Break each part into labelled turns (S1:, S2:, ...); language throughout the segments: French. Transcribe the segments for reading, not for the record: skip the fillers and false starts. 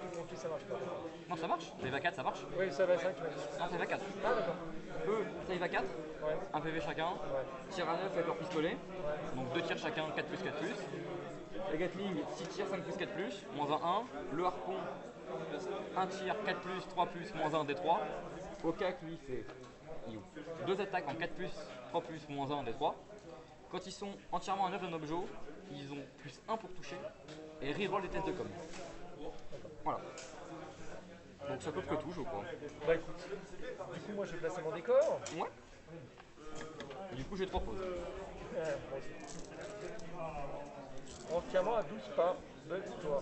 S1: tout compris, ça marche pas.
S2: Non, ça marche. Ça y va 4, ça marche.
S1: Oui, ça va 5, tu m'as dit.
S2: Non, ça y va 4.
S1: Ah, d'accord.
S2: Eux, ça y va 4.
S1: Ouais.
S2: Un PV chacun.
S1: Ouais.
S2: Tir à 9 avec leur pistolet.
S1: Ouais.
S2: Donc 2 tirs chacun, 4 plus 4 plus. La Gatling, 6 tirs, 5 plus 4 plus, moins 1. Le harpon, 1 tir, 4 plus, 3 plus, moins 1 D3. Au cac, lui, c'est 2 attaques en 4 plus, 3 plus, moins 1 D3. Quand ils sont entièrement à 9 d'un objet, ils ont plus 1 pour toucher et reroll des tests de com. Voilà. Donc ça coûte que tout, je crois.
S1: Bah écoute, du coup, moi je vais placer mon décor.
S2: Ouais. Et du coup, j'ai 3 pauses.
S1: Entièrement à 12 pas de victoire.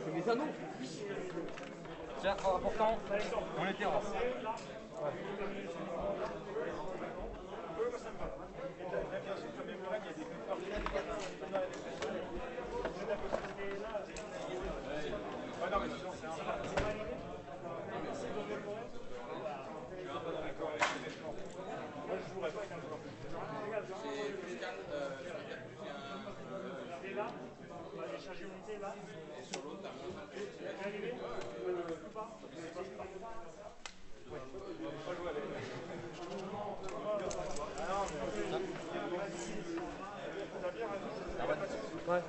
S2: C'est mes anneaux. Tiens, oh, important, on est terrasse.
S1: Ouais.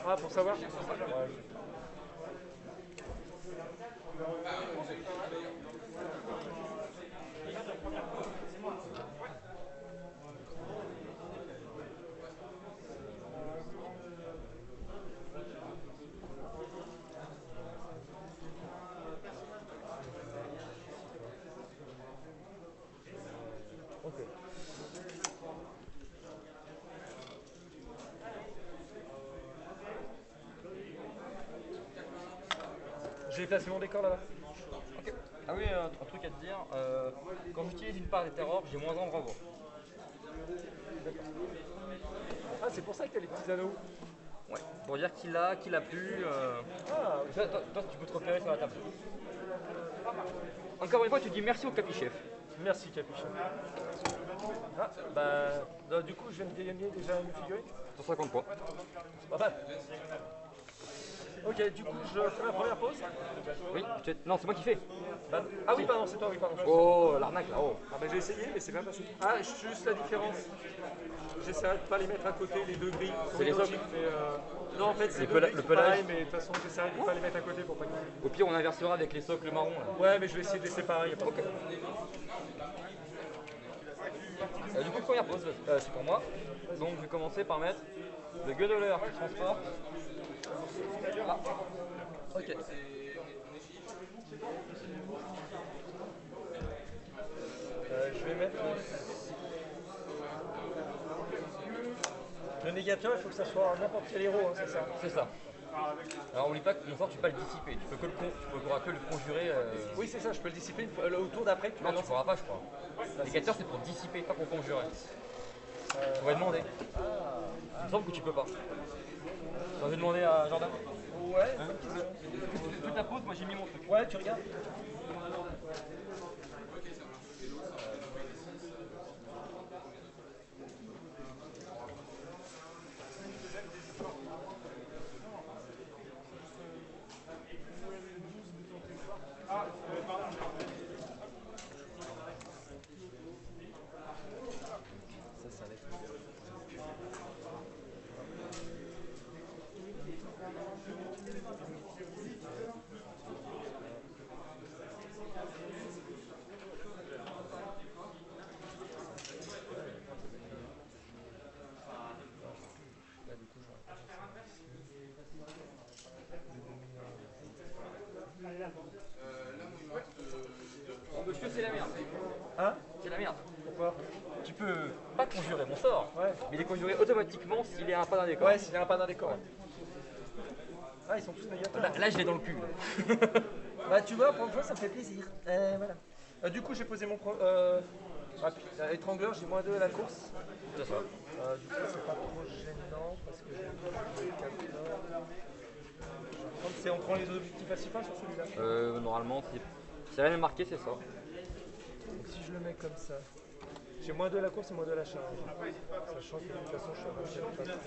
S1: Ah, pour savoir. Ouais. Ok. J'ai placé mon décor là-bas.
S2: Ok. Ah oui, un truc à te dire, quand j'utilise une part des terrors, j'ai moins 1 bravo.
S1: Ah, c'est pour ça que t'as les petits anneaux.
S2: Ouais, pour dire qui l'a plus.
S1: Ah, ok.
S2: Toi, tu peux te repérer sur la table. Encore une fois, tu dis merci au capichef.
S1: Merci, Capuchin. Ah, bah, du coup, je viens de gagner déjà une figurine.
S2: 150 points.
S1: Pas mal. Ok, du coup, je fais ma première pause.
S2: Oui, non, c'est moi qui fais.
S1: Ah oui, pardon, c'est toi, oui, pardon.
S2: Oh, l'arnaque là, oh.
S1: Ah bah j'ai essayé, mais c'est pas passé. Ah, juste la différence. J'essaierai de pas les mettre à côté, les deux grilles.
S2: C'est les
S1: logiques,
S2: socles.
S1: mais non, en fait, c'est
S2: Le
S1: deux grilles,
S2: le
S1: c'est
S2: pelage.
S1: pareil, mais de toute façon, j'essaierai de pas les mettre à côté pour pas qu'ils...
S2: Au pire, on inversera avec les socles marrons. Là.
S1: Ouais, mais je vais essayer de les séparer. Y a pas de
S2: Ok. Du coup, première pause, c'est pour moi. Donc, je vais commencer par mettre le gueuler qui transporte. Ah, ok.
S1: Je vais mettre le négateur, il faut que ça soit n'importe quel héros, hein, c'est ça.
S2: C'est ça. Alors, oublie pas que mon sort, tu peux pas le dissiper. Tu pourras que le conjurer.
S1: Oui, c'est ça, je peux le dissiper au tour d'après.
S2: Non, tu pourras pas, je crois. Le négateur, c'est pour dissiper, pas pour conjurer. Je pourrais demander. Il me semble que tu peux pas. Tu envie de demander à Jordan?
S1: Ouais,
S2: Hein? Tu fais ta pause, moi j'ai mis mon truc.
S1: ouais, tu regardes. Ça va être... Là, du coup, j'aurais pas forcément
S2: Oh, monsieur, c'est la merde.
S1: Hein?
S2: C'est la merde.
S1: Pourquoi?
S2: Tu peux pas conjurer mon sort,
S1: Ouais.
S2: mais il est conjuré automatiquement s'il est un pas d'un décor.
S1: Ouais, s'il y a un pas d'un décor. Ouais. Ah, ils sont tous négatifs.
S2: Là, je l'ai dans le cul.
S1: Bah, tu vois, pour une fois, ça me fait plaisir. Voilà. Du coup, j'ai posé mon... Ah, puis, étrangleur, j'ai -2 à la course.
S2: C'est ça.
S1: Du coup, c'est pas trop gênant parce que j'ai le 4. C'est on prend les objectifs à 6 points sur celui-là.
S2: Normalement, si rien n'est marqué, c'est ça.
S1: Donc si je le mets comme ça, j'ai -2 à la course et -2 à la charge. Sachant que de toute façon, je suis à 27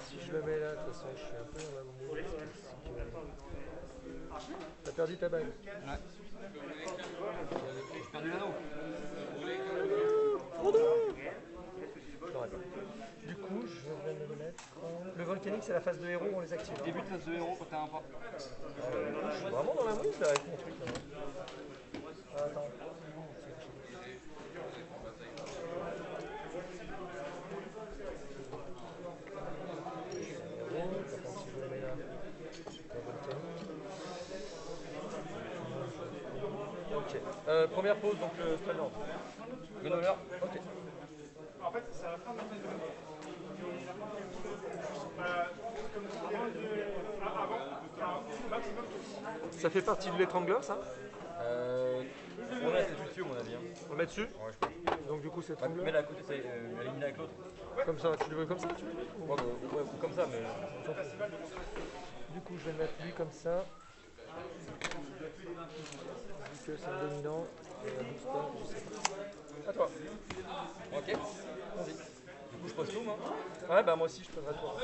S1: si je le mets là, de toute façon, je suis un peu dans la mouille. T'as perdu ta bague.
S2: Ouais. J'ai perdu l'anneau.
S1: Non, du coup, je vais le mettre. Le volcanique, c'est la phase de héros, on les active.
S2: Début de phase de héros quand t'as un pas.
S1: Je suis vraiment dans la mouise là avec mon truc. Là. Attends. Ok. Première pause, donc le Splendor.
S2: Gunholder.
S1: Ok.
S3: En fait, c'est à la fin de la phase de héros. Maximum tous.
S1: Ça fait partie de l'étrangleur, ça?
S2: On va mettre dessus, à mon avis. Hein.
S1: On le met dessus?
S2: Ouais, je pense.
S1: Donc du coup, c'est
S2: Ouais,
S1: étrangleur.
S2: mets-la à côté, c'est éliminer avec l'autre.
S1: Comme ça, tu le veux comme ça, tu veux?
S2: Ouais, ou comme ça, mais.
S1: Du coup, je vais mettre lui comme ça. Vu que c'est le dominant. Et la boost pas, je sais pas. À toi.
S2: Ok. Vas-y. Du coup, je pose tout, moi.
S1: Ouais, bah moi aussi, je poserai toi.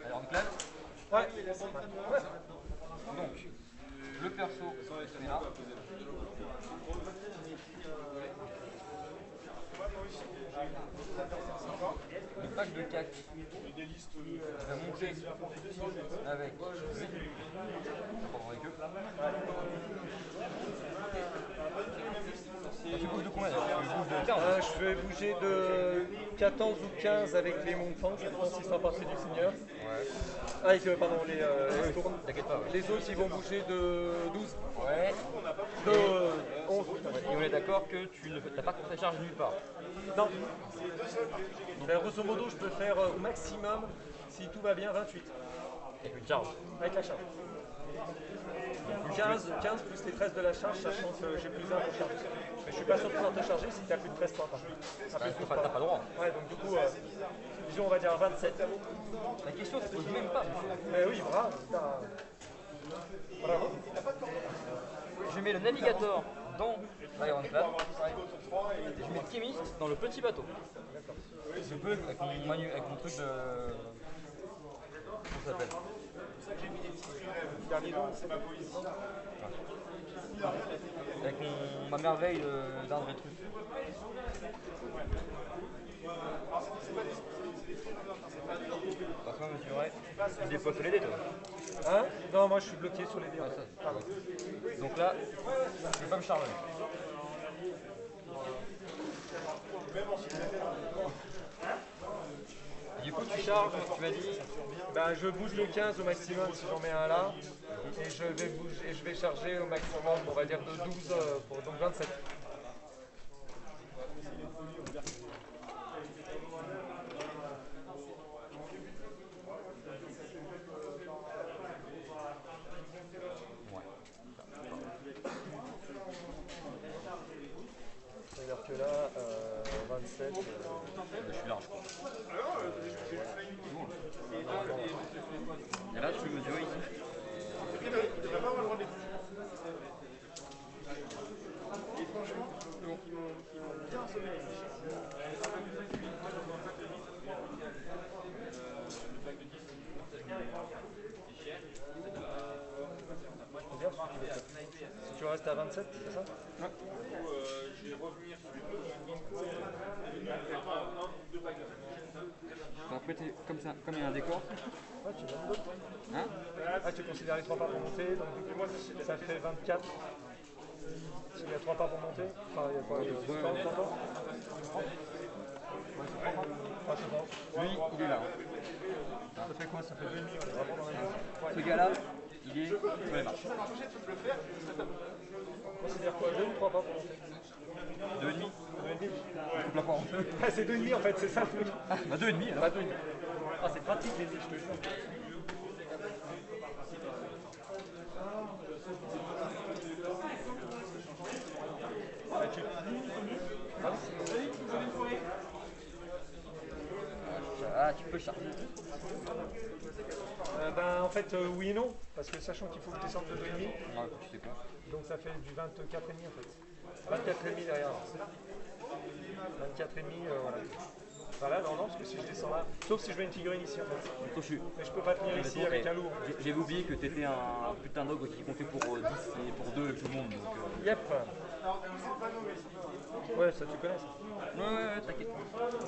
S2: Alors, on clap.
S1: Ouais. Ouais.
S2: Donc, le perso, c'est là. Le pack de cac va monter avec lui. Avec eux. Tu bouges de combien là? Tu bouges de 15.
S1: Je vais bouger de 14 ou 15 avec les montants, je pense qu'ils sont partie du seigneur.
S2: Ouais.
S1: Avec pardon, les tournes.
S2: T'inquiète pas. Ouais.
S1: Les autres, ils vont bouger de 12.
S2: Ouais.
S1: De 11.
S2: Et on est d'accord que tu n'as pas contre charge nulle part.
S1: Non. Grosso modo, je peux faire au maximum, si tout va bien, 28.
S2: Avec une charge.
S1: Avec la charge. 15 plus les 13 de la charge, sachant que j'ai plus 1 pour charger. Mais je suis pas sûr de pouvoir te charger si tu as plus de 13 points par contre.
S2: T'as pas le droit.
S1: Ouais, donc du coup, disons on va dire 27.
S2: La question se pose même pas.
S1: Mais oui, bravo. Bravo.
S2: Je mets le navigateur dans l'Ironclad. Je mets le chimiste dans le petit bateau. Je peux avec mon truc de. Comment ça s'appelle?
S1: Dernier don, c'est ma police.
S2: Avec ma merveille d'arbre et truc. Parce que mesurer, tu déposes les dés toi.
S1: Hein? Non, moi je suis bloqué sur les dés.
S2: Donc là, je vais pas me charger. Et du coup, tu charges, tu m'as dit.
S1: Bah, je bouge le 15 au maximum si j'en mets un là. Et je vais charger au maximum, on va dire de 12 pour donc 27. C'est-à-dire que là, 27.
S2: Je suis large. Et là, tu peux mesurer ici.
S3: Il ne va pas avoir le rendez-vous. Et franchement, ils m'ont bien assommé.
S1: Si tu restes à 27, c'est ça?
S3: Ouais. Je vais revenir sur
S2: Après, comme il y a un décor.
S1: Ouais, tu donnes d'autres.
S2: Hein?
S1: Ah, tu considères les 3 pas pour monter, donc du coup, moi, ça fait 24. S'il y a 3 pas pour monter, enfin, il y a quoi? Il y a 30 pas? Ah, c'est bon.
S2: Lui, il est là.
S1: Ça fait quoi? Ça fait 2,5, on est vraiment dans la même.
S2: Ce gars-là, il est sur les marches.
S1: Considère quoi? 2 ou 3 pas pour monter?
S2: 2,5.
S1: 2,5.
S2: Coupe la poire en deux.
S1: Ah, c'est 2,5 en fait, c'est ça le truc.
S2: Bah 2,5 alors.
S1: Pas 2,5. Ah, c'est pratique les dés, je te jure.
S2: tu peux charger.
S1: En fait, oui et non, parce que sachant qu'il faut que je descende de 2,5,
S2: Ouais, tu sais quoi.
S1: donc ça fait du 24,5 en fait. 24,5 derrière. 24,5, voilà. Voilà, non, parce que si je descends là, sauf si je veux une figurine ici en fait.
S2: Tofu.
S1: Mais je peux pas tenir ici avec un lourd.
S2: J'avais oublié que t'étais un putain d'ogre qui comptait pour 10 et pour 2 et tout le monde. Donc,
S1: Yep. Ouais, ça tu connais ça.
S2: ouais, t'inquiète.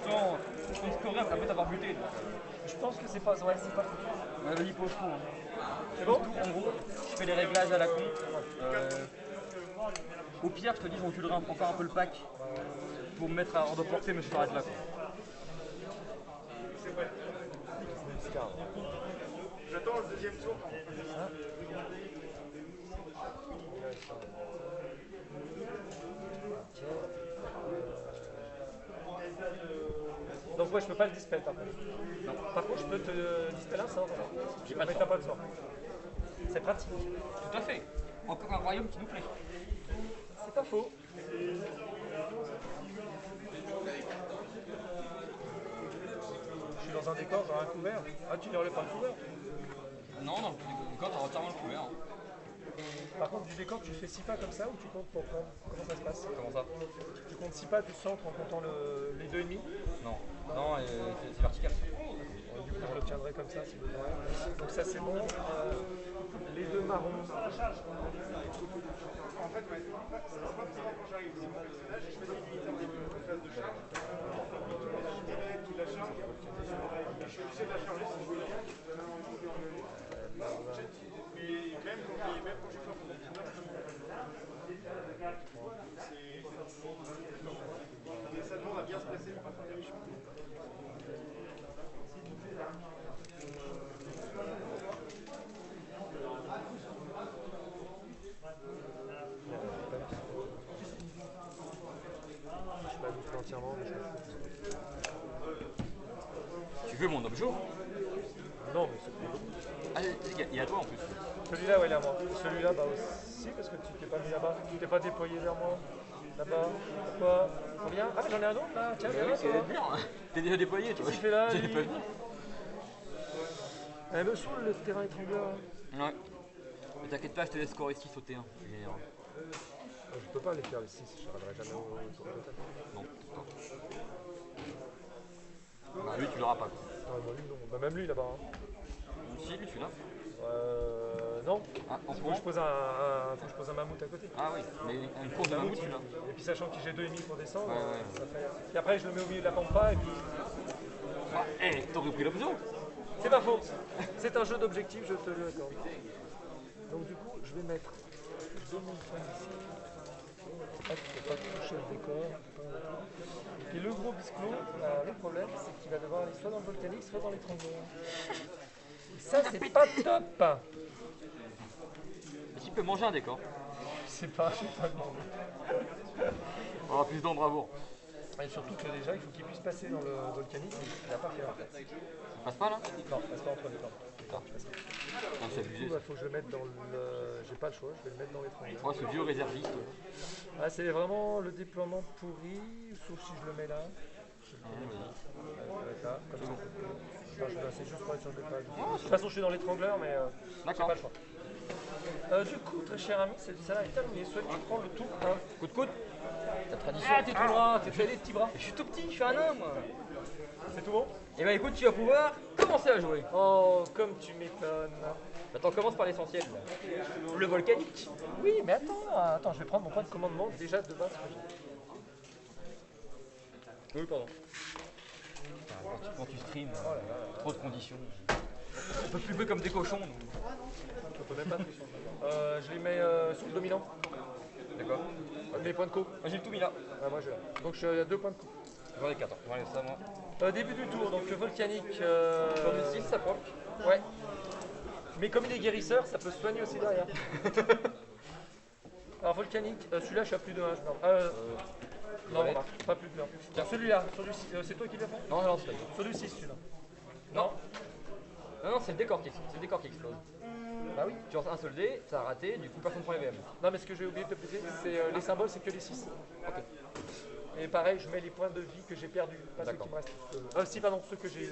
S2: Attends, je pense que rien après t'avoir buté. Donc,
S1: Je pense que c'est pas. Ouais, c'est pas fou.
S2: ouais, vas-y, pose tout. Hein.
S1: C'est bon?
S2: En gros, je fais les réglages à la con. Au pire, je te dis, je reculerai encore un peu le pack pour me mettre hors de portée, mais je t'arrête là. Quoi.
S3: J'attends le deuxième tour.
S1: Donc ouais, je peux pas le dispel par contre. Non. Par contre, je peux te dispel un sort.
S2: J'ai pas de
S1: mais t'as pas de sort. C'est pratique.
S2: Tout à fait. Encore un royaume qui nous plaît.
S1: C'est pas faux. Je suis dans un décor, dans un couvert. Ah, tu ne relèves pas le couvert.
S2: Non, dans le décor, t'as entièrement le couvert. Hein.
S1: Par contre, du décor, tu fais 6 pas comme ça ou tu comptes pour prendre? Comment ça se passe?
S2: Comment ça?
S1: Tu comptes 6 pas du centre en comptant les 2,5?
S2: Non, non, c'est vertical.
S1: Du coup, je l'obtiendrai comme ça si besoin. Donc ça, c'est bon. Les deux marrons.
S3: En fait, ouais, c'est pas forcément quand j'arrive ici mon personnage, je fais des limites un petit peu en phase de charge. Je libère toute la charge. Je suis obligé de la charger si je veux. Mais même quand je fais ça demande à bien se placer pour faire des riches.
S1: Je suis pas bouffé entièrement, mais je m'en fous.
S2: Tu veux mon objet?
S1: Non, mais c'est cool.
S2: Ah, il y a toi en plus.
S1: Celui-là, ouais, il est à moi. Et celui-là, bah aussi, parce que tu t'es pas mis là-bas. Tu t'es pas déployé vers moi. Là-bas. Pourquoi? Combien? Ah, mais j'en ai un autre là. Tiens, viens là,
S2: C'est
S1: toi.
S2: bien. T'es déjà déployé, tu vois.
S1: Qu'est-ce qu'il fait là,
S2: J'allais
S1: lui
S2: pas venir.
S1: Elle me saoule le terrain étrangleur.
S2: Ouais. Mais t'inquiète pas, je te laisse score ici sauter. Hein. C'est génial.
S1: Je peux pas les faire les 6, je n'arriverai jamais au tour total.
S2: Non, peut-être pas. Bah, lui, tu l'auras pas. Quoi.
S1: Non, moi, lui, non. Bah, même lui là-bas. Hein.
S2: Si, lui, celui-là.
S1: Non.
S2: Ah, en
S1: Faut
S2: courant
S1: que je pose un mammouth à côté.
S2: Ah oui, mais une course de mammouth, celui-là.
S1: Et puis sachant que j'ai 2,5 pour descendre,
S2: Ouais, ouais.
S1: ça fait. Et après, je le mets au milieu de la pampa et puis.
S2: Ah, hé, t'aurais pris l'option.
S1: C'est pas faux. C'est un jeu d'objectif, je te le accorde. Donc du coup, je vais mettre 2000 points ici. Hop, faut pas toucher le décor. Et le gros bisclo, le problème, c'est qu'il va devoir aller soit dans le volcanique, soit dans l'étrangleur. Et ça, c'est pas top.
S2: Tu peux manger un décor.
S1: Je sais pas demandé.
S2: On aura plus d'embravoure.
S1: Et surtout que déjà, il faut qu'il puisse passer dans le volcanique, mais il n'a pas fait en fait.
S2: Ça passe pas là?
S1: Non, passe pas entre les temps.
S2: Ah, c'est
S1: Du
S2: abusé.
S1: coup, il faut que je le mette dans le. J'ai pas le choix, je vais le mettre dans l'étrangleur.
S2: Oh, ce vieux réserviste.
S1: Ah, c'est vraiment le déploiement pourri, sauf si je le mets là. Je
S2: Ah,
S1: le
S2: vas-y.
S1: mets là, comme ça. Enfin, c'est juste pour être sûr de pas. De toute façon, je suis dans l'étrangleur, mais j'ai
S2: D'accord.
S1: pas le choix. Du coup, très cher ami, celle-là est terminée. Souhaite-tu prendre le tour 1?
S2: Coup de coude.
S1: Ta tradition. Ah, t'es tout droit, t'es fait les petits bras.
S2: Je suis tout petit, je suis un homme.
S1: C'est tout bon?
S2: Et bah écoute, tu vas pouvoir commencer à jouer.
S1: Oh, comme tu m'étonnes.
S2: Attends, commence par l'essentiel. Le volcanique.
S1: Oui, mais attends, je vais prendre mon point de commandement déjà de base.
S2: Oui, pardon. Quand tu streams, trop de conditions. On peut plus jouer comme des cochons.
S1: Je peux même pas. Je les mets sous le dominant.
S2: D'accord.
S1: Les points de co.
S2: Moi j'ai le tout mis là.
S1: Ah, moi j'ai. Donc il y a 2 points de co.
S2: J'en ai 4. J'enlève ça moi.
S1: Début du tour, donc volcanique.
S2: Tour du 6, ça proc.
S1: Ouais. Mais comme il est guérisseur, ça peut se soigner aussi derrière. Alors volcanique, celui-là je suis à plus de 1. Non,
S2: Ouais.
S1: remarque, pas plus de 1. Tiens, celui-là, c'est toi qui l'as fait?
S2: Non, non, c'est pas
S1: Celui 6 celui-là.
S2: Non. Non, c'est le décor qui explose.
S1: Bah oui.
S2: Tu lances un seul dé, ça a raté, du coup personne ne prend les VM.
S1: Non mais ce que j'ai oublié de te préciser, c'est les symboles, c'est que les 6.
S2: Ok.
S1: Et pareil, je mets les points de vie que j'ai perdus, pas ceux qui me restent. Si, pardon, ceux que j'ai.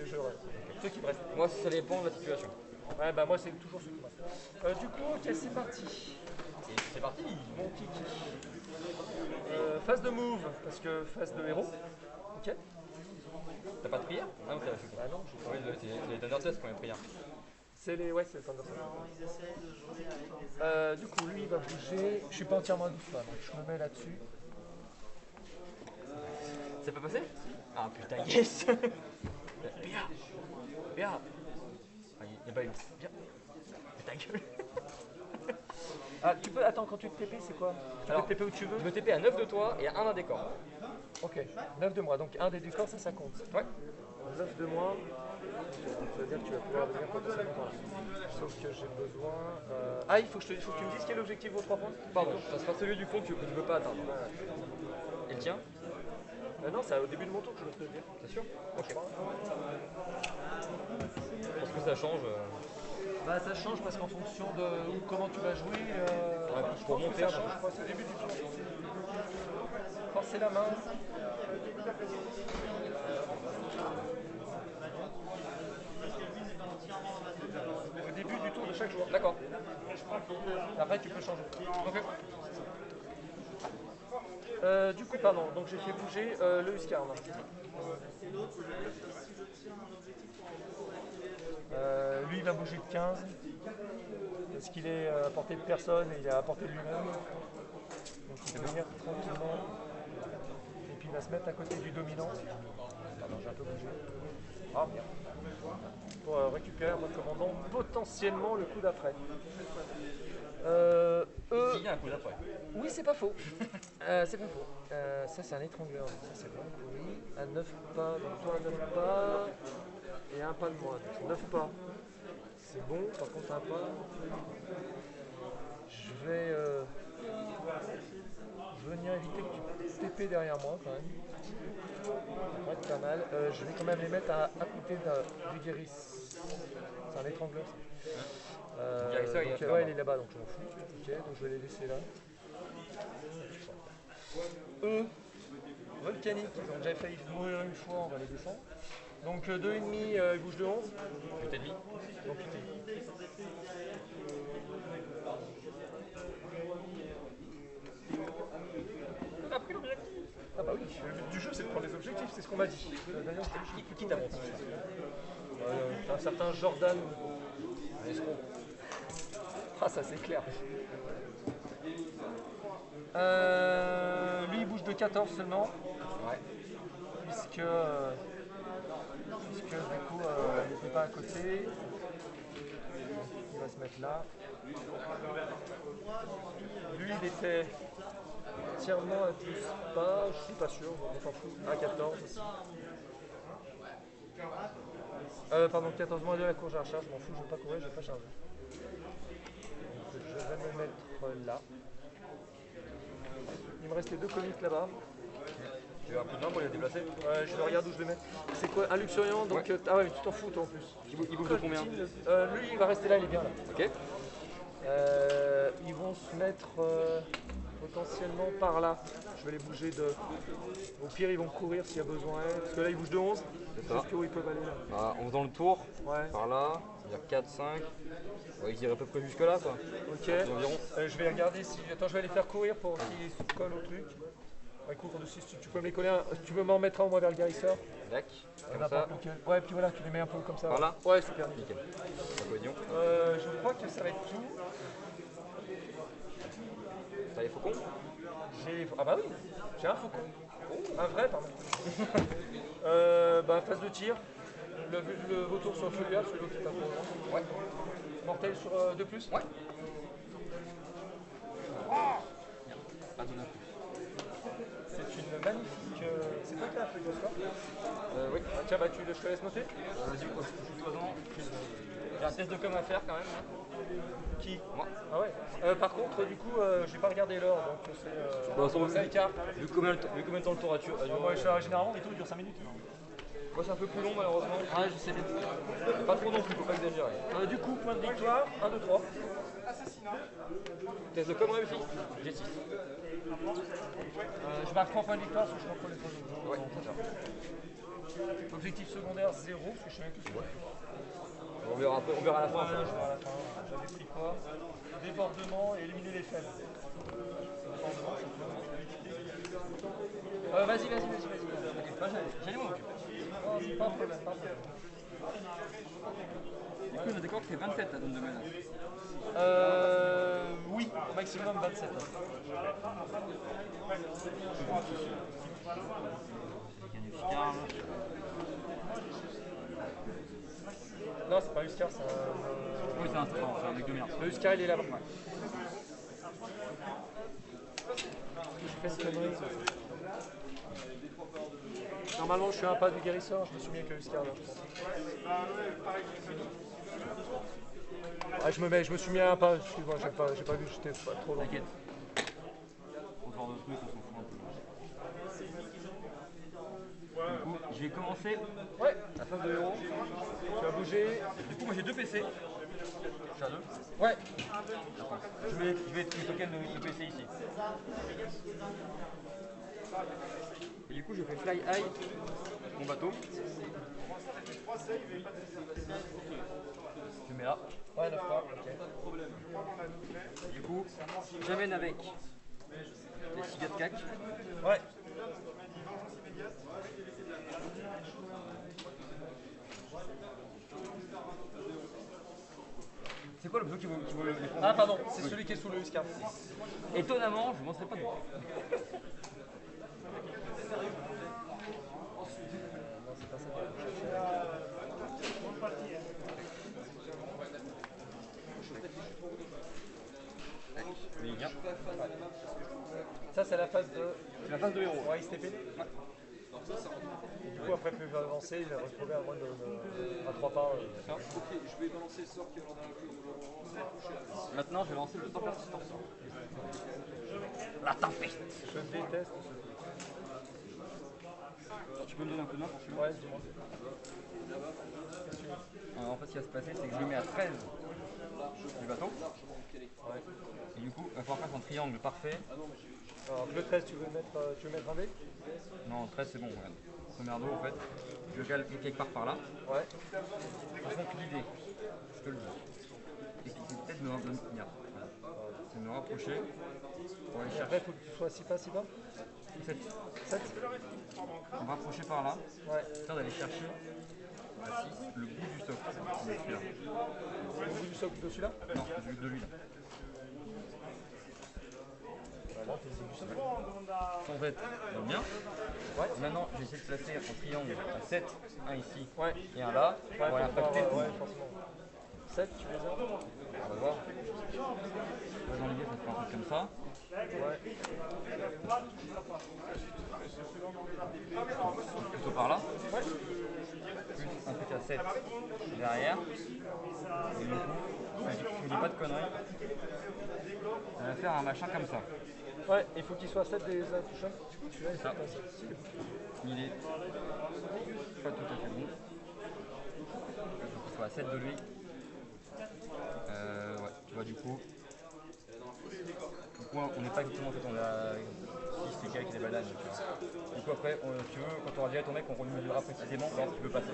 S1: Ceux qui me restent.
S2: Moi, ça dépend de la situation.
S1: Ouais, bah moi, c'est toujours ceux qui me restent. Du coup, ok, c'est parti.
S2: Et c'est parti.
S1: Mon kiki. Phase de move, parce que phase de héros. Ok.
S2: T'as pas de prière? Ah non, t'as la chute.
S1: Ah non,
S2: Oui, c'est les Thunder Test quand même, prière.
S1: c'est les. Ouais, c'est le Thunder. Du coup, lui, il va bouger. Je suis pas entièrement à 12 fois, donc je me mets là-dessus.
S2: C'est pas passé? Ah putain, yes! Bien! Bien! Ah, il a pas eu. Bien! Mais ta gueule!
S1: Ah, tu peux. Attends, quand tu te TP, c'est quoi? Tu peux te TP où tu veux?
S2: Je me TP à 9 de toi et à 1 d'un décor.
S1: Ok, 9 de moi, donc un des décors, ça compte.
S2: Ouais.
S1: 9 de moi. Ça veut dire que tu vas pouvoir venir potentiellement par là. Sauf que j'ai besoin. Ah, il faut que tu me dises quel est l'objectif aux 3 points?
S2: Pardon, ça sera celui du fond que tu peux pas atteindre. Et le tien?
S1: Non, c'est au début de mon tour que je veux te le dire.
S2: C'est sûr? Ok. Parce que ça change.
S1: Bah, ça change parce qu'en fonction de comment tu vas jouer. Je
S2: pour
S1: pense que
S2: monter,
S1: ça
S2: ça
S1: change, je crois, c'est au début du tour. Forcer la main. Au début du tour de chaque joueur.
S2: D'accord.
S1: Après, tu peux changer.
S2: Ok.
S1: Du coup, pardon, donc j'ai fait bouger le Huskarn. Lui, il va bouger de 15. Parce qu'il est à portée de personne et il est à portée de lui-même. Donc il va venir tranquillement. Et puis il va se mettre à côté du dominant. Pardon, j'ai un peu bougé. Ah, merde. Pour récupérer un mode commandant potentiellement le coup d'après.
S2: Il y a un coup d'après.
S1: Oui, c'est pas faux. C'est pas faux. Ça, c'est un étrangleur. Ça, c'est vraiment pourri. À 9 pas, donc toi à 9 pas. Et un pas de moins. Donc 9 pas. C'est bon, par contre, un pas. Je vais venir éviter que tu TP derrière moi quand même. Ça va être pas mal. Je vais quand même les mettre à côté du guéris. C'est un étrangleur ça.
S2: Guérisseur, il est
S1: Donc,
S2: là-bas.
S1: ouais, il est là-bas, donc je m'en fous. Ok, donc je vais les laisser là. Eux, volcaniques, ils ont déjà failli mourir une fois, on va les descendre. Donc 2,5, ils bougent de 11.
S2: 8,5.
S1: Donc 8,5.
S2: On a pris l'objectif.
S1: Ah bah oui, le but du jeu c'est de prendre les objectifs, c'est ce qu'on m'a dit. D'ailleurs,
S2: Qui t'a menti?
S1: un certain Jordan. Ah ça c'est clair. Lui il bouge de 14 seulement.
S2: Ouais.
S1: Puisque du coup il n'était pas à côté. Il va se mettre là. Lui il était entièrement à 12 pas, je suis pas sûr, on s'en fout. À 14 aussi. Pardon, 14 moins 2 la courge à recharge, je m'en fous, je ne vais pas courir, je ne vais pas charger. Donc je vais me mettre là. Il me reste les 2 comics là-bas.
S2: Tu as un coup de main pour les déplacer?
S1: Je regarde où je le mets. C'est quoi? Un Luxurian, donc.
S2: Ouais.
S1: Ah ouais, mais tu t'en fous toi en plus.
S2: Il bouge de combien?
S1: Lui il va rester là, il est bien là.
S2: Ok.
S1: Ils vont se mettre potentiellement par là. Je vais les bouger de. Au pire, ils vont courir s'il y a besoin. Parce que là, ils bougent de 11.
S2: C'est ça.
S1: Jusqu'où ils peuvent aller là.
S2: Bah, en faisant le tour,
S1: Ouais.
S2: par là, c'est-à-dire 4, 5. Ouais, ils iraient à peu près jusque là quoi.
S1: Ok.
S2: Environ.
S1: Je vais regarder si. Attends, je vais les faire courir pour qu'ils se collent au truc. Ouais, cours de 6, tu peux me les coller. Tu veux m'en mettre un au moins vers le guérisseur?
S2: Dac. Comme ça.
S1: N'importe lequel. Ouais, puis voilà, tu les mets un peu comme ça.
S2: Par là?
S1: Ouais, super.
S2: Nickel. La cohésion.
S1: Je crois que ça va être tout.
S2: T'as les faucons?
S1: Ah bah oui, j'ai un faucon. Un vrai, pardon. Phase de tir. Le vautour sur celui-là, celui-là qui est un peu grand.
S2: Ouais.
S1: Mortel sur 2+.
S2: Ouais. Pas de plus.
S1: C'est une magnifique. C'est toi qui as la feuille de score?
S2: Oui.
S1: Ah, tiens, bah je te laisse noter.
S2: Vas-y, joue-toi-en. J'ai un test de com à faire quand même. Hein.
S1: Qui?
S2: Moi.
S1: Ah ouais. Par contre, du coup, j'ai pas regardé l'heure, donc c'est.
S2: Bon,
S1: c'est un écart.
S2: vu combien de temps le tour a duré?
S1: Moi, généralement, les tours ils durent 5 minutes.
S2: Moi, c'est un peu plus long, malheureusement.
S1: Ouais, je sais bien.
S2: Pas trop non plus, faut pas exagérer.
S1: Du coup, point de victoire, 1, 2, 3.
S2: Test de com réussi. J'ai 6.
S1: Je marque 3 points de victoire parce que je contrôle les points de victoire.
S2: Ouais, c'est ça.
S1: Objectif secondaire 0, parce que je sais même que c'est
S2: On verra après, on verra à la fin.
S1: je vois à la fin. J'avais pris quoi? Débordement et éliminer les faibles. Débordement, c'est bien. Vas-y.
S2: J'allais m'en occuper.
S1: Non, c'est pas un problème, pas un problème.
S2: Du coup, le décor fait 27 la zone de menace.
S1: Oui, maximum 27. Non, c'est pas Huskar, c'est un.
S2: Oui, c'est un mec de merde.
S1: Le Huskar, il est là-bas. J'ai fait cette connerie. Normalement, je suis un pas du guérisseur, je me souviens que Huskar là. Ah, je me suis mis à un pas, excuse-moi, j'ai pas vu, j'étais pas trop long.
S2: T'inquiète. Pour ce genre de truc, on s'en fout un peu. Du coup, je vais commencer
S1: Ouais,
S2: la phase de héros.
S1: tu vas bouger.
S2: Du coup, moi j'ai 2 PC. J'ai 2.
S1: Ouais,
S2: Je vais les tokens de PC ici. Et du coup, je fais fly high mon bateau. Je mets là.
S1: ouais, d'accord, ok.
S2: Du coup, j'amène avec les cigares de cac.
S1: Ouais,
S2: C'est quoi le bleu qui vaut les prendre?
S1: ah pardon, c'est celui qui est sous le Huskar.
S2: Étonnamment, je ne m'en serais pas dit.
S1: Non, c'est pas ça.
S2: Mais il vient.
S1: Ça, c'est la phase de.
S2: C'est la phase de héros.
S1: Ouais, ISTP. Du coup, après, plus je vais avancer, il va retrouver à moins à 3 pas.
S2: Ça.
S3: Ok, je vais balancer le sort qui est alors dans le jeu.
S2: Maintenant, je vais lancer le temps persistance. La tempête.
S1: Je déteste ce
S2: Tu peux me donner un coup de main pour celui-là?
S1: Ouais, dis-moi.
S2: En fait, ce qui va se passer, c'est que je le mets à 13 du bateau. Et du coup, il va falloir faire un triangle parfait.
S1: Alors, le 13, tu veux mettre un V?
S2: Non, 13 c'est bon, regarde. Première dos, en fait. Je le cale quelque part par là.
S1: Ouais.
S2: Sachant que l'idée, je te le dis, et c'est peut-être de me c'est de me rapprocher pour aller
S1: Et
S2: chercher
S1: après, il faut que tu sois 6 pas, 6 pas
S2: 7.
S1: 7.
S2: On va rapprocher par là,
S1: Ouais.
S2: histoire d'aller chercher à 6 le bout du socle. C'est celui-là.
S1: Au bout du socle de celui-là?
S2: Non, de lui là.
S1: Voilà, t'es du socle.
S2: Sans être bien.
S1: Ouais.
S2: Maintenant, j'ai essayé de placer un triangle à 7, un ici
S1: Ouais.
S2: et un là,
S1: Ouais,
S2: pour aller impacter le bout.
S1: ouais, forcément. 7, tu les as?
S2: On va voir. Dans l'idée, ça fait un truc comme ça.
S1: Ouais.
S2: Plutôt par là. Plus un truc à 7 derrière. Et du coup, si je ne dis pas de conneries, on va faire un machin comme ça.
S1: Ouais, il faut qu'il soit 7 des intouchables. Celui-là, il faut
S2: Ça.
S1: pas ça.
S2: Il est pas tout à fait bon. Il faut qu'il soit à 7 de lui. Ouais, tu vois du coup. Du coup, on n'est pas exactement en fait, on a 6 les quelques des bananes. Du coup après, tu veux, quand tu auras déjà ton mec, on remesurera précisément voir si tu peux passer.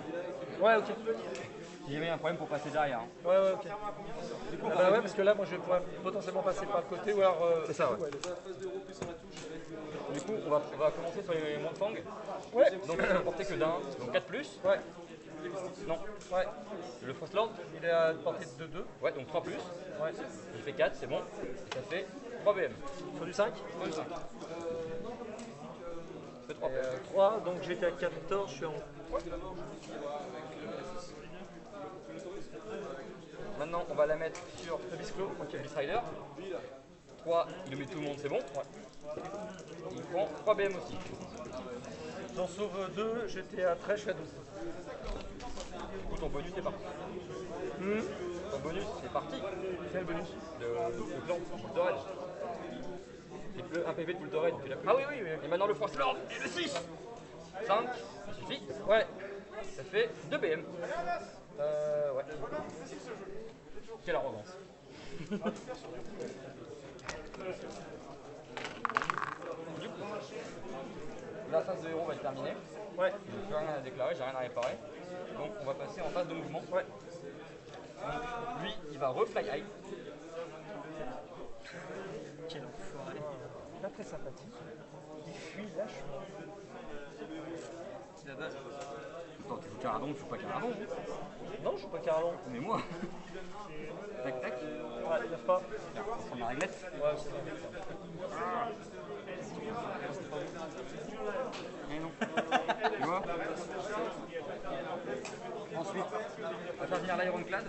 S1: Ouais, ok.
S2: Si jamais il y a un problème pour passer derrière. Hein.
S1: Ouais, ok. Ah bah ouais, parce que là, moi, je vais pouvoir potentiellement passer par le côté ou alors.
S2: C'est ça, ouais. Du coup, on va commencer sur les montang.
S1: Ouais.
S2: Donc, on ne porter que d'un, donc 4 plus.
S1: Ouais.
S2: Non.
S1: Ouais.
S2: Le Frostland.
S1: Il est à portée de 2.
S2: Ouais, donc 3 plus.
S1: Ouais.
S2: Il fait 4, c'est bon. Et ça fait 3 BM.
S1: Sur du 5.
S2: Sur du 5. Ça fait 3 PM.
S1: 3, donc j'étais à 14, je suis en.
S2: Maintenant, on va la mettre sur
S1: Le bisclo.
S2: Ok, Beast Rider. 3, il le met tout le monde, c'est bon. Ouais. Il prend 3 BM aussi.
S1: J'en sauve 2, j'étais à 13, je suis à 12.
S2: Du coup, ton bonus est parti. Ton bonus est parti.
S1: Quel bonus?
S2: Le clan, boule de raid. Un PV de boule de raid, tu l'as plus.
S1: Ah oui, oui, oui.
S2: Et maintenant le Frostland et le 6. 5, ça suffit.
S1: Ouais.
S2: Ça fait 2 BM.
S1: Ouais.
S2: Quelle arrogance. Du coup, la phase de héros va être terminée.
S1: Ouais.
S2: Je n'ai plus rien à déclarer, j'ai rien à réparer. Donc on va passer en phase de mouvement.
S1: Ouais.
S2: Donc lui, il va refly high.
S1: Quel enfoiré. Pas très sympathique. Il fuit lâchement.
S2: C'est la base. Attends, tu joues Caradon, tu joues pas Caradon.
S1: Non, je joue pas Carlon.
S2: Mais moi. Tac tac.
S1: Ouais, il lève pas.
S2: Tiens, on va prendre la réglette.
S1: Ouais, c'est bon.
S2: Et non. Tu vois. Ensuite, on va faire venir l'Ironclad.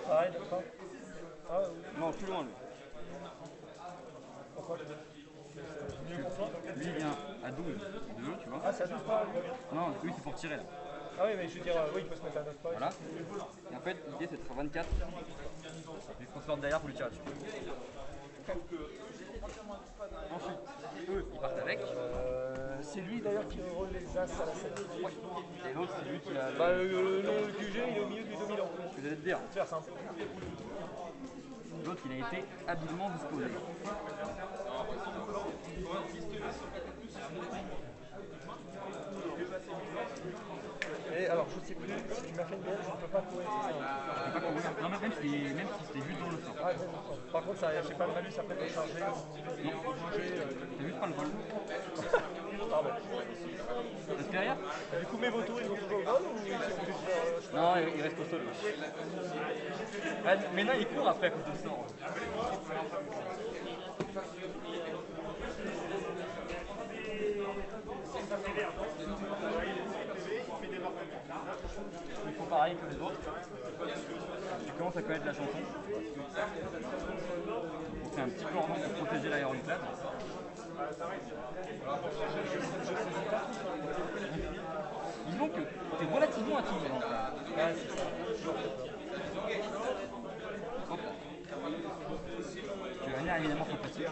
S1: Pareil, d'accord. Ah oui.
S2: Non, plus loin lui.
S1: Pourquoi mieux pour toi?
S2: Lui il vient à 12 de jeu, tu vois.
S1: Ah, c'est à 12 pas lui.
S2: Non, lui c'est pour tirer là.
S1: Ah oui, mais je veux dire, oui, il peut se mettre à 9 pas.
S2: Voilà. Et en fait, l'idée c'est de faire 24. Et qu'on sorte derrière pour lui tirer dessus. Ensuite, eux ils partent avec.
S1: C'est lui d'ailleurs qui roule les As à la 7.
S2: Ouais. Et l'autre c'est lui qui a.
S1: Bah, le nom du jeu, il est au milieu du 2000 ans.
S2: Je vais te dire.
S1: C'est faire simple.
S2: L'autre il a été habilement disposé.
S1: Et alors, je sais plus, si tu m'as fait une BL, je ne peux pas courir, c'est ça.
S2: Je peux pas courir. Non, mais même si c'était juste dans le sort.
S1: Ah, par contre, ça, j'ai pas le malus après de charger.
S2: Non, c'est juste pas le vol.
S1: Pardon.
S2: Parce que derrière.
S1: Et du coup, mes vautours, ils vont toujours au vol ou ils sont obligés de faire.
S2: Non, il reste au sol. Ah, mais non, il court après à cause du sort. Il faut pareil que les autres. Tu commences à connaître la chanson. On fait un petit cordon pour protéger l'aéronclad. Disons que tu es relativement intimidant.
S1: Ouais, c'est ça.
S2: Hop là. Tu vas venir évidemment sympathique.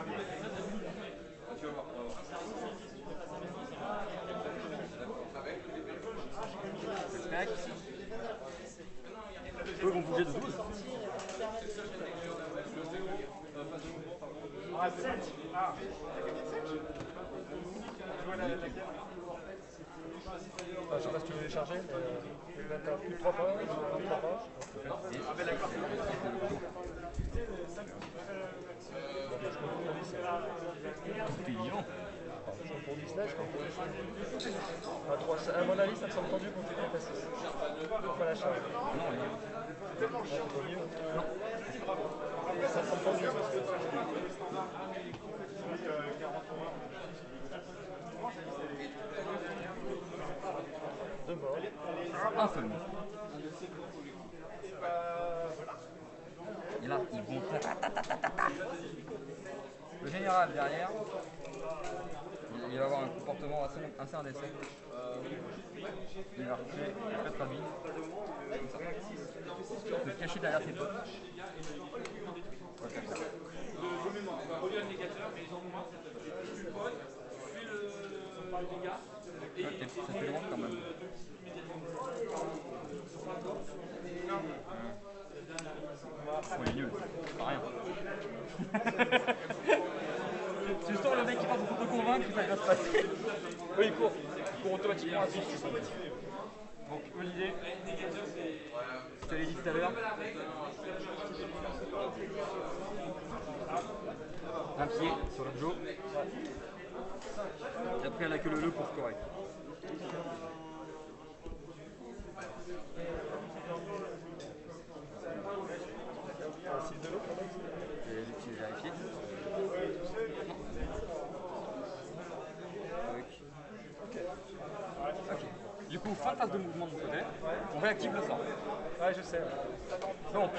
S2: Tac. Eux vont bouger de 12.
S3: Ah, 7. Ah,
S1: Je sais pas si tu veux les charger, mais t'as plus de 3 pages, 3 pages.
S2: Tout est vivant.
S1: Je compte pour 10 là, je compte pour 10 à 3, à mon avis, ça me semble tendu quand tu viens passer. Faut pas la charge.
S2: Non, il est
S1: Au mieux. Non. Ça me semble tendu. Deux morts.
S2: un seul mot. Et là, ils vont. Le général derrière, il va avoir un comportement assez indécent. Il va reculer très très vite. Se cacher derrière ses potes. Ok, ça fait loin quand même. Oh, il est nul, c'est pas rien. Tu sens le mec qui part pour te convaincre que ça va se passer.
S1: Oui, il court automatiquement à 6.
S2: Donc, l'idée, je te l'ai dit tout à l'heure, un pied sur le Joe, et après elle a que le pour scorer.
S1: C'est de l'eau quand même.
S2: J'ai vérifié. Non. Ok. Du coup, fin de phase de mouvement de mon côté, on réactive le sort.
S1: Ouais, je sais.
S2: Donc,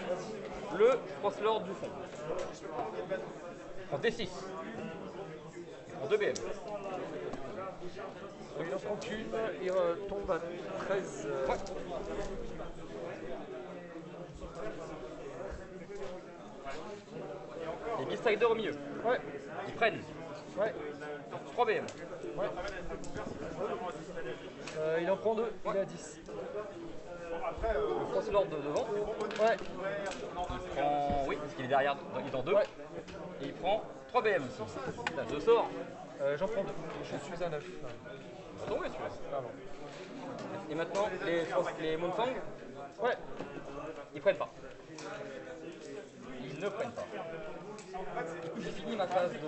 S2: le cross-lord du fond. En D6. En 2 BM.
S1: Il en prend qu'une, il tombe à 13.
S2: Ouais. Les Beastrider au milieu.
S1: Ouais.
S2: Ils prennent.
S1: Ouais.
S2: 3 BM.
S1: Ouais. Il en prend 2, il est à 10.
S2: Le Frost Lord de devant.
S1: Ouais.
S2: Il prend. Oui, parce qu'il est derrière, il est en 2.
S1: Ouais.
S2: Et il prend 3 BM. Là, je sors.
S1: J'en prends 2. Je suis à 9.
S2: Va tomber celui-là.
S1: Pardon.
S2: Et maintenant, les Moonfang,
S1: Ouais.
S2: ils prennent pas. Ils ne prennent pas. Du coup, j'ai fini ma phase de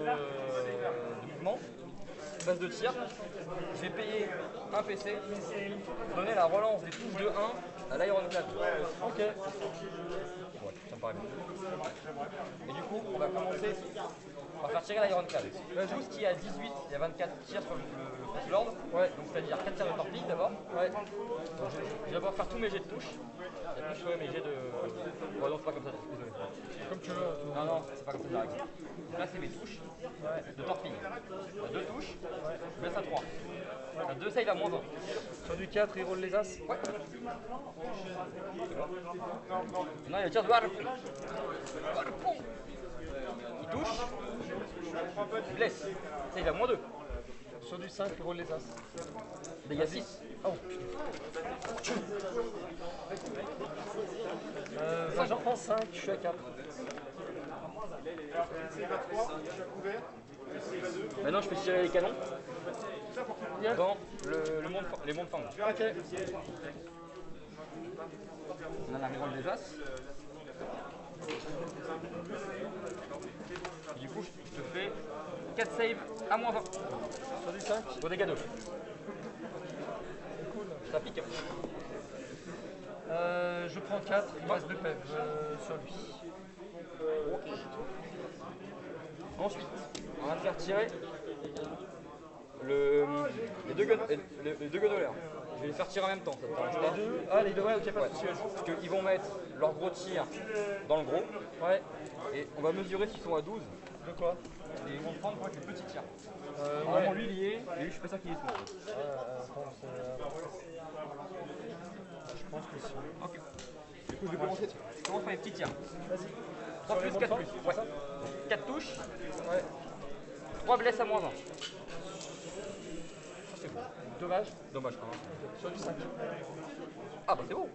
S2: mouvement, phase de tir. Je vais payer un PC, donner la relance des touches de 1 à l'Ironclad.
S1: Ok.
S2: Ouais, ça me paraît bien. Et du coup, on va commencer par faire tirer l'Ironclad. Tout ce qui est à 18, il y a 24 tirs sur le Frost Lord.
S1: Ouais.
S2: Donc c'est-à-dire 4 tirs de torpille d'abord.
S1: Ouais.
S2: Donc, je vais d'abord faire tous mes jets de touche. Et puis je ferai mes jets de. Oh non, c'est pas comme ça, désolé.
S1: Comme tu veux.
S2: Non, non, c'est pas comme ça direct. Là, c'est mes touches de torpille. T'as 2 touches, je baisse à 3. T'as 2 save à moins 1.
S1: Sur du 4, il roule les as.
S2: Ouais. Maintenant, il y a le tir de harpon. Il touche, il blesse. Save à moins 2.
S1: Sur du 5, il roule les as.
S2: Dégâts 6.
S1: Oh. J'en prends 5, je suis à 4.
S3: Il va 3, je suis à couvert. Il va 2.
S2: Maintenant, je fais tirer les canons
S1: Yes.
S2: dans les mondes fang.
S1: Ok.
S2: On a la reroll des as. Et du coup, je te fais 4 saves à moins 20.
S1: Sur du 5.
S2: Au dégâts 2.
S1: Cool.
S2: Ça pique.
S1: Je prends 4, il me reste 2 PEV sur lui.
S2: Ensuite, on va faire tirer les deux gunnolers. Je vais les faire tirer en même temps. Ça te paraît pas?
S1: Les deux. Ah, les deux, ouais, ok, pas de souci.
S2: Parce qu'ils vont mettre leur gros tir dans le gros.
S1: Ouais.
S2: Et on va mesurer s'ils sont à 12.
S1: De quoi?
S2: Et ils vont prendre avec le petit tir.
S1: Ouais.
S2: Lui, il y est. Et lui, je suis pas sûr qu'il y est souvent.
S1: Je pense que si.
S2: Ok. Du coup, je vais commencer. Je commence par les petits tirs.
S1: Vas-y.
S2: 3
S1: Sur les
S2: plus, 4
S1: montants,
S2: plus.
S1: c'est
S2: Ouais.
S1: ça
S2: 4 touches,
S1: Ouais.
S2: 3 blesses à moins 1. C'est bon.
S1: Dommage.
S2: Dommage quand même.
S1: Sur du 5.
S2: Ah bah c'est bon.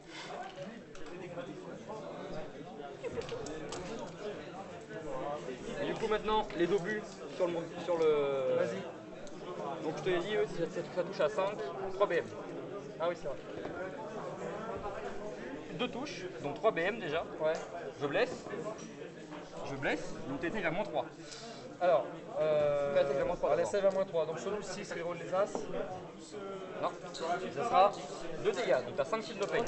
S2: Et du coup maintenant les obus sur le.
S1: Vas-y.
S2: Donc je te l'ai dit, eux, ça touche à 5, 3 BM.
S1: Ah oui, c'est vrai.
S2: 2 touches, donc 3 BM déjà.
S1: Ouais.
S2: Je blesse, donc t'es à moins 3.
S1: Alors,
S2: Là, c'est vraiment pas
S1: la
S2: fort.
S1: save à moins 3. Donc sur du 6, reroll les as.
S2: Non, ça sera 2 dégâts, donc t'as 5 shield de pain.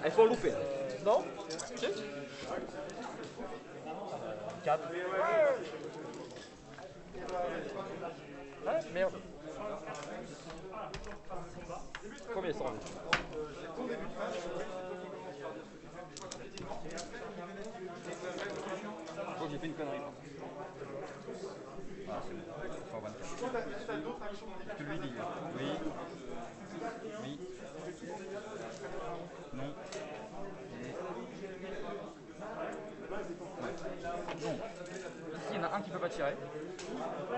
S2: Elles sont loupées.
S1: Non
S2: Si.
S1: 4. Ah, merde.
S2: Combien ils sont rendus? Je crois que j'ai fait une connerie. Ah, c'est bon. 124. Je te lui dis. Oui. Oui. Non. Et... Ouais. Donc, ici, il y en a un qui ne peut pas tirer.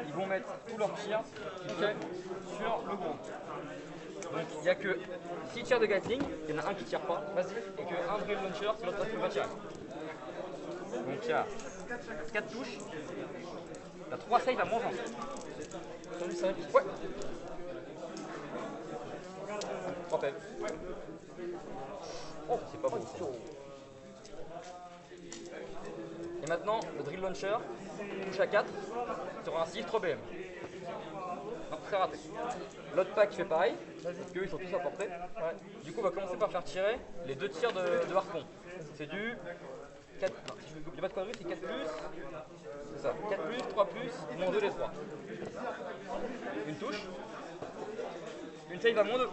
S2: Ils vont mettre tous leurs tirs sur le gros. Donc il n'y a que 6 tirs de Gatling, il y en a un qui ne tire pas, et que un drill launcher, c'est l'autre qui ne peut pas tirer. Donc il y a 4 touches, il y a 3 saves à moins 20.
S1: Sur du 5.
S2: Ouais. 3 PEV. Oh, c'est pas beau. Ça. Et maintenant, le drill launcher touche à 4 sur un 6, 3 BM. Non, c'est raté. L'autre pack fait pareil, parce qu'eux ils sont tous à portée. Ouais. Du coup, on va commencer par faire tirer les 2 tirs de harpon. C'est du 4. Non, si je n'oublie pas de conneries, c'est 4 plus. C'est ça. 4 plus, 3 plus, moins 2 les 3. Une touche. Une save à moins 2.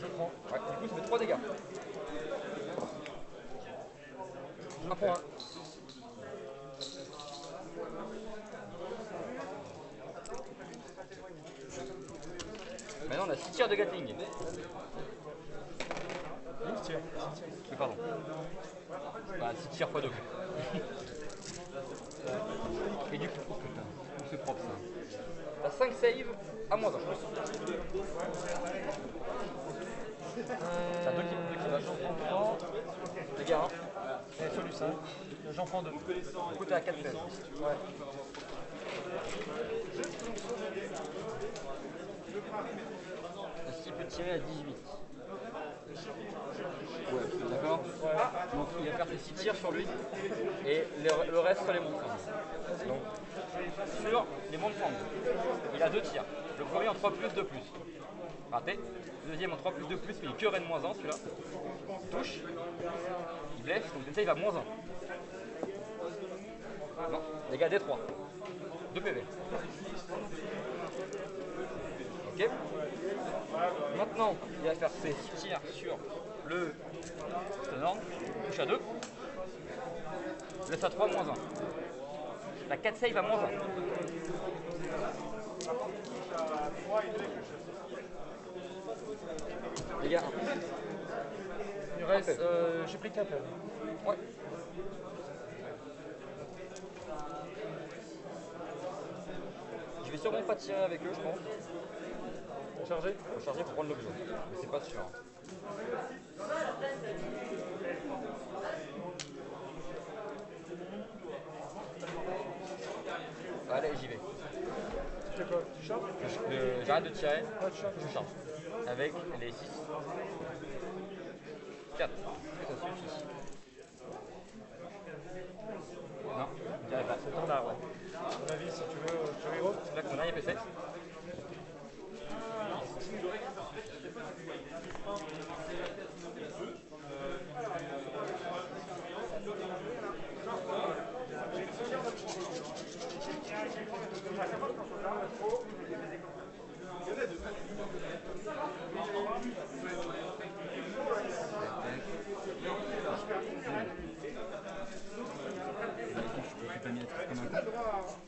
S1: Je prends.
S2: Ouais, du coup, ça fait 3 dégâts. 1 pour 1. Maintenant, on a 6 tirs de Gatling.
S1: 12 tirs.
S2: Pardon. Bah, 6 tirs x 2. Et du coup, oh putain, c'est propre ça. T'as 5 saves à moins 1. T'as 2 qui va.
S1: J'en prends 3.
S2: Les gars, hein.
S1: Et celui 5. J'en prends 2.
S2: Du coup, t'es à 4 saves.
S1: Ouais.
S2: Est-ce qu'il peut tirer à 18? Ouais, d'accord. Donc il va faire ses 6 tirs sur lui et le reste sur les mondes fang. Donc sur les mondes fang, il a 2 tirs. Le premier en 3 plus, 2 plus. Raté. Le deuxième en 3 plus, 2 plus, mais il que Rennes moins 1 celui-là. Il touche. Il blesse, donc déjà il va moins 1. Non, dégâts D3. 2 PV. Ok. Maintenant, il va faire ses 6 tirs sur le Stunner. Touche à 2. Laisse à 3, moins 1. La 4 save à moins 1. Les gars,
S1: Il reste. J'ai pris 4.
S2: ouais. Je vais sûrement pas tirer avec eux, je pense.
S1: Chargé.
S2: Faut charger pour prendre l'objet. Mais c'est pas sûr. Allez, j'y vais.
S1: Tu fais quoi? Tu charges?
S2: J'arrête de tirer,
S1: Ah, tu charges.
S2: je charge. Avec les 6. 4. Ça suffit. Non, je dirais pas.
S1: C'est ton art, ouais. À mon avis, si tu veux, tu reroll.
S2: Là, qu'on a PC.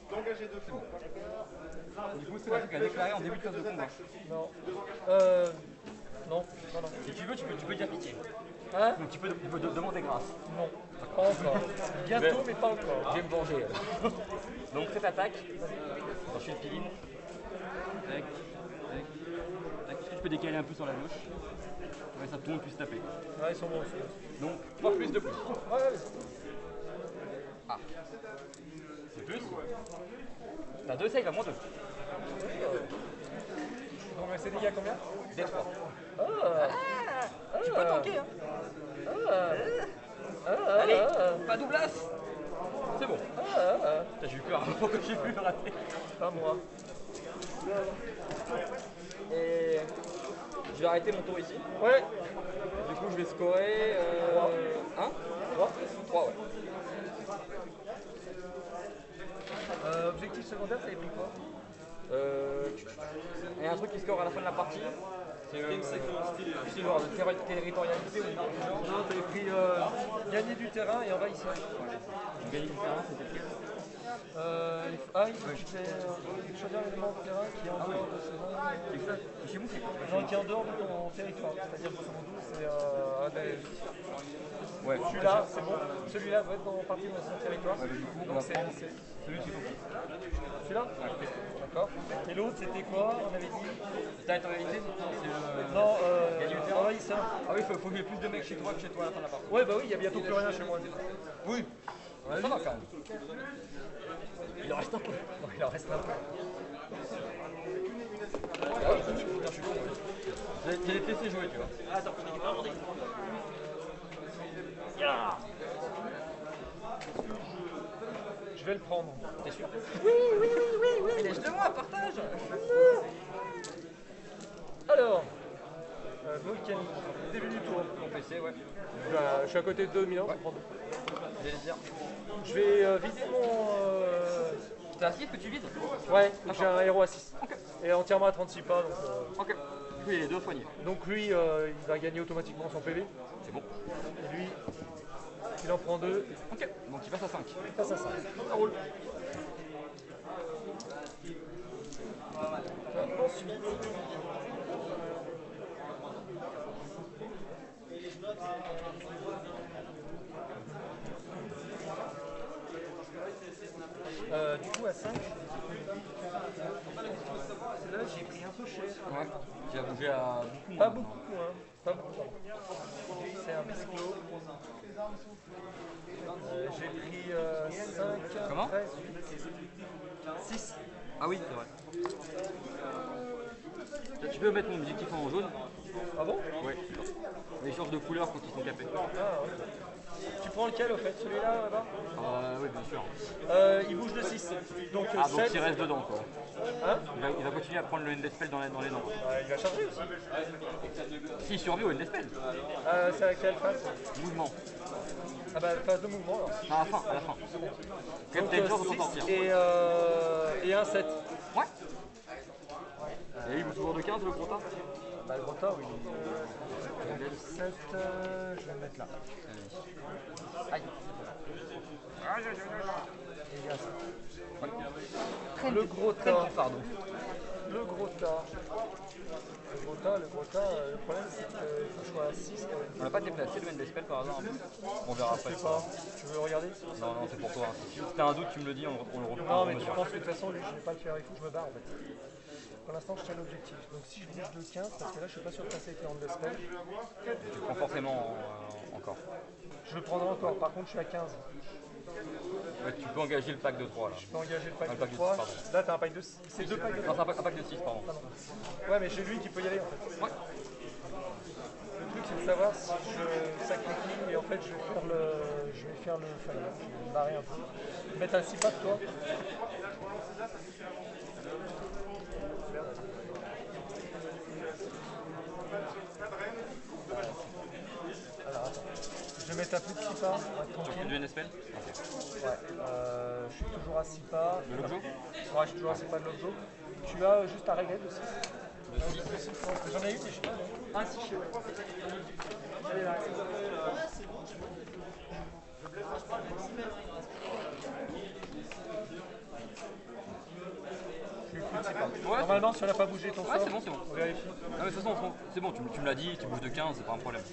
S3: D'engager deux fois.
S2: Du coup, c'est un truc à déclarer en début de phase de combat.
S1: Non. Non. Non, non.
S2: Si tu veux, tu peux dire pitié.
S1: Hein?
S2: Donc tu peux demander grâce.
S1: Non. Pas encore. Bientôt, mais pas encore.
S2: Je vais me venger. Donc cette attaque, quand je suis le piline, tac, tac, tac. Est-ce que tu peux décaler un peu sur la gauche? Ouais, ça tourne, puisse taper.
S1: Ouais, ils sont bons aussi.
S2: Donc 3 plus, 2 plus.
S1: Ouais, ouais.
S2: Ah. C'est plus. T'as 2 saves à moins 2.
S1: Donc, c'est dégâts combien?
S2: D3.
S1: Tu
S2: peux tanker, hein. Allez, pas doublasse. C'est bon. Putain, j'ai eu peur avant que j'ai pu le rater.
S1: Pas moi.
S2: Et je vais arrêter mon tour ici.
S1: Ouais.
S2: Du coup, je vais scorer 1, 3, 3, ouais.
S1: Objectif secondaire, t'avais pris quoi?
S2: Il y a un truc qui score à la fin de la partie. C'est genre de territorialité ou du genre.
S1: Non, t'avais pris gagner du terrain et envahisseur.
S2: Gagner du terrain, c'était lequel?
S1: Il faut choisir l'élément de terrain qui est en dehors de ce
S2: Chez vous, c'est quoi?
S1: non, qui est en dehors de ton territoire. C'est-à-dire grosso modo, c'est un des.
S2: Ouais.
S1: Celui-là, c'est bon. Celui-là doit être dans partie de son territoire.
S2: Ouais, du coup, on
S1: Donc
S2: va
S1: c'est
S2: prendre
S1: c'est-
S2: celui qui faut.
S1: celui-là. D'accord. Et l'autre, c'était quoi? On avait dit.
S2: Territorialité, c'est le.
S1: Non,
S2: Gagner du terrain.
S1: envahisseur.
S2: Ah oui, faut qu'il y ait plus de mecs chez toi que chez toi à la fin de la partie.
S1: Ouais, bah oui, il y a bientôt plus rien chez moi.
S2: Oui. Ça va quand même. Il en reste un peu.
S1: Non, il en reste un peu.
S2: Ah oui, putain, je suis con. J'ai laissé jouer, tu vois. Attends, je vais pas demander.
S1: Je vais le prendre.
S2: T'es sûr? Mais lèche-le-moi, partage.
S1: Alors, volcanique, début du tour.
S2: Mon PC, ouais.
S1: Bah, je suis à côté de 2000 ans, je prends deux.
S2: J'allais dire.
S1: Je vais vider mon.
S2: T'as 6 que tu vides?
S1: Ouais, j'ai un héros à 6. Et entièrement à 36 pas.
S2: Ok. Du coup, il y a les deux soignés.
S1: Donc lui, il va gagner automatiquement son PV.
S2: C'est bon.
S1: Et lui, il en prend 2.
S2: Ok. Donc il passe à 5.
S1: Passe à 5.
S2: Ça roule.
S1: Ensuite, touché.
S2: Ouais. Tu as bougé à beaucoup
S1: Pas
S2: moins.
S1: beaucoup, hein. Pas beaucoup. C'est un petit clos. J'ai pris 5,
S2: Comment
S1: 13, 6.
S2: Ah oui, c'est vrai. Tu peux mettre mon objectif en jaune?
S1: Ah bon?
S2: Ouais. Mais ils changent de couleur quand ils sont capés.
S1: Ah, ouais. Tu prends lequel au fait? Celui-là là-bas?
S2: Oui, bien sûr.
S1: Il bouge de 6. Donc
S2: Ah, donc
S1: 7.
S2: il reste dedans quoi.
S1: Hein?
S2: Il va continuer à prendre le Endespell dans les dents.
S1: Il va charger aussi.
S2: S'il survit au Endespell.
S1: C'est à quelle phase?
S2: Mouvement.
S1: Ah bah phase de mouvement alors.
S2: À la fin.
S1: Donc
S2: Captain George, on s'en
S1: 6
S2: sortir.
S1: et un 7.
S2: Ouais. Et lui, il bouge toujours de 15 le gros tas.
S1: Bah le Grota oui. Donc 7, je vais le mettre là.
S2: Aïe.
S1: Et il y a ça. Le Grota.
S2: Pardon.
S1: Le Grota. Le problème c'est qu'il faut que je sois à 6 quand même.
S2: On n'a pas déplacé le Endespell par hasard? On verra
S1: Je
S2: après.
S1: sais pas. Tu veux regarder?
S2: Non, c'est pour toi. Si t'as un doute, tu me le dis, on le reprend.
S1: Non mais tu penses que de toute façon lui je vais pas le faire, il faut que je me barre en fait. Pour l'instant je tiens l'objectif. Donc si je bouge de 15, parce que là je suis pas sûr de passer avec les hands de spell,
S2: Tu prends forcément encore.
S1: je le prendrai encore. Par contre je suis à 15.
S2: Ouais, tu peux engager le pack de 3 là.
S1: Je peux engager le pack
S2: Ah, le
S1: de
S2: pack de
S1: 3.
S2: six, pardon.
S1: Là t'as un pack de 6. C'est deux packs de
S2: Non,
S1: 3.
S2: c'est un pack de 6, pardon.
S1: Ouais mais j'ai lui qui peut y aller en fait.
S2: Ouais.
S1: Le truc c'est de savoir si je sacrifie et en fait je vais faire le fail. Je vais me barrer un peu. Mettre un 6 pack toi. Alors attends. Je vais mettre un plus de 6 pas. Ouais,
S2: Tu
S1: tranquille.
S2: refais du Endespell? Ok.
S1: Ouais, je suis toujours à 6 pas.
S2: Le Lojo?
S1: Ouais, je suis toujours à 6 pas de l'objo. Tu as juste à régler de 6. J'en ai eu, mais je sais pas. Ah si, je sais pas. Allez, là. Je suis plus de 6 pas.
S2: Ouais,
S1: Normalement, si on n'a pas bougé ton
S2: Ouais,
S1: sort,
S2: c'est bon, c'est bon.
S1: on vérifie.
S2: Ah, mais de toute façon, c'est bon, tu me l'as dit, tu bouges de 15, c'est pas un problème.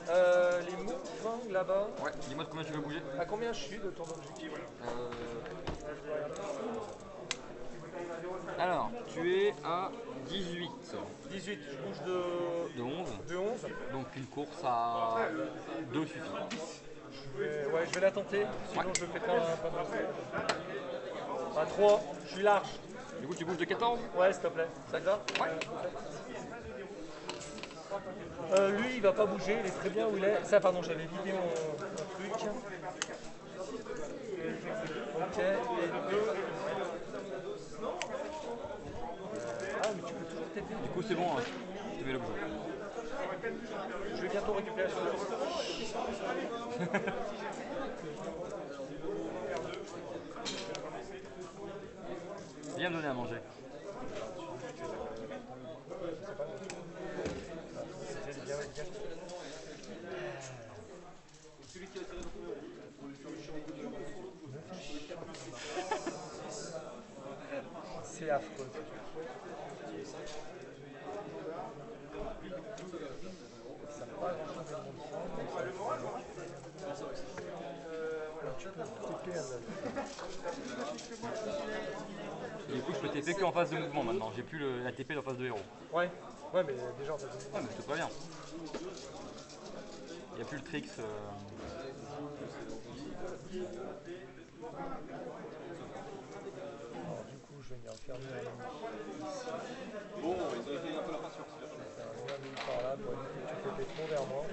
S1: Les mots fang là-bas.
S2: Ouais, dis-moi de combien tu veux bouger.
S1: À combien je suis de ton objectif?
S2: Alors, tu es à 18.
S1: 18, je bouge
S2: De 11.
S1: de 11.
S2: Donc une course à 2 suffit.
S1: Je vais la tenter, sinon je fais un pas de à 3, je suis large.
S2: Du coup, tu bouges de 14.
S1: Ouais, s'il te plaît, ça te va?
S2: Ouais.
S1: Lui, il va pas bouger, il est très bien où il est. Ça, pardon, j'avais vidé mon truc. Ok, et 2. Ah, mais tu peux toujours t'aider.
S2: Du coup, c'est bon, hein. Tu mets l'objet.
S1: Je vais bientôt récupérer ce
S2: Viens me donner à manger.
S1: C'est affreux. Ça n'a pas grand-chose de bon sens. Tu peux TP à 9.
S2: Du coup, je peux TP qu'en phase de mouvement maintenant. J'ai plus la TP en phase de héros.
S1: Ouais, mais déjà en fait.
S2: Ah, mais c'est pas bien. Il n'y a plus le tricks.
S1: Alors, du coup, je vais venir fermer un ici.
S3: Bon, ils ont été un peu la patience.
S1: Par là pour éviter que tu TP trop vers moi.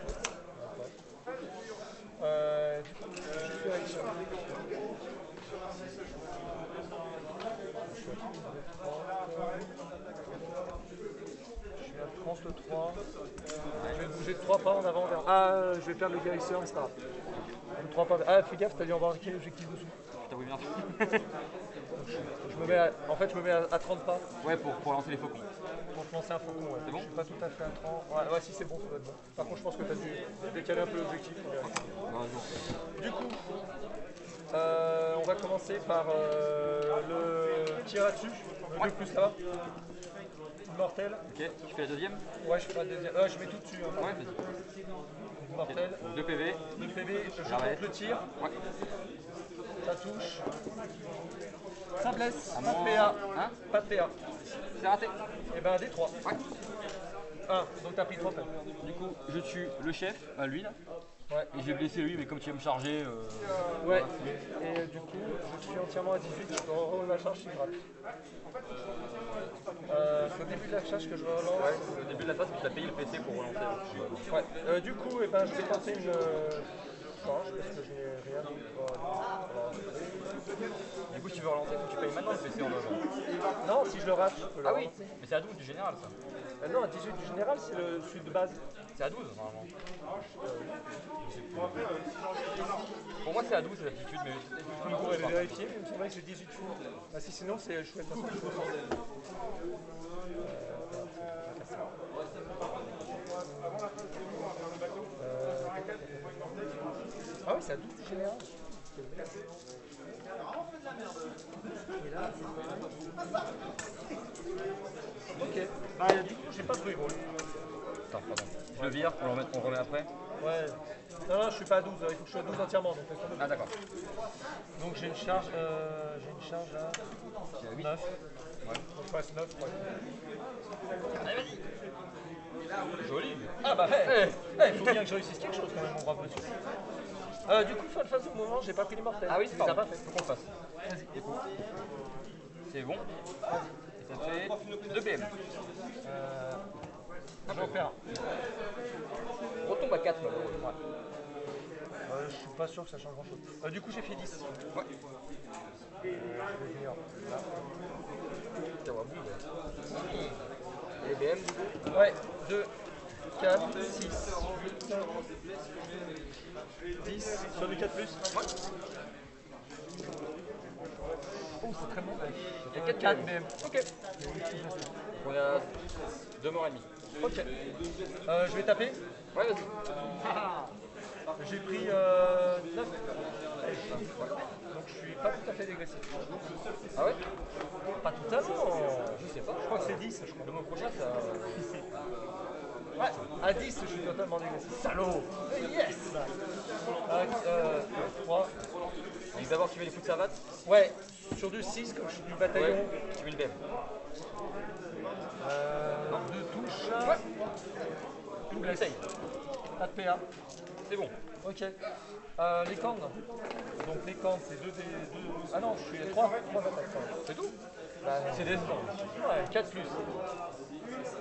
S1: Du coup, je suis avec ça. Je suis à 33. Je vais bouger de 3 pas en avant vers. Ah, je vais perdre le guérisseur, mais c'est pas grave. De 3 pas. Ah, fais gaffe, t'as dû embarquer l'objectif dessous.
S2: Putain, oui, merde.
S1: Je me mets je me mets à 30 pas
S2: Ouais, pour lancer les faucons.
S1: pour te lancer un faucon. Ouais.
S2: C'est bon?
S1: Je suis pas tout à fait à 30. Ouais, si c'est bon, ça doit être bon. Par contre, je pense que t'as dû décaler un peu l'objectif. Du coup, on va commencer par le tir à dessus. Le 2 plus là. Mortel.
S2: Ok, tu fais la deuxième?
S1: Ouais, je fais la deuxième. Je mets tout dessus. Hein.
S2: Ouais, vas-y.
S1: Mortel.
S2: 2 PV.
S1: 2 PV, je
S2: Arrête.
S1: tente le tir.
S2: Ouais.
S1: Ça touche. Ça blesse.
S2: À
S1: Pas de
S2: moins-
S1: PA.
S2: Hein?
S1: Pas de PA.
S2: C'est raté.
S1: Et ben un D3.
S2: Ouais.
S1: 1. Donc t'as pris 3 points.
S2: Du coup, je tue le chef, lui là.
S1: Ouais.
S2: Et je vais blesser lui, mais comme tu vas me charger.
S1: Ouais. Et du coup, je suis entièrement à 18. Je relance la charge, je gratte. C'est au début de la charge que je relance.
S2: Ouais, au début de la phase, tu as payé le PC pour relancer.
S1: Ouais. Du coup, eh ben, je vais tenter une charge parce que je n'ai rien d'autre à relancer.
S2: Du coup, si tu veux relancer, faut que tu payes maintenant le PC en novembre.
S1: Non, si je le rate, je peux le
S2: Ah oui,
S1: relancer.
S2: mais c'est à 12 du général ça.
S1: Non, à 18 du général, c'est le celui de base.
S2: C'est à 12 normalement. Pour moi, c'est à 12 c'est l'aptitude, mais je peux me
S1: Je
S2: courir.
S1: vais vérifier, mais il me semblait que c'est 18 fois. Ah si, sinon c'est chouette. Ah oui, c'est à 12 du général. Et là, ok. Bah, du coup, j'ai pas de bruit, gros.
S2: Attends, pardon. Je le vire, on remet après.
S1: Ouais. Non, je suis pas à 12, il faut que je sois à 12 entièrement. Donc,
S2: Ah d'accord.
S1: donc j'ai une charge à
S2: J'ai 8.
S1: 9.
S2: Ouais.
S1: Donc je passe 9, je crois.
S2: Allez, vas-y. Joli.
S1: Ah bah, il faut bien que je réussisse quelque chose quand même, mon brave monsieur. Du coup, fin de phase au moment, j'ai pas pris les mortels.
S2: Ah oui, c'est
S1: ça
S2: pas
S1: pas
S2: fait.
S1: fait.
S2: Faut qu'on le fasse.
S1: Vas-y.
S2: C'est bon. Et ça fait 2 BM.
S1: J'en fais un.
S2: On retombe à 4 malheureusement.
S1: Je suis pas sûr que ça change grand chose. Du coup, j'ai fait 10.
S2: Ouais.
S1: Je vais venir là.
S2: Kawabou, ouais. Et les BM du coup.
S1: Ouais, 2, 4, 6, 8, 10 sur du 4+. Ouais. Oh, c'est très bon.
S2: Il y a 4
S1: 4
S2: BM.
S1: BM. Ok.
S2: On a 2 morts et demi.
S1: Ok. Je vais taper.
S2: Ouais, vas-y.
S1: J'ai pris 9. Donc je suis pas tout à fait dégressif.
S2: Ah ouais?
S1: Pas totalement.
S2: Je sais pas.
S1: Je crois que c'est 10. Je crois.
S2: Le mois prochain, ça.
S1: Ouais, à 10, je suis totalement dégressif. Salaud. Yes. 3.
S2: Donc d'abord, tu mets les coups de savate.
S1: Ouais, sur du 6, comme je suis du bataillon.
S2: Ouais. Tu mets le BM.
S1: 2 touches.
S2: Ouais.
S1: Une blesse.
S2: Essaye.
S1: Pas de PA.
S2: C'est bon.
S1: Ok. Les cornes. Donc les cornes, c'est 2 des 2. Ah non, je suis à 3 attaques.
S2: C'est tout?
S1: Bah,
S2: C'est des.
S1: ouais, 4 plus.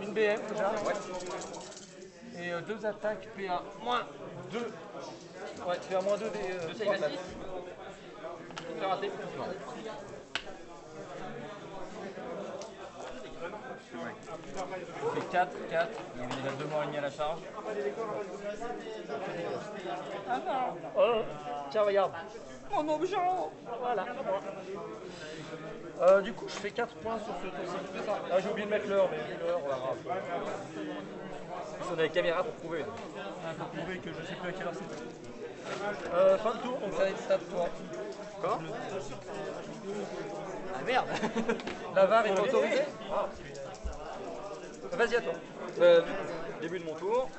S1: Une BM déjà.
S2: Ouais.
S1: Et 2 attaques PA. Moins 2. Ouais, PA moins 2 des.
S2: 2 save à 6. C'est raté. Non. On fait 4, 4. Il y a déjà 2 morts et demi à la charge.
S1: Ah non. Oh, tiens, regarde.
S2: Oh non, mais genre.
S1: Voilà. Du coup, je fais 4 points sur ce tour-ci. Ah, j'ai oublié de mettre l'heure, mais vu l'heure, on va
S2: On a les caméras pour prouver.
S1: pour prouver que je sais plus à quelle heure c'était. Fin de tour, donc ça va être à toi.
S2: Comment? Ah merde.
S1: La VAR est autorisée. Ah, vas-y, à toi.
S2: Début de mon tour.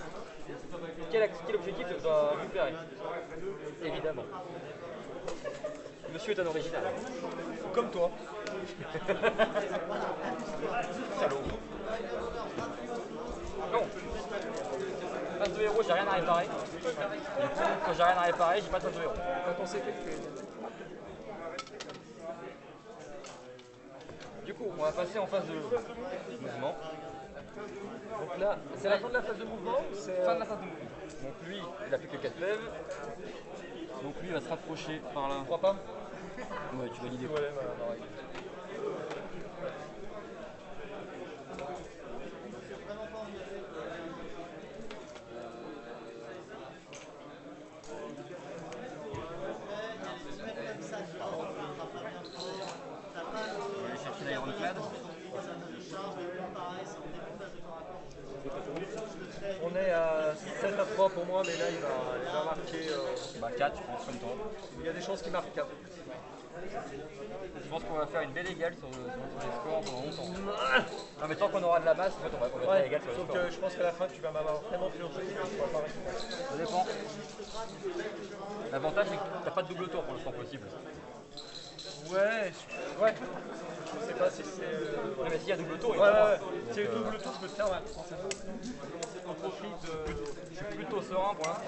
S2: Quel objectif je dois récupérer? Évidemment. Monsieur est un original.
S1: Comme toi.
S2: Salaud. Non. Phase de héros, j'ai rien à réparer. Du coup, quand j'ai rien à réparer, j'ai pas de phase de héros.
S1: Quand on s'est fait tuer.
S2: Du coup, on va passer en phase de mouvement.
S1: Donc là, c'est la fin de la phase de mouvement ou c'est.
S2: Fin de la phase de mouvement. Donc lui, il a plus que 4 lèvres. Donc lui, il va se rapprocher par là.
S1: Tu crois pas?
S2: Ouais, tu valides.
S1: Ouais, ma règle.
S2: On va aller chercher l'Ironclad.
S1: On est à 7 à 3 pour moi, mais là il va marquer.
S2: Bah 4, je pense, comme toi.
S1: Il y a des chances qu'il marque 4.
S2: Je pense qu'on va faire une belle égale sur les scores pendant longtemps. Non mais tant qu'on aura de la masse, en fait, on va faire
S1: Ouais,
S2: égal sur les
S1: sauf
S2: scores.
S1: que je pense qu'à la fin tu vas m'avoir vraiment purgé.
S2: Ça dépend. L'avantage c'est que t'as pas de double tour pour le score possible.
S1: Ouais, ouais. Je sais pas si c'est.
S2: Ouais, mais s'il y a double tour, il
S1: Ouais,
S2: y a
S1: ouais. Si c'est double tour, je peux te faire, ouais.
S2: On profite je suis plutôt serein pour l'instant.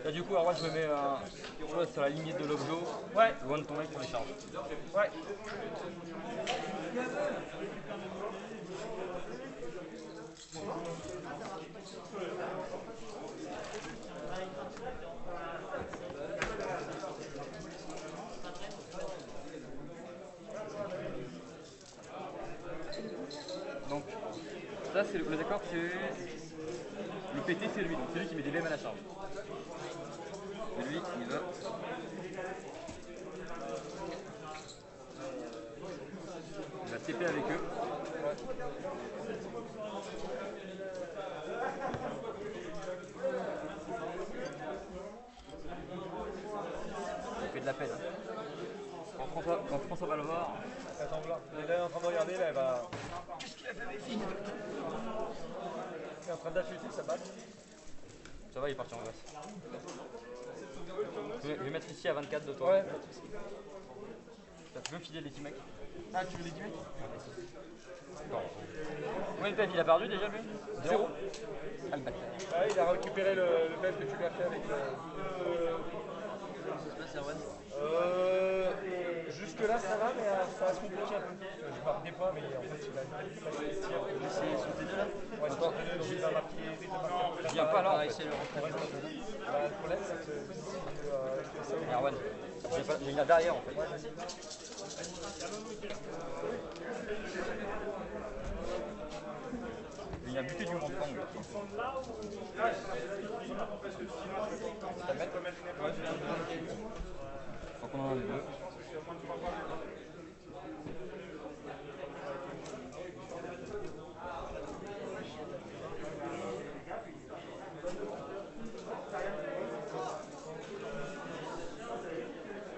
S2: Là du coup, alors moi je me mets tu vois, sur la limite de l'objet,
S1: Ouais,
S2: loin de ton mec pour les charges.
S1: ouais.
S2: Donc ça c'est le d'accord, c'est le PT, c'est lui, donc c'est lui qui met des BM à la charge. Et lui il va TP avec eux. Ça fait de la peine. Quand François va le voir.
S1: Attends, voilà. Elle est en train de regarder, là, elle va. Qu'est-ce qu'il a fait, Méfine? Il est en train d'affûter sa batte.
S2: Ça va, il est parti en glace. Je vais mettre ici à 24 de toi.
S1: Ouais, pas de soucis.
S2: Tu veux me filer les 10 mecs?
S1: Ah, tu veux les 10 mecs?
S2: Combien de PF il a perdu déjà lui?
S1: 0.
S2: Ah le bâtard.
S1: Ah, il a récupéré le PF que tu lui as fait avec le. Jusque là ça va, mais ça va se compliquer un peu. Je marque des points, mais en fait il a fait des tirs.
S2: C'est sur T2 là?
S1: Ouais, c'est sur T2, donc il va marquer.
S2: Je viens pas là en fait.
S1: Le problème c'est que.
S2: Erwan, j'ai une derrière en fait.
S1: Ouais, vas-y.
S2: Il a buté du monde fang. Faut qu'on en a deux.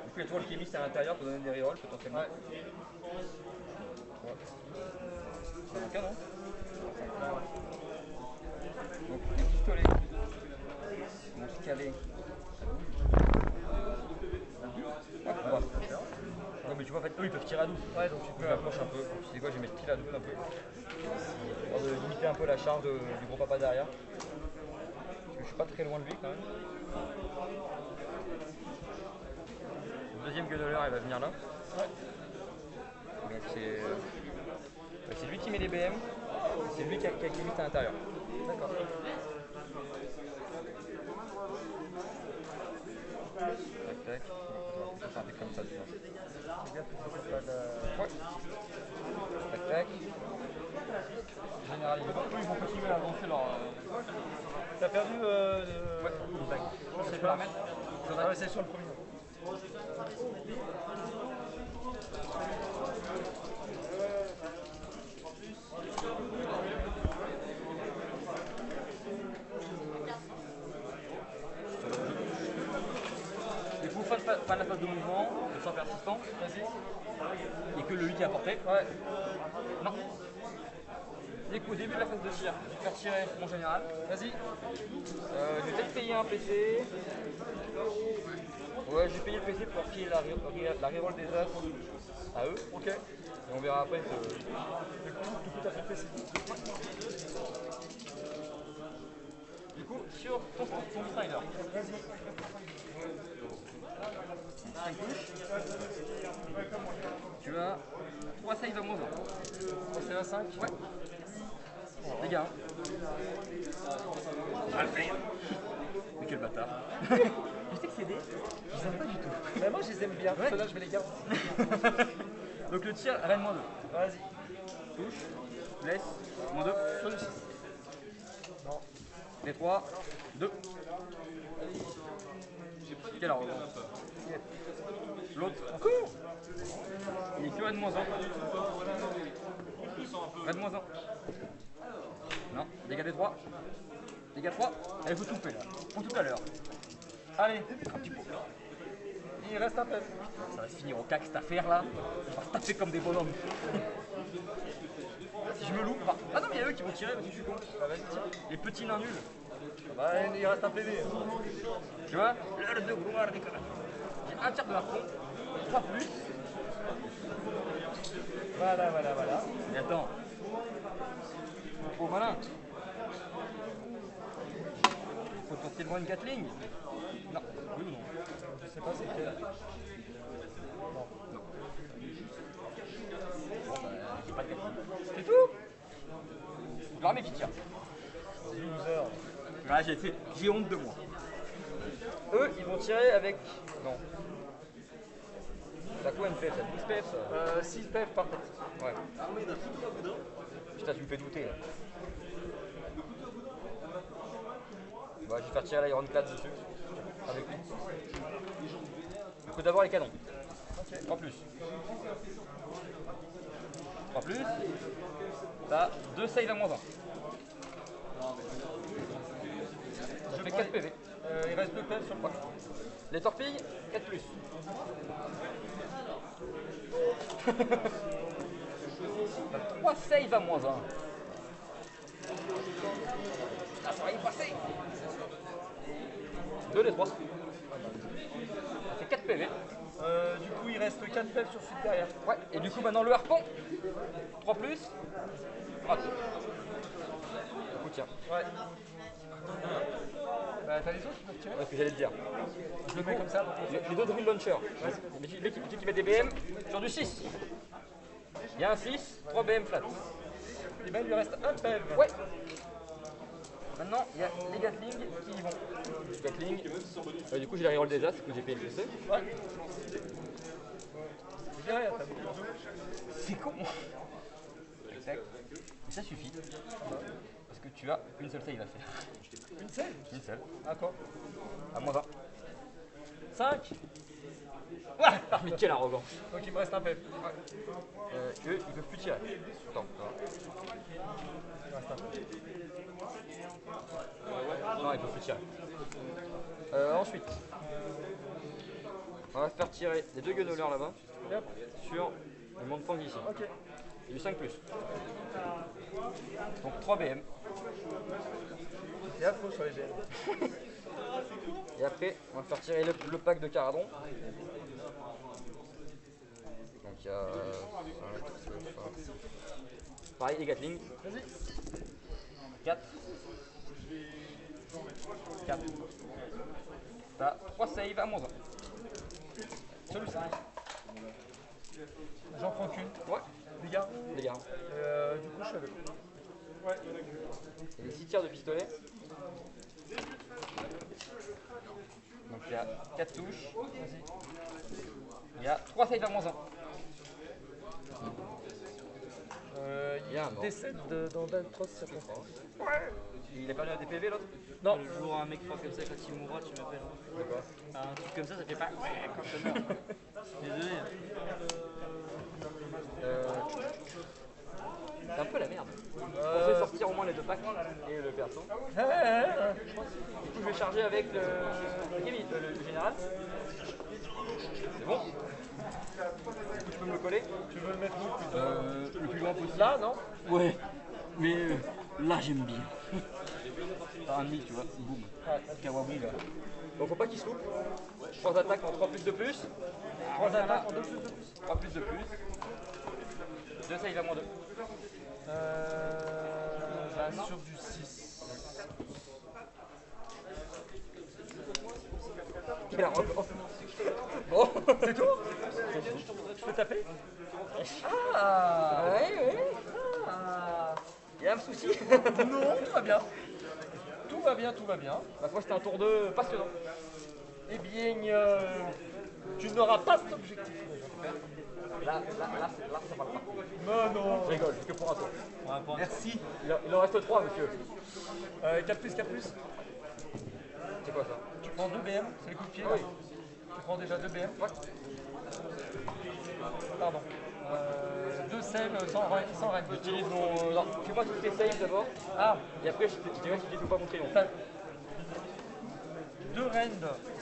S2: Du coup, il y a toujours le chimiste à l'intérieur pour donner des rerolls potentiellement.
S1: Ouais.
S2: C'est un canon. Donc les pistolets vont se caler. Non mais tu vois en fait eux ils peuvent tirer à double.
S1: Ouais, donc tu peux
S2: approcher un peu. Tu sais quoi, je vais mettre pile à double un peu. Pour limiter un peu la charge du gros papa derrière. Parce que je suis pas très loin de lui quand même. Le deuxième gueuler il va venir là.
S1: Ouais.
S2: Donc c'est lui qui met les BM. C'est lui qui a limite à l'intérieur.
S1: D'accord.
S2: Tac tac. On va faire des comme ça tu vois.
S1: C'est bien que tu fasses pas de.
S2: Ouais. Tac tac. Général, ils vont continuer à avancer leur.
S1: T'as perdu
S2: Ouais, une bague.
S1: C'est pas la mettre? Ah ouais, c'est sur le premier.
S2: Du coup, fin de la phase de mouvement, le sang persistant.
S1: Vas-y.
S2: Et que le 8 est apporté.
S1: Ouais.
S2: Non. Du coup, au début de la phase de tir, je vais faire tirer mon général.
S1: Vas-y.
S2: Je vais peut-être payer un PC. Ouais, je vais payer le PC pour qu'il y ait la reroll des as à eux.
S1: Ok.
S2: Et on verra après que.
S1: Du coup, t'as fait le PC.
S2: Du coup, sur ton slider.
S1: Vas-y.
S2: 5 touches. Tu as 3 saves à moins 1.
S1: C'est la 5?
S2: Ouais. Les gars. On va le faire. Mais quel bâtard. Je sais que c'est des. Je les aime pas du tout.
S1: Mais moi, je les aime bien.
S2: Ouais.
S1: Ceux-là, je vais les garder.
S2: Donc le tir, reine moins 2.
S1: Vas-y.
S2: Touche. Laisse. Moins 2.
S1: Sur le 6. Non.
S2: Les 3. 2. Quel arbre? L'autre. Encore. Il est que reine moins 1. Reine moins 1. Non. Dégâts des 3. Dégâts 3. Allez, faut tout faire là. Pour tout à l'heure. Allez, un petit peu.
S1: Il reste un PEF.
S2: Ça va se finir au cac cette affaire là. On va se taper comme des bonhommes. Si je me loupe. Ah non, mais il y a eux qui vont tirer, parce que je suis con.
S1: Ah, vas-y, tire.
S2: Les petits nains nuls.
S1: Bah, il reste un PV.
S2: Tu vois? L'heure de gloire des connards. J'ai un tiers de harpon, 3 plus.
S1: Voilà.
S2: Et attends. Oh malin. Faut potentiellement une Gatling. Non. Oui ou non?
S1: Je sais pas c'est quel.
S2: J'ai pas de Gatling. C'est tout. Donc l'armée qui tire.
S1: Loser.
S2: Là j'ai honte de moi.
S1: Eux, ils vont tirer avec.
S2: Non. T'as quoi une PF? T'as 12 PF ça?
S1: 6 PF par tête.
S2: Ouais. Putain, tu me fais douter là. Bah, je vais faire tirer l'Ironclad dessus. Avec lui. Du coup, d'abord les canons.
S1: Ok.
S2: 3 plus. 3 plus. T'as 2 save à moins 1. Ça fait 4 PV.
S1: Il reste 2 PF sur le point.
S2: Les torpilles, 4 plus. T'as 3 save à moins 1. Ah, ça va y passer. 2 les 3. Ça fait 4 PV.
S1: Du coup, il reste 4 PF sur celui de derrière.
S2: Ouais, et du coup maintenant le harpon. 3 plus. Rate. Du coup tiens.
S1: Ouais. Bah, t'as les autres qui peuvent tirer?
S2: Ouais, ce que j'allais te dire.
S1: Je le mets comme ça.
S2: Les deux drill launchers. Les qui mettent des BM sur du 6. Il y a un 6, 3 BM flat.
S1: Et ben, il lui reste un PF.
S2: Ouais. Maintenant, il y a les Gatling qui y vont. Gatling. Du coup, j'ai la reroll déjà, c'est que j'ai payé le PC.
S1: Ouais. Je dirais, t'as beaucoup de jeux.
S2: C'est con. Tac. Et ça suffit. Parce que tu as une seule save à faire.
S1: Une seule?
S2: Une seule.
S1: À quoi?
S2: À moins 1.
S1: 5.
S2: Ouais. Mais quelle arrogance.
S1: Donc il me reste un PF.
S2: Eux, ils peuvent plus tirer. Attends.
S1: Il me reste un PF.
S2: Non, ils peuvent plus tirer. Ensuite, on va faire tirer les 2 guenoleurs là-bas
S1: Yep.
S2: sur le monde fang ici.
S1: Ok.
S2: Et du 5 plus. Donc 3 BM.
S1: Et affreux sur les BM.
S2: Et après, on va faire tirer le pack de Caradon. Donc il y a. Pareil, les Gatling.
S1: Vas-y.
S2: 4. 4. T'as 3 saves à moins 1.
S1: Celui-ci. J'en prends qu'une.
S2: Ouais,
S1: Les gars.
S2: les gars.
S1: Du coup, je suis avec. Ouais.
S2: Et les 6 tirs de pistolet. Donc il y a 4 touches.
S1: Vas-y.
S2: Il y a 3 saves à moins 1.
S1: Il
S2: y a un mort.
S1: décède dans d'altros circonstances.
S2: Il a perdu un DPV l'autre?
S1: Non.
S4: Le jour où un mec fort comme ça, quand il mourra, tu m'appelles.
S2: D'accord.
S4: Un truc comme ça fait pas ouais quand je meurs. Désolé.
S2: C'est un peu la merde. On fait sortir au moins les 2 packs et le perso. Du coup, je vais charger avec le général. C'est bon. Tu peux me le coller?
S1: Tu veux le mettre où plutôt?
S2: Le plus loin possible.
S1: Là, non?
S4: Ouais, mais là j'aime bien.
S2: Par un demi, tu vois. Boum.
S1: Ouais.
S2: Kawaii là. Donc faut pas qu'il se loupe. 3 attaques en 3 plus de plus.
S1: 3 attaques en 2 plus de plus.
S2: 3 plus de plus. 2 save à moins 2.
S1: Bah, sur du 6.
S2: Bon,
S1: C'est tout? Je peux taper? Ah!
S2: ouais. Ah. Il y a un souci.
S1: Non, tout va bien. Tout va bien, tout va bien.
S2: Ma foi, c'était un tour de passionnant.
S1: Eh bien, tu n'auras pas cet objectif.
S2: Là, ça va pas.
S1: Mais non.
S2: Je rigole, c'est que pour un tour.
S1: Merci.
S2: Il en reste 3, monsieur.
S1: 4 plus, 4 plus.
S2: C'est quoi ça?
S1: Tu prends 2 BM, c'est les coups de pied.
S2: Oui.
S1: Tu prends déjà 2 BM.
S2: Ouais.
S1: Pardon. 2 saves sans range.
S2: J'utilise mon. Non, fais-moi toutes tes saves d'abord.
S1: Ah,
S2: Et après, je dirais si tu tout pas mon crayon.
S1: t'as 2 rands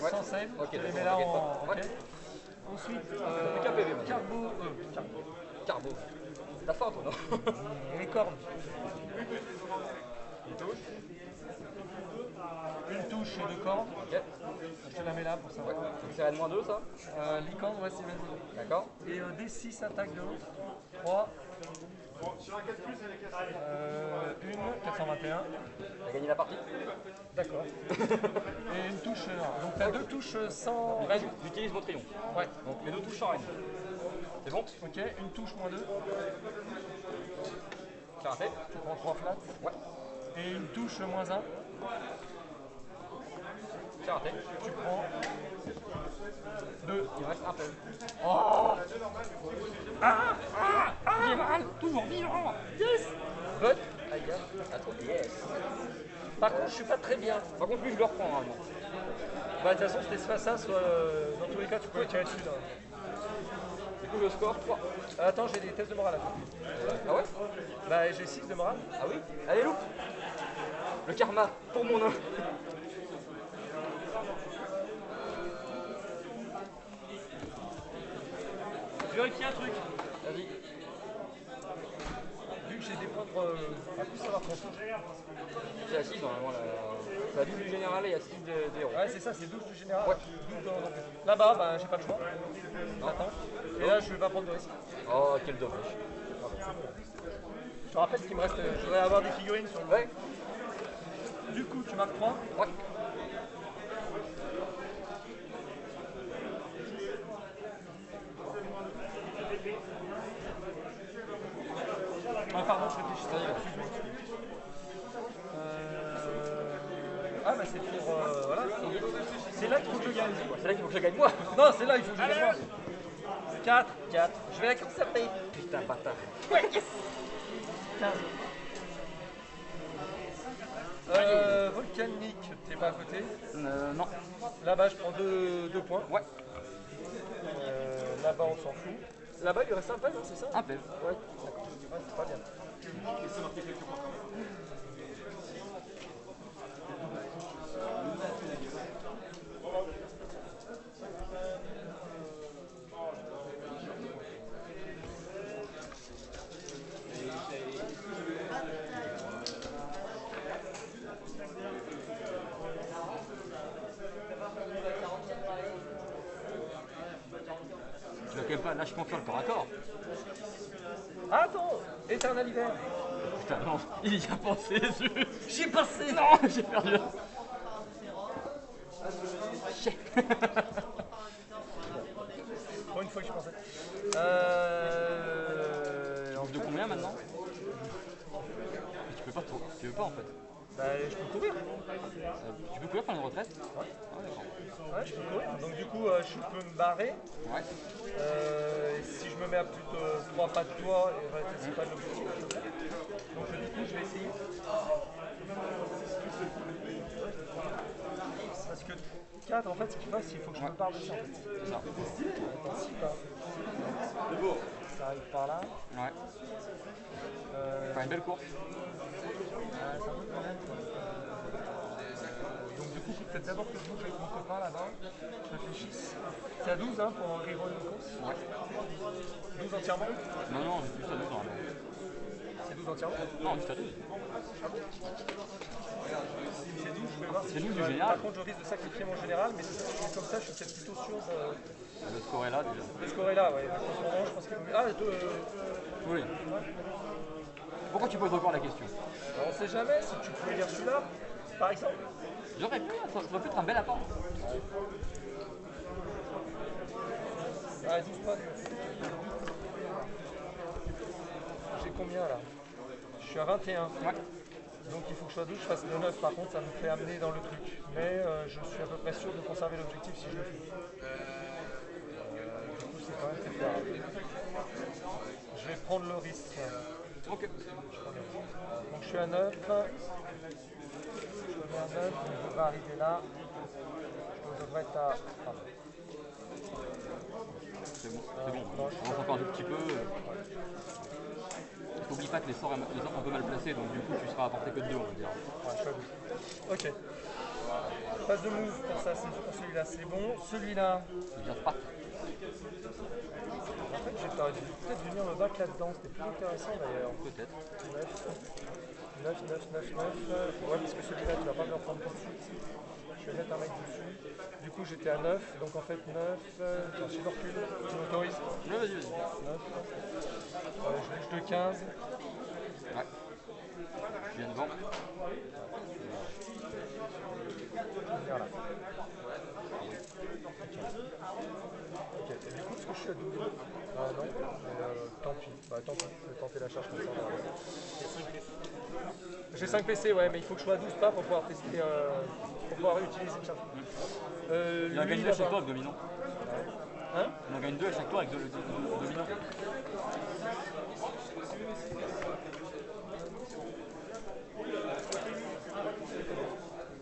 S2: Ouais.
S1: sans save.
S2: Ok,
S1: Tu les
S2: d'accord,
S1: mets là
S2: t'inquiète
S1: en.
S2: pas.
S1: Ok.
S2: Ouais.
S1: Ensuite,
S2: Plus qu'un PV, moi.
S1: Carbo.
S2: T'as faim, toi, non?
S1: Les cornes. Une touche et 2 cordes.
S2: Ok.
S1: Je te la mets là pour savoir.
S2: Donc c'est à -2 ça?
S1: Licorne, ouais, c'est vas-y.
S2: D'accord.
S1: Et D6 attaque de l'autre. 3.
S3: Sur un 4+, elle est cassée.
S1: Une, 421.
S2: T'as gagné la partie?
S1: D'accord. Et une touche. Donc t'as 2 touches sans reine.
S2: J'utilise mon triomphe.
S1: Ouais.
S2: Donc les 2 touches sans reine. C'est bon?
S1: Ok, une touche -2.
S2: C'est raté?
S1: Tu prends 3 flats.
S2: Ouais.
S1: Et une touche -1.
S2: C'est raté.
S1: Tu prends 2.
S2: Il me reste un peu.
S4: J'ai mal, toujours vivant.
S1: Yes. But, I guess.
S2: Yes.
S1: Par contre, je suis pas très bien.
S2: Par contre, lui, je le reprends normalement.
S1: Bah, de toute façon, c'était soit ça, soit dans tous les cas, tu peux tirer dessus. Là.
S2: Du coup, le score 3.
S1: Attends, j'ai des tests de morale à faire.
S2: Ah ouais?
S1: Bah, j'ai 6 de morale.
S2: Ah oui? Allez, loup! Le karma pour mon nom.
S1: Je vérifie un truc.
S2: Vas-y.
S1: Vu que j'ai des points à plus savoir contre.
S2: C'est à 6 normalement. C'est à 12 du général et il y a 6 de héros.
S1: Ouais, c'est ça, c'est 12 du général.
S2: Ouais.
S1: 12 là-bas, bah, j'ai pas le choix. J'attends. Et là, je vais pas prendre de risque.
S2: Oh, quel dommage.
S1: Je te rappelle qu'il me reste. Je voudrais avoir des figurines sur le.
S2: Ouais.
S1: Du coup, tu marques 3.
S2: Ouais.
S1: Pardon, je réfléchis. Ah, bah c'est pour. Voilà. C'est là qu'il faut que je gagne.
S2: C'est là qu'il faut que je gagne moi.
S1: Non, c'est là, il faut que je gagne moi. 4. Je vais la conserver.
S2: Putain, bâtard.
S1: Ouais, yes. 15. Volcanique, t'es pas à côté.
S2: Non.
S1: Là-bas, je prends 2 points.
S2: Ouais.
S1: Là-bas, on s'en fout. Là-bas, il lui reste un pelle, c'est ça?
S2: Un peu.
S1: Ouais, d'accord. Ouais, c'est pas bien.
S2: Je le calme pas, là je confirme le corps à corps.
S1: Attends, éternel hiver.
S2: Putain, non, il y a pensé,
S1: J'y ai passé.
S2: Non, j'ai perdu. Chier.
S1: Pour une fois que je pensais.
S2: On de combien maintenant? Tu peux pas trop. Tu veux pas en fait.
S1: Bah, je peux courir.
S2: Tu peux courir prendre une retraite?
S1: Ouais.
S2: Ah d'accord.
S1: Ouais, je peux courir. Donc du coup, je peux me barrer.
S2: Ouais.
S1: Et si je me mets à plus de 3 pas de toi, c'est pas l'objectif. Donc du coup, je vais essayer. Parce que 4, en fait, ce qu'il faut, il faut que je me barre de ça. En fait.
S2: C'est ça.
S1: Attends, si, pas. Ça arrive par là.
S2: Ouais. Faire une belle course.
S1: C'est un peu quand même. Donc du coup, il faut peut-être d'abord que je bouge avec mon copain là-bas. Je réfléchisse. C'est à 12 hein, pour un reroll de course.
S2: Ouais.
S1: 12 entièrement.
S2: Non, non, j'ai plus à 12 normalement.
S1: C'est 12 entièrement.
S2: Non, juste à 12.
S1: C'est 12, je vais voir si
S2: C'est
S1: je
S2: 12
S1: peux-
S2: du général.
S1: Par contre, je risque de sacrifier mon général, mais comme ça, je suis peut-être plutôt sûr
S2: Le score est là déjà.
S1: de scorer là. Ouais. En ce moment, je pense qu'il vaut mieux. Ah,
S2: Oui. Pourquoi tu poses encore la question?
S1: on sait jamais si tu pouvais lire celui-là, par exemple.
S2: J'aurais pu, ça aurait pu être un bel apport.
S1: Ah, 12 points. J'ai combien là? Je suis à 21.
S2: Ouais.
S1: Donc il faut que je sois 12, je fasse de 9. Par contre, ça me fait amener dans le truc. Mais je suis à peu près sûr de conserver l'objectif si je le fais. Du coup, c'est quand même préférable. Je vais prendre le risque.
S2: Ok.
S1: Donc je suis à 9. Je me mets à 9, donc je devrais arriver là. Je devrais être à.
S2: C'est bon, c'est bon. On avance encore un tout petit peu. N'oublie pas que les sorts sont un peu mal placés, donc du coup tu seras à portée que de 2, on va dire.
S1: Ouais, je suis à 12. Ok. Phase de move pour ça, c'est pour celui-là, c'est bon. Celui-là,
S2: Il vient de pas.
S1: bac là-dedans, c'était plus intéressant d'ailleurs.
S2: Peut-être.
S1: 9, 9, 9, 9, 9. Ouais, parce que celui-là, tu vas pas me le reprendre tout de suite. Je vais mettre un mec dessus. Du coup, j'étais à 9, donc en fait 9. Tiens, si je recule, tu m'autorises?
S2: Ouais, vas-y, vas-y.
S1: 9. Je bouge de 15.
S2: Ouais. Je viens devant.
S1: Voilà. Ok, et du coup, est-ce que je suis à 12? Non, tant pis. Bah, tant pis, je vais tenter la charge comme ça. J'ai 5 PC, ouais, mais il faut que je sois à 12 pas pour pouvoir tester, pour pouvoir utiliser une charge.
S2: Il en gagne 2 à chaque tour avec dominant.
S1: Hein?
S2: Il en gagne 2 à chaque tour avec dominant.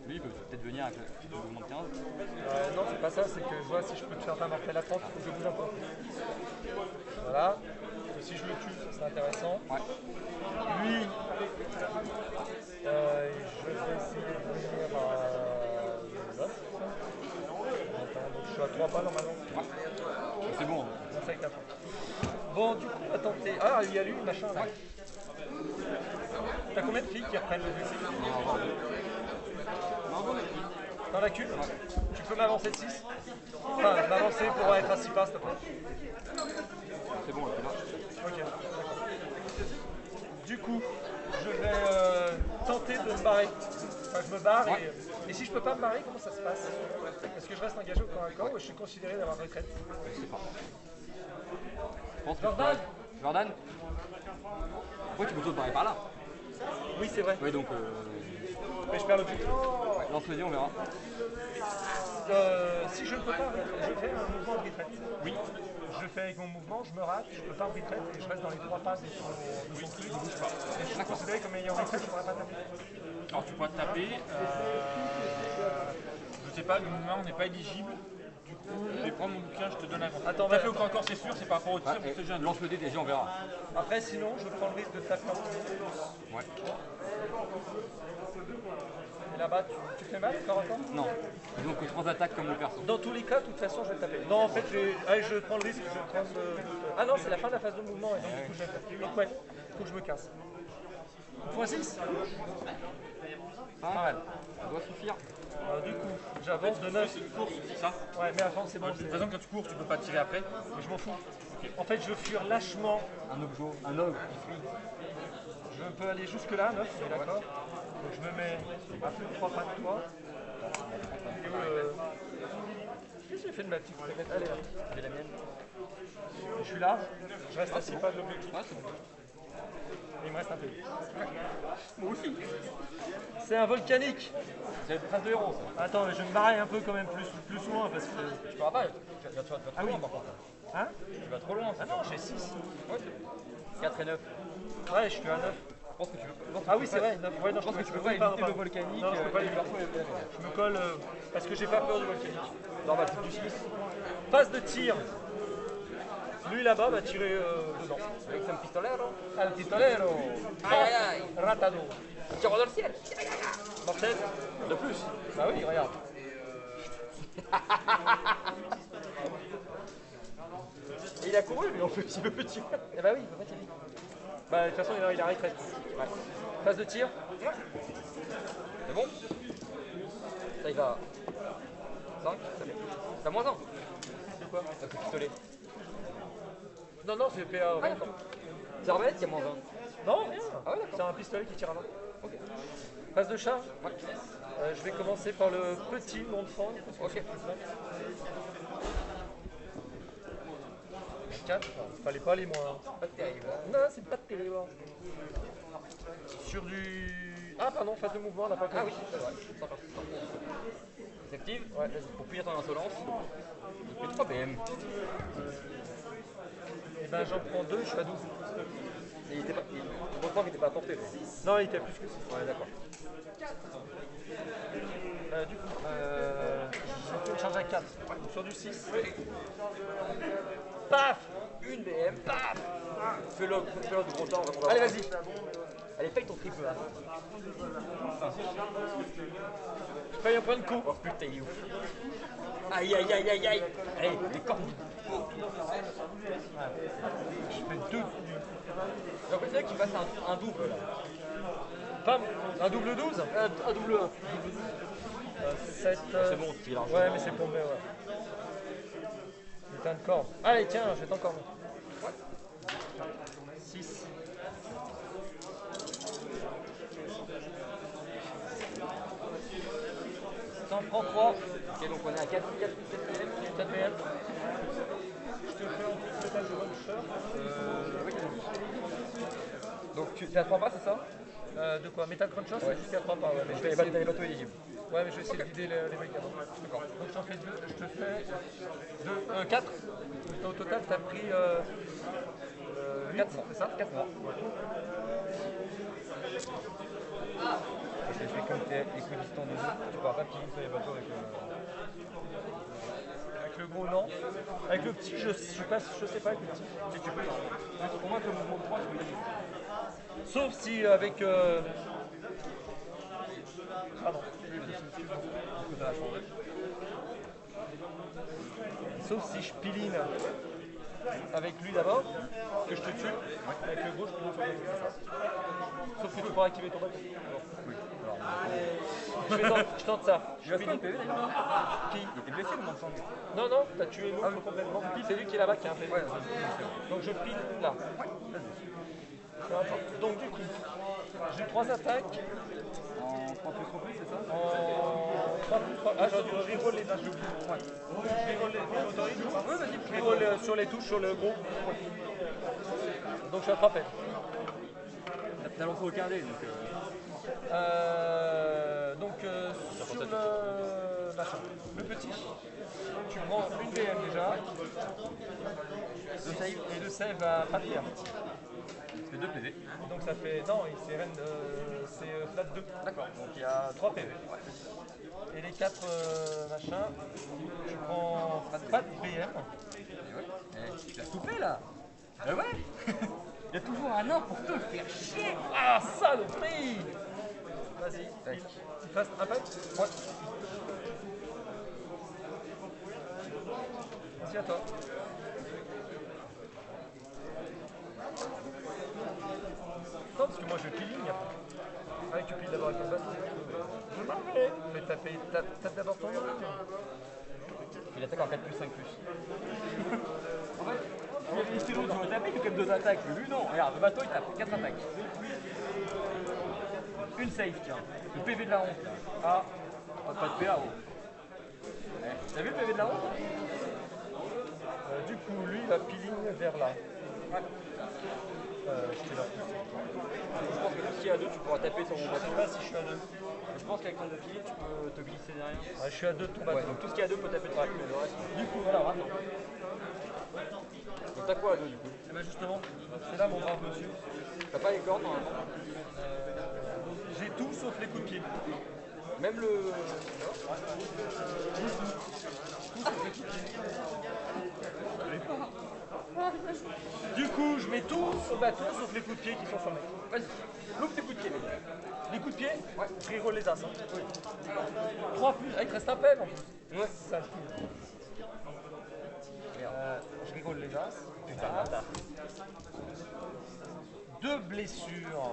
S2: Lui, il peut peut-être venir avec le mouvement de 15.
S1: Non, c'est pas ça, c'est que je vois si je peux te faire un mortel à 30, il faut que je bouge un peu. Voilà. Et si je le tue, ça serait intéressant.
S2: Ouais.
S1: Lui, je vais essayer de venir à 9. Donc je suis à 3 pas normalement.
S2: Ouais. C'est bon.
S1: Non, c'est avec la fin. Bon, du coup, on va tenter. Ah, il y a lui, machin là. T'as combien de filles qui reprennent le PC? Dans la cube? Tu peux m'avancer de 6? Enfin, m'avancer pour être à 6 pas, s'il te plaît.
S2: C'est bon, là.
S1: Ok, d'accord. Du coup, je vais tenter de me barrer. Enfin, je me barre et si je peux pas me barrer, comment ça se passe? Est-ce que je reste engagé au corps à corps ou je suis considéré d'avoir retraite?
S2: Je sais pas. Je pense que
S1: Jordan?
S2: Jordan? Pourquoi tu peux te barrer par là?
S1: Oui, c'est vrai.
S2: Oui, donc.
S1: Mais je perds l'objectif.
S2: Lance-le, on verra.
S1: Si je ne peux pas, je fais un mouvement de retraite. Oui. Je fais avec mon mouvement, je me rate, je peux pas en retraite et je reste dans les 3 pas de son truc. Et je suis considéré comme ayant retraite, je ne pourrais pas taper.
S4: Alors tu pourras te taper. Je sais pas, le mouvement n'est pas éligible. Du coup, je vais prendre mon bouquin, je te donne un compte.
S1: Attends,
S4: taper au corps à corps, c'est sûr, c'est par rapport au tir,
S2: Ouais,
S4: je te donne.
S2: lance le dé déjà, on verra.
S1: Après, sinon, je prends le risque de taper en premier.
S2: Ouais.
S1: Et là-bas, tu fais mal, corps à corps?
S2: Non. Disons que 3 attaques comme le perso.
S1: Dans tous les cas, de toute façon, je vais taper. Non, en fait, je prends le risque, je vais prendre Ah non, c'est la fin de la phase de mouvement, et donc du coup, je vais faire. Donc ouais, il faut que je me casse. x6.
S2: Pas mal. Ça doit suffire.
S1: Du coup, j'avance de 9.
S4: C'est une course, c'est ça?
S1: Ouais, mais avant, c'est bon.
S4: De toute façon, quand tu cours, tu peux pas tirer après.
S1: Je m'en fous. En fait, je veux fuir lâchement.
S2: Un ogre qui fuit.
S1: Je peux aller jusque là, 9, on est d'accord. Donc je me mets à plus de 3 pas de toi. Qu'est-ce que j'ai fait de ma petite fenêtre? Allez, là.
S2: J'ai la mienne.
S1: Je suis là, je reste à 6 pas de l'objectif.
S2: Ouais, c'est bon.
S1: Et il me reste un pays. Moi aussi. C'est un volcanique.
S2: C'est une phase de héros, ça.
S1: Attends, mais je vais me barrer un peu quand même plus loin parce que.
S2: Tu pourras pas. Tu vas trop loin par contre.
S1: Hein?
S2: Tu vas trop loin.
S1: Ah non, j'ai 6.
S2: Ouais, c'est 4 et 9.
S1: Ouais, je suis à 9.
S2: Je pense que tu veux.
S1: Ah oui, c'est vrai, 9. Ouais, non,
S2: Je pense que tu peux pas
S1: oui, pardon,
S2: éviter le
S1: pardon.
S2: volcanique.
S1: Non, je peux pas
S2: et
S1: éviter. Je me colle parce que j'ai pas peur du volcanique.
S2: Normal, c'est du 6.
S1: Phase de tir. Lui là-bas va tirer dedans.
S2: Avec un pistolero.
S1: Al pistolero.
S2: Aïe aïe aïe.
S1: Ratado.
S2: Tire dans le ciel.
S1: Mortel.
S2: De plus.
S1: Bah oui, regarde.
S2: Et il a couru lui en plus, il veut pas tirer.
S1: Eh bah oui, il peut pas tirer. Bah de toute façon, il a retraite. Ouais. Phase de tir.
S2: C'est bon. Ça il va. 5, ça fait. T'as moins 1.
S1: C'est quoi?
S2: Ça fait pistolet.
S1: Non, non, c'est PA.
S2: Ah d'accord. C'est arbalète qui a moins 20.
S1: Non, rien.
S2: Ah ouais, d'accord.
S1: C'est un pistolet qui tire à main.
S2: Ok.
S1: Phase de charge.
S2: Ouais.
S1: Je vais commencer par le petit nom de fendre.
S2: Ok.
S1: 4. Fallait pas aller moins.
S2: Pas terrible.
S1: Non, c'est pas terrible. Sur du. Ah, pardon, phase de mouvement, on n'a pas compris.
S2: Ah oui, c'est vrai. Sans faire ça. C'est active.
S1: Ouais, vas-y.
S2: Pour punir ton insolence. Tu fais 3 PM.
S1: Et ben j'en prends 2, je suis à 12.
S2: Et il était pas. Je crois qu'il était pas à portée. lui.
S1: Non, il était plus que 6.
S2: Ouais, d'accord.
S1: Du coup, je charge à 4. Sur du 6. Paf!
S2: Une BM, paf. Fais-le de gros temps.
S1: Allez, vas-y.
S2: Allez, paye ton triple A.
S1: Je paye un point de coup.
S2: Oh putain, il est ouf. Aïe aïe aïe aïe aïe. Allez, les cornes.
S1: Je fais 2 du
S2: c'est un double là.
S1: Pas un double 12
S2: Un double 1.
S1: 7.
S2: C'est bon, c'est large.
S1: Ouais, mais c'est tombé, ouais. Putain de corde. Allez, tiens, je vais t'encore. 6. T'en prends 3.
S2: Ok, donc on est à 4 plus 4
S1: 4 PM. Je te fais en plus total de one shot.
S2: Oui. Donc tu as 3 pas, c'est ça?
S1: De quoi? Metal Cruncher, c'est jusqu'à 3 pas. Ouais, mais je vais
S2: T'as
S1: essayer,
S2: les bateaux éligibles.
S1: ouais, mais je vais essayer de vider les briques avant. D'accord. Donc je t'en fais 2. Je te fais 4. Au total, tu as pris 400, c'est ça?
S2: 4 Et je fais comme tu es équidistant de nous, tu pourras pas piller sur les bateaux avec
S1: Avec le gros, non. Avec le petit, je sais pas avec le petit.
S2: Si tu peux, au moins que le mouvement de 3, tu peux le
S1: Sauf si avec. Pardon.
S2: ça va changer.
S1: Sauf si je piline avec lui d'abord, que je te tue. Avec le gros, je piline sur le gros. Sauf que tu pourras activer ton bateau.
S2: Oui.
S1: Je tente ça.
S2: Je vais PV d'ailleurs.
S1: Qui?
S2: Il était blessé le monde semble.
S1: Non, non, t'as tué l'autre complètement. C'est lui qui est là-bas qui a un PV.
S2: Ouais,
S1: Donc je pile là. Donc du coup, j'ai 3 attaques.
S2: En 3 plus, c'est ça?
S1: En 3 plus 3. Ah, j'aurais dû reroll les dates, j'ai oublié. Je reroll les autorise.
S2: Oui, vas-y.
S1: Je reroll sur les touches, sur le gros. Donc je attrape.
S2: T'as lancé aucun dé, donc.
S1: Sur le machin. Le petit, tu prends une DM déjà. Le save et le save à pas pierre.
S2: C'est 2 PV.
S1: Donc ça fait. Non, c'est flat 2.
S2: D'accord.
S1: Donc il y a 3 PV. Et les 4 machins, tu prends pas de BM.
S2: Tu as tout fait là. Ah ouais. Il y a toujours un nain pour te faire chier.
S1: Ah, saloperie! Vas-y, il fasse un pack? Ouais. Vas-y, à toi. Non, parce que moi je piling après. Ah, tu piles d'abord avec ton bateau. Je m'en vais. Mais tape d'abord ton nom.
S2: Il attaque en 4 plus 5 plus. En fait, il y avait laissé l'autre, j'aurais tapé, il fait quand même 2 attaques. Mais lui, non. Regarde, le bateau, il tape 4 attaques. Une save, tiens. Le PV de la honte, là. Ah, pas de PA, oh. T'as vu le PV de la honte?
S1: Du coup, lui, il va piling vers là.
S2: Ouais.
S1: Je te la pousse.
S2: Je pense que si à 2, tu pourras taper sur mon
S1: Je
S2: bateau.
S1: sais pas si je suis à 2.
S2: Je pense qu'avec ton bouclier, tu peux te glisser derrière.
S1: Ouais, je suis à 2 de ton bateau.
S2: Ouais, donc tout ce qui est à 2 peut taper dessus, mais le reste.
S1: Du coup, alors attends.
S2: Donc t'as quoi à 2 du coup?
S1: Eh ben justement, c'est là mon brave monsieur.
S2: T'as pas les cornes normalement?
S1: J'ai tout sauf les coups de pied.
S2: Même le.
S1: Du coup, je mets tout au bateau sauf les coups de pied qui sont sur le mec.
S2: Vas-y, loupe tes coups de pied.
S1: Les coups de pied?
S2: Ouais.
S1: Je reroll les as. Hein. Oui. 3 plus. Ah, il te reste un pelle en plus.
S2: Ouais.
S1: Ça le fout. Je reroll les as. Putain, bâtard. 2 blessures.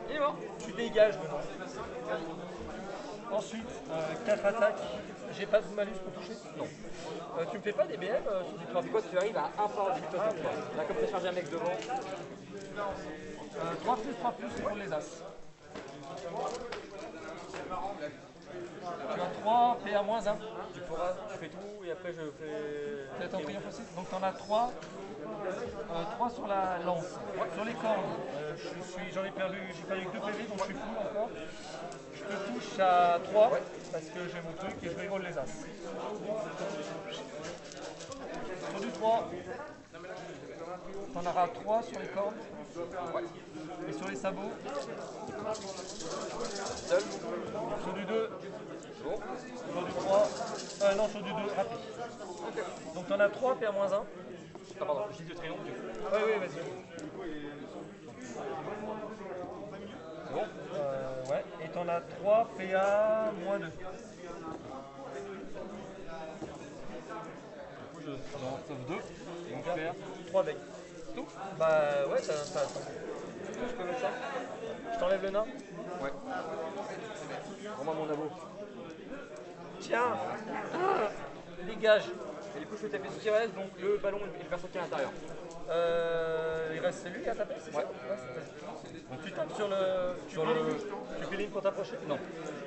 S2: Il est mort.
S1: Tu dégages maintenant. Ensuite, 4 attaques. J'ai pas de malus pour toucher? Non. Tu me fais pas des BM sur du 3
S2: C'est quoi, tu arrives à 1 par vite toi. Là, comme t'as chargé un mec devant.
S1: 3 plus pour les as. Tu as 3, PA moins 1.
S2: Tu pourras, tu fais tout et après je fais.
S1: C'est un triomphe aussi. Donc tu en as 3. 3 sur la lance. Sur les cornes, j'en ai perdu, j'ai perdu que 2 PV donc je suis full encore. Je te touche à 3 parce que j'ai mon truc et je reroll les as. Sur du 3, tu en auras 3 sur les cornes. Et sur les sabots,
S2: Seul.
S1: sur du 2,
S2: Bon.
S1: sur du 3, non sur du 2, rapide. Donc tu en as 3 PA moins 1.
S2: Ah pardon, je dis de triomphe du coup.
S1: Oui, oui, vas-y.
S2: C'est bon?
S1: Ouais, et t'en as 3 PA moins 2.
S2: Du coup, je sauve 2 et on perd
S1: 3 decks. Tout? Bah ouais, t'as.
S2: Je peux mettre ça?
S1: Je t'enlève le nain.
S2: Ouais. Rends-moi mon abo.
S1: Tiens. Dégage.
S2: Et du coup, je fais taper ce qui reste, donc le ballon et le perso qui est à l'intérieur.
S1: Il reste celui à taper, c'est ça?
S2: Ouais.
S1: Donc tu tapes sur le... Tu fais ligne pour t'approcher?
S2: Non.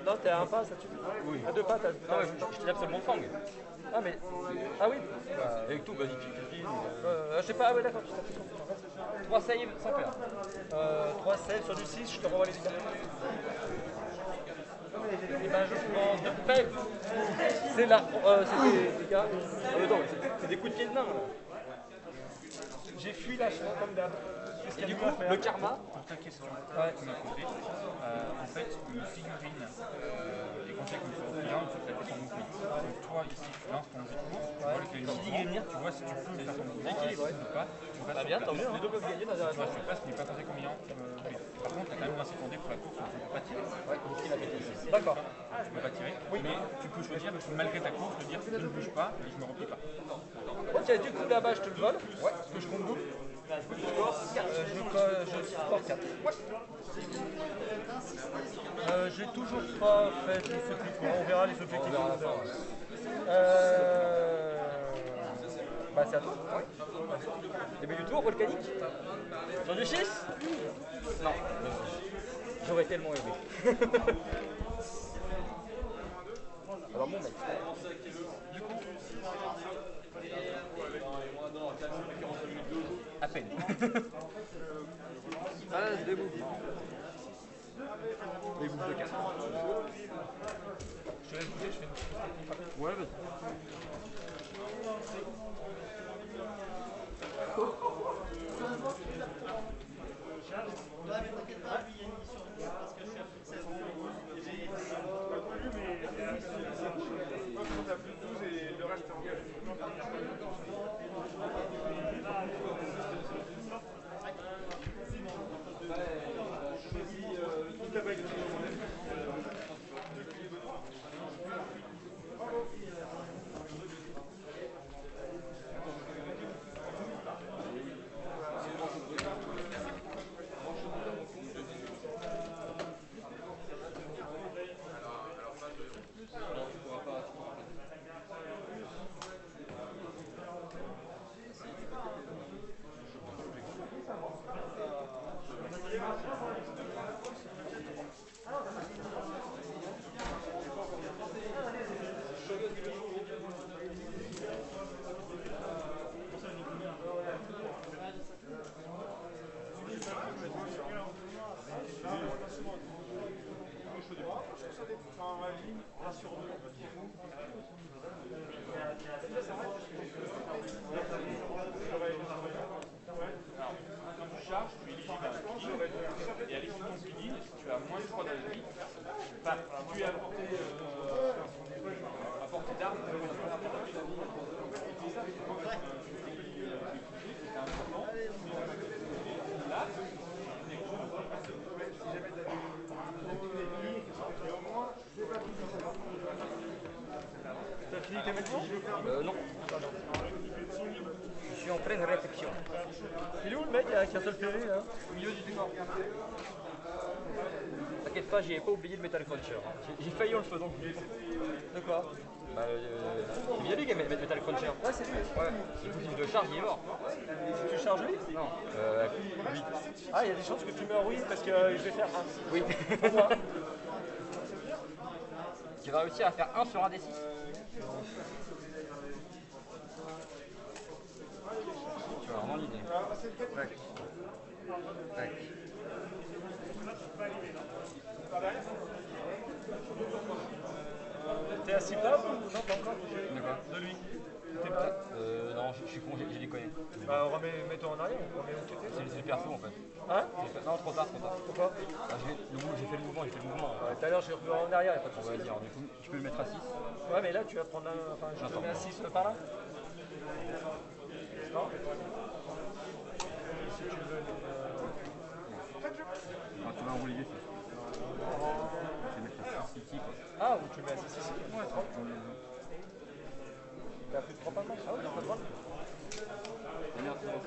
S1: Non, t'es à un pas, ça tue?
S2: Oui.
S1: À deux pas, t'as...
S2: Ah ouais, je te tape seulement le fang.
S1: Ah mais... Ah oui.
S2: Avec tout, vas-y, tu piles.
S1: Je sais pas, ah ouais d'accord, tu tapes sur le
S2: 3 saves sans perdre.
S1: 3 saves sur du 6, je te renvoie les dégâts. Et ben je prends 2 pèves. C'est là, c'est des dégâts.
S2: Ah, attends, c'est des coups de pied de nain. Là.
S1: J'ai fui lâchement comme d'hab.
S2: Et du coup, le karma.
S4: Pour ta question,
S1: Ouais.
S4: de mon côté, en fait, une figurine est considérée comme sur le client, il faut taper son mouvement. Donc toi, ici, tu lances ton jet de course, tu vois lequel il va venir, tu vois si tu peux faire ton mouvement,
S1: Équilibré.
S4: ou pas, tu vas
S1: Bah
S4: sur
S1: bien,
S4: place.
S1: tant mieux, les deux peuvent gagner dans un
S4: Tu vas sur place, mais pas compté comme ayant oui. Par contre, tu as quand même lancé ton dé pour la course, donc tu ne peux pas tirer.
S2: Ouais, donc il a pété ici.
S1: D'accord.
S4: Tu ne peux pas tirer, mais tu peux choisir, malgré ta course, de dire je ne bouge pas et je ne me replie pas.
S1: Ok, du coup là-bas je te le vole. Ouais. Parce que je compte double. Je score 4. Ouais. J'ai toujours pas fait les objectifs. On verra les objectifs.
S2: On verra à la fin.
S1: Bah c'est à toi.
S2: Ouais. Début du tour, volcanique. Sur du 6? Non. J'aurais tellement aimé. Alors mon mec. Du coup. À peine. Balance de mouvement. Les bouffes de 4.
S1: Je te laisse bouger, je fais une petite.
S2: Ouais, vas-y.
S3: On a plus de 12 et le reste est engagé.
S4: Et à l'issue de ton pili, si tu as moins de 3 dans les vies, tu es à portée d'armes.
S1: T'as fini tes mouvements?
S2: Non. Je suis en pleine réflexion.
S1: Il est où le mec qui a un seul PV là?
S2: Au milieu du décor. T'inquiète pas, j'ai pas oublié le Metal Cruncher. J'ai failli en le faisant.
S1: De quoi?
S2: Bah, c'est bien lui qui a mis le Metal Cruncher.
S1: Ouais, c'est lui.
S2: Ouais. Il faut qu'il de charge, il est mort.
S1: Tu charges lui?
S2: Non. Oui.
S1: Ah, il y a des chances que tu meurs oui parce que je vais faire 1.
S2: Oui.
S1: Pour moi.
S2: Tu vas réussir à faire 1 sur un des 6. Tu as vraiment l'idée. Tac. Tac.
S1: T'es assis plat ou non, pas encore?
S2: De quoi?
S1: De lui. T'es prêt?
S2: Non, je suis con, j'ai déconné.
S1: Bah, on remet, mets-toi en arrière, on remet où tu étais.
S2: C'est le perso en fait.
S1: Hein?
S2: Non, trop tard, trop tard.
S1: Pourquoi?
S2: Ah, j'ai fait le mouvement, j'ai fait le mouvement.
S1: Tout à l'heure, j'ai revu en arrière, il n'y a pas de
S2: On
S1: souci.
S2: va dire, du coup, tu peux le mettre à 6.
S1: Ouais, mais là, tu vas prendre un. Enfin, je te mets un 6 par là. Non? Si tu veux.
S2: Enfin, tu vas enrouler les 6. Je vais mettre à 6 ici quoi.
S1: Ah, ou tu le mets à 6 ici.
S2: Ouais, j'en ai besoin.
S1: T'as plus de 3 pas de manche? Ah ouais, t'as pas de droite?
S2: Merde, c'est bon.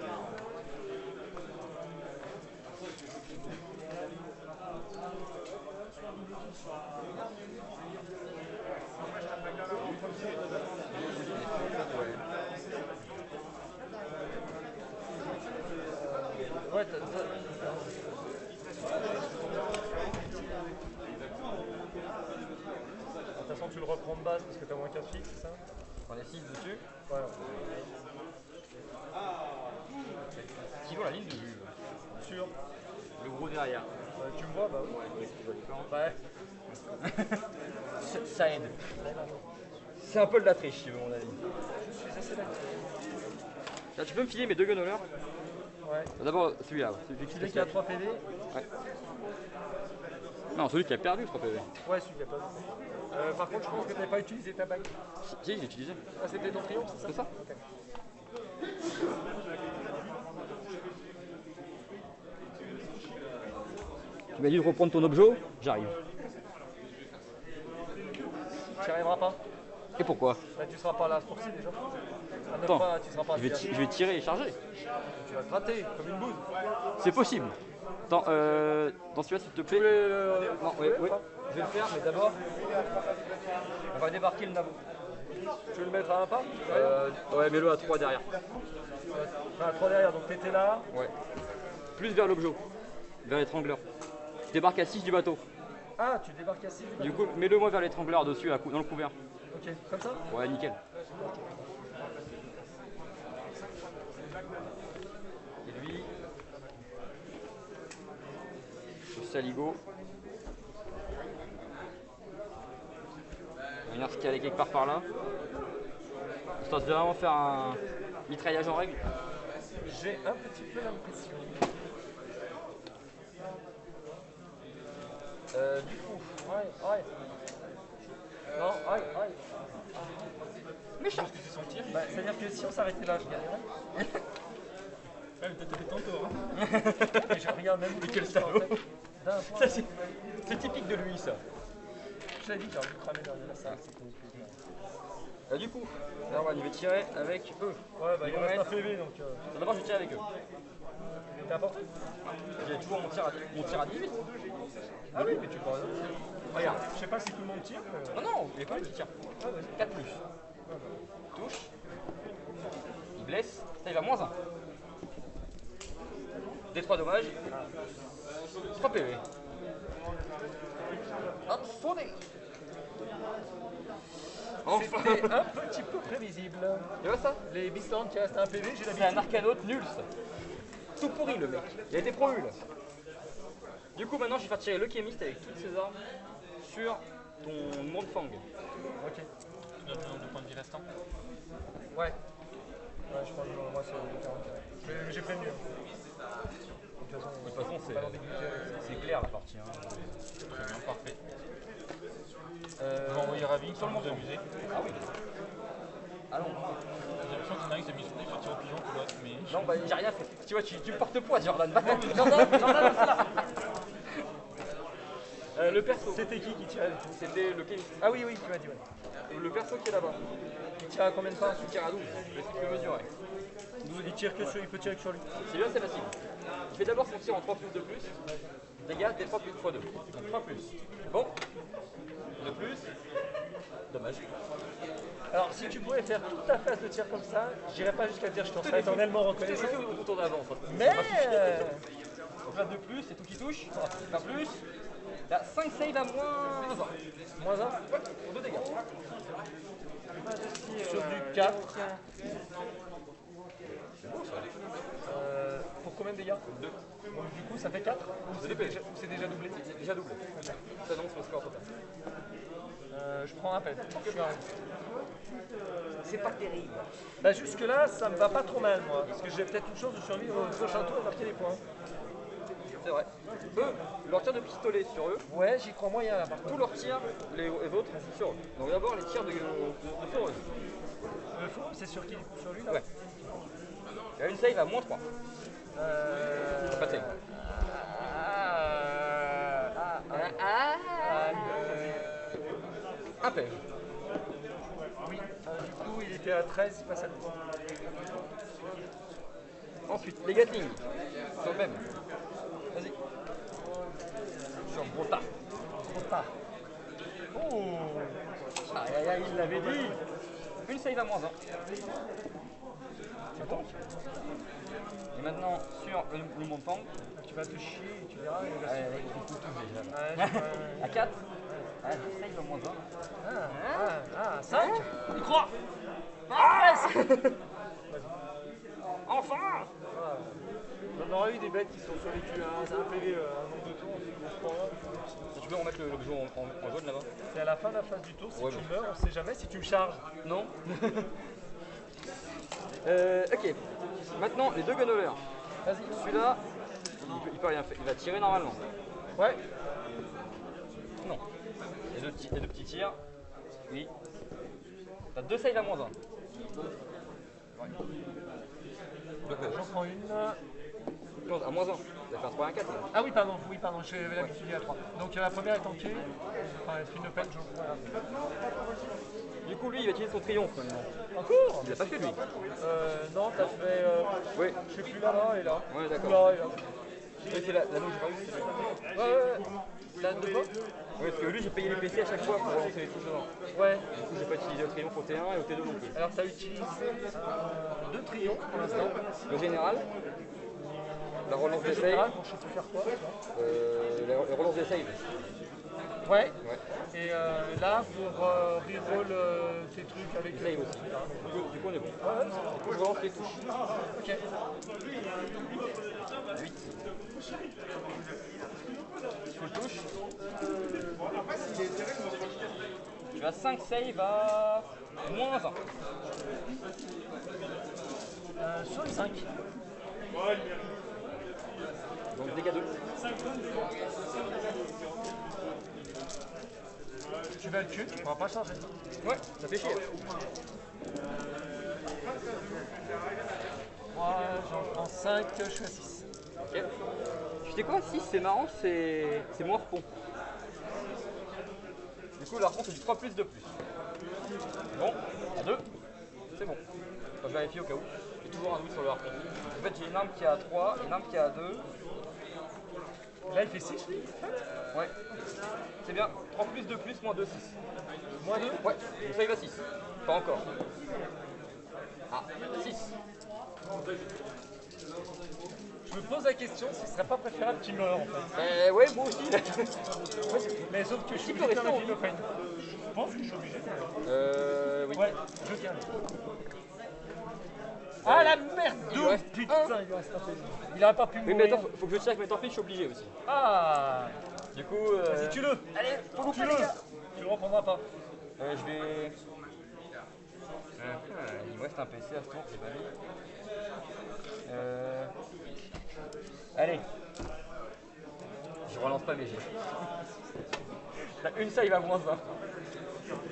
S1: Ouais, de toute façon, tu le reprends de base parce que t'as moins 4 fixes, c'est ça?
S2: On est 6 dessus.
S1: Voilà.
S2: Suivons la ligne de vue.
S1: Sûr.
S2: Le gros derrière.
S1: Tu me vois? Bah oui.
S2: Ouais. Ça aide. C'est un peu de la triche, si tu veux, mon avis.
S1: Je suis assez d'accord.
S2: Là, tu peux me filer mes 2 gunholders?
S1: Ouais.
S2: D'abord celui-là.
S1: Celui qui a 3 PV?
S2: Ouais. Non, celui qui a perdu 3 PV.
S1: Ouais, celui qui a pas. Par contre, je pense que t'avais pas utilisé ta bague.
S2: Si, j'ai utilisé.
S1: Ah, c'était ton triomphe, c'est ça?
S2: C'est ça.
S1: Ok.
S2: Tu m'as dit de reprendre ton objet? J'arrive.
S1: Tu n'y arriveras pas?
S2: Et pourquoi?
S1: Bah, tu seras pas là, pour ci déjà.
S2: Attends,
S1: tu seras pas
S2: je vais tirer et charger.
S1: Tu vas te rater comme une bouse.
S2: C'est possible. Attends, dans celui-là, s'il te plaît. Non, ouais. Je vais le faire, mais d'abord, on va débarquer le nabo.
S1: Tu veux le mettre à un pas?
S2: Ouais, mets-le à 3 derrière.
S1: Enfin, 3 derrière, donc t'étais là.
S2: Ouais. Plus vers l'objet, vers l'étrangleur. Tu débarques à 6 du bateau.
S1: Ah, tu débarques à 6.
S2: Du coup, mets-le moi vers l'étrangleur dessus, dans le couvert.
S1: Ok, comme ça?
S2: Ouais, nickel. Et lui, le saligo. On va venir se caler quelque part par là. Histoire de vraiment faire un mitraillage en règle.
S1: J'ai un petit peu l'impression. Du coup, ouais. Non, aïe.
S2: Méchant.
S4: C'est son tir.
S1: Bah, c'est-à-dire que si on s'arrêtait là, je gagnerais.
S4: Ouais, mais peut-être fait tantôt. Hein.
S1: Mais je regarde même.
S2: Quel salaud.
S1: D'un point.
S2: Ça, c'est typique de lui, ça.
S1: Je t'avais dit que j'ai envie de cramer derrière la salle.
S2: Du coup, là, on va tirer avec eux.
S1: Ouais, bah il
S2: Ils vont
S1: reste un
S2: mettre-
S1: PV donc.
S2: D'abord, je vais tirer avec eux.
S1: T'importe?
S2: J'ai toujours mon tir à 18.
S1: Ah oui, mais tu peux.
S2: Regarde.
S1: Je sais pas si tout le monde tire.
S2: Non, non, il y a quand même qui tire. 4 plus. Touche. Il blesse. Ça, il va moins 1. D3 dommages. 3 PV. Hop, fondé. Enfin.
S1: C'était un petit peu prévisible.
S2: Tu vois ça?
S1: Les Bisland qui restent à un PV, j'ai
S2: C'est
S1: l'habitude.
S2: un arcanote nul, ça. Tout pourri, le mec. Il a été promu, là. Du coup, maintenant, je vais faire tirer le chimiste avec toutes ses armes sur ton monde fang.
S1: Ok.
S4: Tu donnes le nombre de points de vie restant.
S1: Ouais. Ouais, je pense que moi c'est 40. Mais j'ai prévenu. De toute façon,
S2: c'est
S1: pas d'ambiguïté avec ça.
S2: c'est clair, la partie. Hein.
S4: Très bien, parfait. On va envoyer Ravi sur le monde amusé.
S2: Ah oui. Allons.
S4: J'ai l'impression qu'il y en a un qui s'est mis sur des parties au pigeon que l'autre, mais.
S2: Non, bah, j'ai rien fait. Tu vois, tu me portes poids, Jordan. Jordan, c'est là. Le perso.
S1: C'était qui tirait le coup?
S2: C'était le chimiste.
S1: Ah oui, tu m'as dit, ouais.
S2: Le perso qui est là-bas.
S1: Il tire à combien de pas?
S2: Il tire à 12. Je vais essayer de le mesurer.
S1: Il tire que sur, il peut tirer que sur lui.
S2: Celui-là, c'est facile. Il fait d'abord son tir en 3 plus de plus. Dégâts, D3 plus x2. Donc 3 plus. Bon. De plus. Dommage.
S1: Alors, si tu pouvais faire toute ta phase de tir comme ça, j'irais pas jusqu'à dire je t'en serais éternellement reconnaissant.
S2: C'est au tour d'avant.
S1: Mais
S2: Donc là, 2 plus, c'est tout qui touche. Pas plus. Là, 5 save à moins 20.
S1: moins 1
S2: Ouais, pour 2 dégâts.
S1: sur du 4. Pour combien de dégâts?
S2: 2.
S1: Donc du coup ça fait 4 ou c'est déjà doublé?
S2: C'est déjà doublé. Ça annonce le score total.
S1: Je prends un pet. Je suis un.
S2: C'est pas terrible.
S1: Bah jusque là ça me va pas trop mal moi. Parce que j'ai peut-être une chance de survivre au prochain tour et marquer des points.
S2: C'est vrai. Eux, leur tir de pistolet sur eux,
S1: Ouais, j'y crois moyen là par contre.
S2: tous leurs tirs, les autres, sur eux. Donc d'abord les tirs de foreuse.
S1: Le fou, c'est sur qui du coup? Sur lui là?
S2: Ouais. Il y a une save à moins 3. Pas de save. Un pège.
S1: Oui, du coup il était à 13, il passe à 12.
S2: Ensuite, les Gatling. Sur le même. Vas-y. Sur gros tas.
S1: Trop tard. Oh,
S2: Aïe aïe aïe, il l'avait dit. Une save à moins 1. Et maintenant, sur le montant.
S1: Tu vas te chier et tu verras. Il va
S2: Ouais, il faut tout déjà.
S1: Ouais,
S2: À 4. Ah, 5 à moins 1.
S1: 5.
S2: Il croit. Ah, enfin.
S1: On aurait eu des bêtes qui sont sur les Q1, c'est un PV, un nombre de tours, on se prend là.
S2: Tu peux en mettre l'objet en jaune là-bas?
S1: C'est à la fin de la phase du tour, si
S2: Ouais,
S1: tu
S2: bon.
S1: meurs, on sait jamais si tu me charges.
S2: Non. Ok. Maintenant, les deux gunoleurs.
S1: Vas-y.
S2: Celui-là, il peut rien faire. Il va tirer normalement.
S1: Ouais.
S2: Non. Les deux petits tirs. Oui. T'as 2 saves à moins 1.
S1: J'en prends une.
S2: Non, à moins 1. Ça va faire 3 à 4. Là.
S1: Ah oui, pardon, j'avais l'habitude à 3. Donc la première est tankée. Enfin, elle fait une open, voilà.
S2: Du coup, lui, il va utiliser son triomphe maintenant.
S1: Encore.
S2: Il a pas fait lui.
S1: Non, t'as fait.
S2: Oui.
S1: Je sais plus là et là.
S2: Ouais, d'accord.
S1: Là et là.
S2: Oui, c'est la j'ai pas vu. C'est lui.
S1: Ouais. La de quoi?
S2: Oui, parce que lui, j'ai payé les PC à chaque fois pour relancer les touches devant.
S1: Ouais.
S2: Du coup, j'ai pas utilisé le triomphe au T1 et au T2 non plus.
S1: Alors t'as utilisé 2 triomphes pour l'instant.
S2: Le général, la relance des
S1: Général,
S2: saves,
S1: pour je sais plus faire quoi.
S2: la relance des saves.
S1: Ouais.
S2: Ouais.
S1: Et là, pour reroll tes trucs avec
S2: Save aussi. Du coup, on est bon.
S1: Ouais,
S2: Du coup, je relance les touches.
S1: ok.
S2: 8. Full touche. Tu as 5 saves à moins 1.
S1: Sur le 5.
S2: Donc dégâts 2.
S1: Tu vas le tuer, on va pas changer.
S2: Ouais, ça fait chier.
S1: Moi, j'en prends 5, je suis à 6.
S2: Ok. Tu sais quoi, 6 c'est marrant, c'est mon harpon. Du coup, le harpon c'est du 3 plus 2 plus. Bon, à 2, c'est bon. Enfin, je vérifie au cas où. J'ai toujours un doute sur le harpon. En fait, j'ai une arme qui est à 3, une arme qui est à 2.
S1: Là, il fait 6, lui.
S2: Ouais. C'est bien. 3 plus 2 plus, moins 2, 6.
S1: Moins 2.
S2: Ouais, donc ça il va 6. Pas encore. Ah, 6.
S1: Je me pose la question si ce serait pas préférable qu'il meure en fait.
S2: Ouais, moi aussi.
S1: Mais sauf que je suis
S2: peut
S1: obligé de
S2: rester
S1: faire
S2: en
S1: le film open. Je pense que je suis obligé.
S2: Oui.
S1: Ouais, je tiens. Ah la merde!
S2: Il lui reste
S1: Putain,
S2: un.
S1: il lui reste un peu. Il aurait pas pu
S2: Oui,
S1: mourir.
S2: mais attends, faut que je check, mais tant pis, je suis obligé aussi.
S1: Ah!
S2: Du coup,
S1: Vas-y, tue-le!
S2: allez, faut louper,
S1: Tue-le!
S2: les gars.
S1: Tu le reprendras pas.
S2: Je vais. Il me reste un PC à ce tour, j'ai pas mis. Allez. Je relance pas mes jets. T'as une save à moins 20.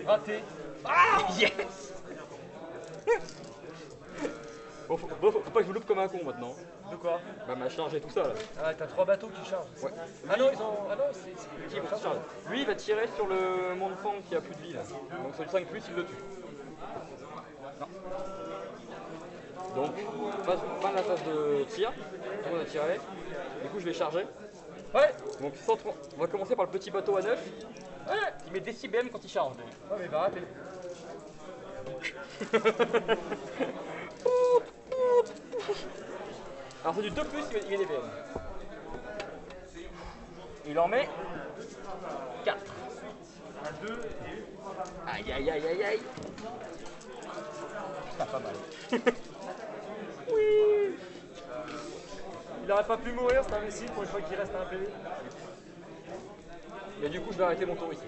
S1: Raté.
S2: Ah yes. Bon, faut pas que je vous loupe comme un con maintenant.
S1: De quoi?
S2: Bah ma charge et tout ça là.
S1: Ah, t'as 3 bateaux qui chargent.
S2: Ouais.
S1: Ah non, ils ont. Ah non, c'est.
S2: Qui va se charger. Lui il va tirer sur le Montfang qui a plus de vie là. Donc sur le 5 plus il le tue. Non. Donc fin de la phase de tir. Tout le monde a tiré. Du coup je vais charger.
S1: Ouais!
S2: Donc on va commencer par le petit bateau à 9.
S1: Ouais!
S2: Il met des 6 BM quand il charge. lui.
S1: Ouais, mais il va rater.
S2: Alors c'est du 2 plus, il met des BM. Il en met 4.
S1: À 2 et.
S2: Aïe aïe aïe aïe aïe. Putain, pas mal.
S1: Oui! Il aurait pas pu mourir, c'est imbécile pour une fois qu'il reste à un PV.
S2: Et du coup je vais arrêter mon tour ici.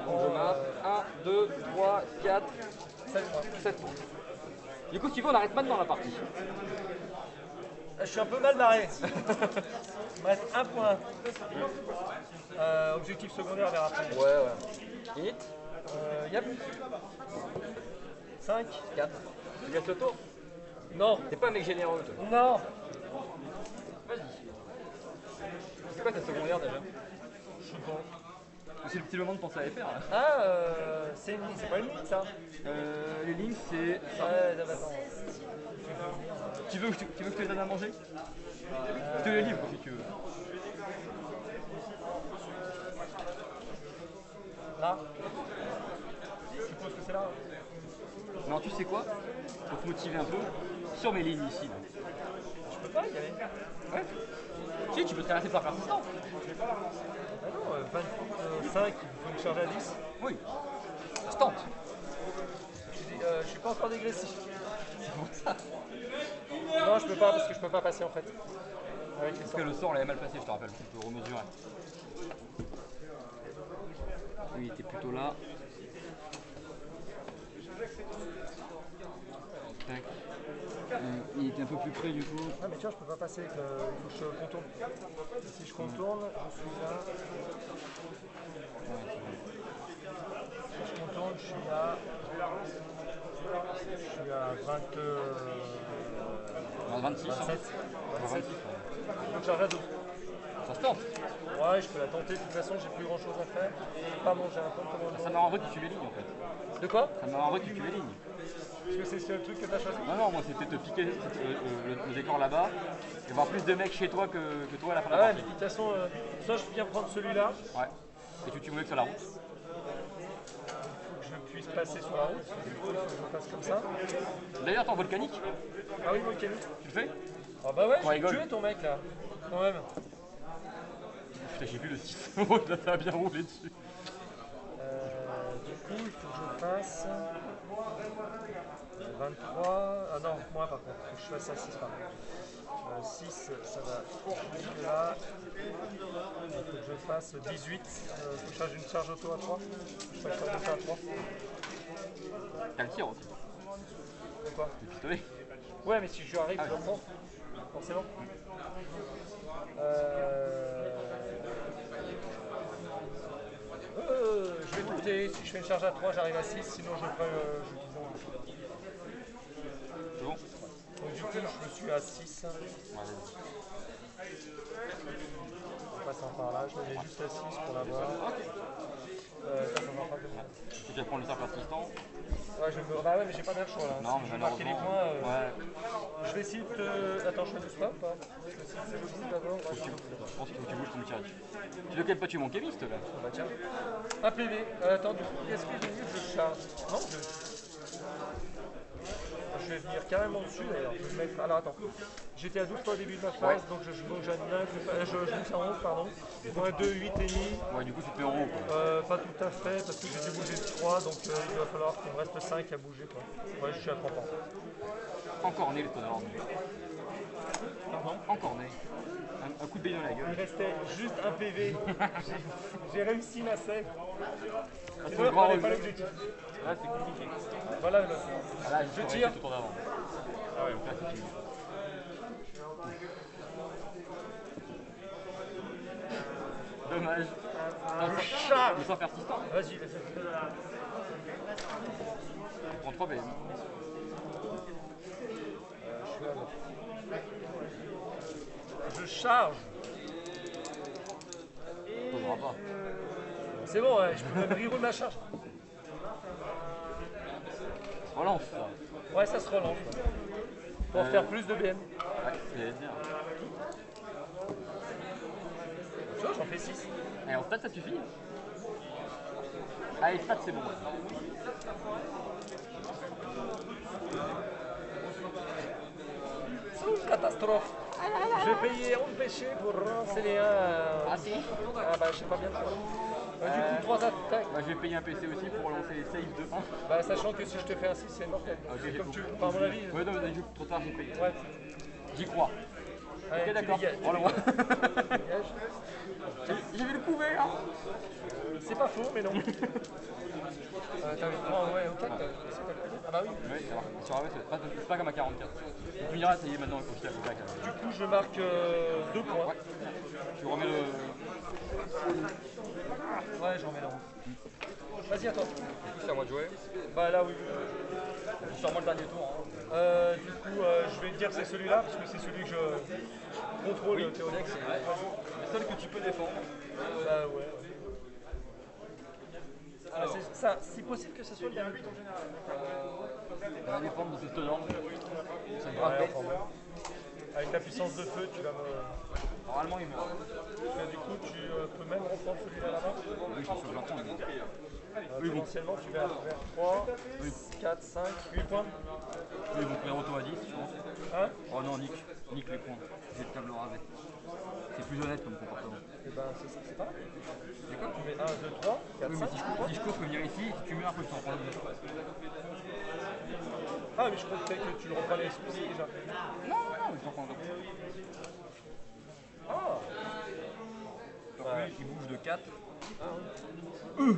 S2: Donc je marque 1, 2, 3, 4, 7 points. Du coup si tu veux on arrête maintenant la partie.
S1: Je suis un peu mal barré. Il me reste un point. Objectif secondaire vers après.
S2: Ouais. Init,
S1: Yep. 5.
S2: 4. Tu gasses le tour.
S1: Non.
S2: T'es pas un mec généreux toi.
S1: Non.
S2: Vas-y. C'est quoi ta secondaire déjà?
S1: Je sais pas.
S2: C'est le petit moment de penser à les faire là.
S1: Ah, c'est pas une ligne ça.
S2: Les lignes c'est ça.
S1: Ouais, attends.
S2: Tu veux que je te les donne à manger? Je te les livre si tu veux.
S1: Là. Je suppose que c'est là.
S2: Non, tu sais quoi? Pour te motiver un peu, sur mes lignes ici, là,
S1: Je peux pas y aller.
S2: Ouais. Si, tu peux te casser par persistant.
S1: Ah non, 25, il faut une charge à 10.
S2: Oui. Ça se tente.
S1: Je suis pas encore dégressif.
S2: C'est pour ça.
S1: Non, je peux pas parce que je peux pas passer en fait. Avec les
S2: Parce
S1: sorts.
S2: que le sort, on l'avait mal placé, je te rappelle. On peut remesurer. Oui, il était plutôt là. Tac. Il était un peu plus près du coup.
S1: Ah mais tu vois, je peux pas passer, il faut que je contourne. Et si je contourne, je suis là. Si je contourne, je suis à 20,
S2: 26.
S1: 27.
S2: 26.
S1: Donc j'arrête à 12.
S2: Ça se tente.
S1: Ouais, je peux la tenter, de toute façon j'ai plus grand chose à faire. Je peux pas manger un peu comme
S2: Ça m'arrangerait que tu tues les lignes en fait.
S1: De quoi?
S2: Ça m'arrangerait que tu tues les lignes.
S1: Parce que c'est le truc que t'as choisi?
S2: Non, non, moi c'était te piquer le décor là-bas et voir plus de mecs chez toi que toi à la fin de
S1: Ah
S2: la
S1: ouais, mais
S2: partie.
S1: de toute façon, soit je viens prendre celui-là,
S2: Ouais. Et tu tues mon mec sur la route.
S1: faut que je puisse passer sur la route, du coup il faut que je passe comme ça.
S2: D'ailleurs, attends, volcanique,
S1: Ah oui, volcanique.
S2: tu le fais?
S1: Ah bah ouais,
S2: On
S1: je vais
S2: rigole.
S1: tuer ton mec là, quand même.
S2: Putain, j'ai vu le 6 là ça a bien roulé dessus.
S1: Du coup, il faut que je fasse 23. Ah non, moins par contre, il faut que je fasse un 6 par contre. 6, ça va jusque là. Il faut que je fasse 18. Il faut que je fasse une charge auto à 3. Je fais une charge auto à 3.
S2: T'as le tir aussi,
S1: Quoi?
S2: le pistolet.
S1: Ouais, mais si je arrive, je le prends. Forcément. Je vais goûter. Si je fais une charge à 3, j'arrive à 6. Sinon, je ferai.
S2: C'est bon?
S1: Donc, du coup, je suis à 6.
S2: Ouais, vas-y.
S1: En passant par là, je me mets juste à 6 pour l'avoir. Ça va pas comme ça.
S2: Tu vas prendre le sort persistant.
S1: Ouais, bah ouais, mais j'ai pas bien le choix là.
S2: Non,
S1: Si
S2: mais
S1: je veux marquer les
S2: malheureusement.
S1: points.
S2: Ouais.
S1: Je vais essayer de te. Attends, je fais du stop ou pas? Je vais essayer de faire le stop d'abord. Ouais,
S2: Je pense qu'il faut que tu bouges pour me tirer dessus. Tu veux qu'elle pas tuer mon chemiste là?
S1: bah tiens. Un PV. Attends, du coup, est-ce que j'ai mieux que je charge? Non, je vais venir carrément dessus d'ailleurs. Je vais me mettre. Alors attends. J'étais à 12 fois au début de ma phase, donc je monte à 9. Je monte à 11, pardon. Moi 2, 8 et demi.
S2: Ouais, du coup, tu te mets en haut quoi.
S1: Pas tout à fait, parce que j'ai dû bouger de 3, donc il va falloir qu'il me reste 5 à bouger. Quoi. Ouais, je suis à 30 ans.
S2: Encore né le tonnerre.
S1: Pardon?
S2: Encore né. Un coup de bille dans la
S1: Il
S2: gueule.
S1: restait juste un PV. J'ai réussi ma save.
S2: C'est
S1: Sinon,
S2: le
S1: on
S2: grand
S1: n'avait pas
S2: regret.
S1: l'objectif.
S2: Là, c'est compliqué.
S1: Voilà,
S2: Ah, là,
S1: je tire.
S2: Tout en avant. Ah ouais, donc là, c'est fini. Dommage. Le sort persistant.
S1: Vas-y, vas-y.
S2: Tu prends 3 BM.
S1: Je charge.
S2: Posera pas.
S1: C'est bon, ouais, je peux même reroll ma charge.
S2: Relance ça.
S1: Ouais, ça se relance. Ouais. Pour faire plus de BM.
S2: Ouais, c'est bien.
S1: Tu vois, j'en fais 6.
S2: Et en stat, ça suffit. Allez, stat, c'est bon.
S1: C'est une catastrophe. Je vais payer 11 péchés pour relancer les 1.
S2: Ah si.
S1: Ah bah, je sais pas bien faire. Du coup, 3 attaques.
S2: Bah, je vais payer un PC aussi pour relancer les saves de 1.
S1: Bah, sachant que si je te fais un 6, c'est mortel.
S2: Ok,
S1: C'est
S2: j'ai
S1: comme
S2: tout.
S1: tu veux. Enfin, à mon avis.
S2: Ouais, non, mais trop tard, j'ai payé.
S1: Ouais.
S2: J'y crois.
S1: Allez,
S2: Ok,
S1: tu
S2: d'accord.
S1: dégages, tu
S2: Prends-le-moi.
S1: dégages.
S2: J'avais le couvert.
S1: C'est pas faux, mais non. T'avais prends, ouais, ok. Ah bah oui.
S2: Ouais, ça va. Sur la ouais, c'est pas comme à 44. Tu me diras, ça y est, maintenant, il faut que je t'attaque.
S1: Du coup, je marque 2 points.
S2: Ouais. Tu remets le.
S1: Ouais, j'en mets là. Vas-y, attends.
S2: C'est à moi de jouer.
S1: Bah là, oui.
S2: C'est sûrement le dernier tour. Hein.
S1: Du coup, je vais te dire que c'est celui-là, parce que c'est celui que je contrôle, Théodex.
S2: Le seul que tu peux défendre.
S1: Bah ouais. Ah, c'est ça, c'est possible que ce soit le dernier tour.
S2: Ça va dépendre de ce tenant. C'est
S1: Ouais,
S2: grave.
S1: enfin, bon. Avec ta puissance de feu, tu vas me.
S2: Normalement, il meurt.
S1: Du coup, tu peux même reprendre celui-là là-bas.
S2: Oui, je suis sûr que j'entends.
S1: Potentiellement, tu vas faire 3, 4, 5, 8 points.
S2: Ils vont faire auto à 10, je pense.
S1: Hein?
S2: Oh non, Nick. nique les points. J'ai de table rasée. C'est plus honnête comme comportement.
S1: Et ben c'est pas.
S2: D'accord?
S1: Tu mets 1, 2, 3, 4,
S2: Oui, mais
S1: 5.
S2: si je cours, je peux venir ici, si tu meurs après, je t'en prends le deux.
S1: Ah, mais je croyais que tu le reprenais celui-ci déjà.
S2: Non, mais je t'en prends un.
S1: Ah.
S2: Donc lui, il bouge de 4.
S1: Ah oui.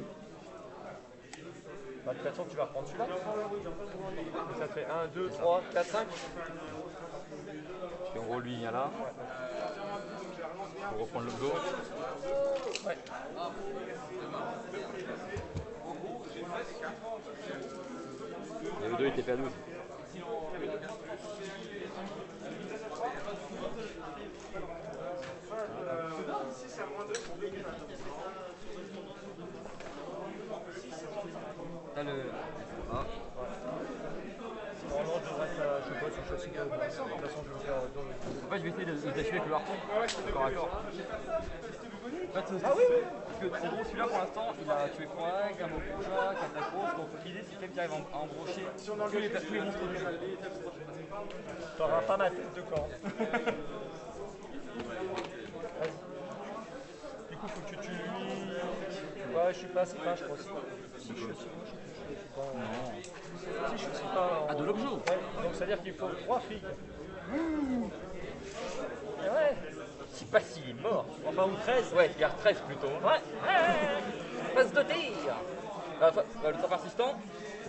S1: Bah, de toute façon, tu vas reprendre celui-là. Donc, ça te fait 1, 2, 3, 4, 5.
S2: Puis en gros, lui, il vient là. Pour reprendre le dos.
S1: Ouais.
S2: Et le 2 était fait à 12.
S3: C'est à moins 2 pour gagner.
S2: T'as le. Ah.
S1: Normalement, je devrais être, je sais pas si je suis pas. De toute façon, je vais faire dans le.
S2: En fait, je vais essayer de t'achever avec le harpon. Corps à corps. En fait,
S1: Ah oui, oui.
S2: parce que en gros, celui-là pour l'instant, il a tué Croag, un Mokoja, Katakos. Donc l'idée, c'est quelqu'un qui arrive à embrocher tous les monstres du jeu.
S1: T'auras pas ma tête de corps. Vas-y. Du coup, faut que tu lui. Ouais, je suis pas assez fin, je crois. Si, je suis aussi. Si, je suis aussi pas.
S2: Ah, de l'objet.
S1: Ouais, donc c'est-à-dire qu'il faut 3 filles. Et ouais.
S2: Je sais pas s'il est mort.
S1: Enfin, ou 13.
S2: Ouais, il y a 13 plutôt.
S1: Ouais.
S2: Passe de tir. Le temps persistant,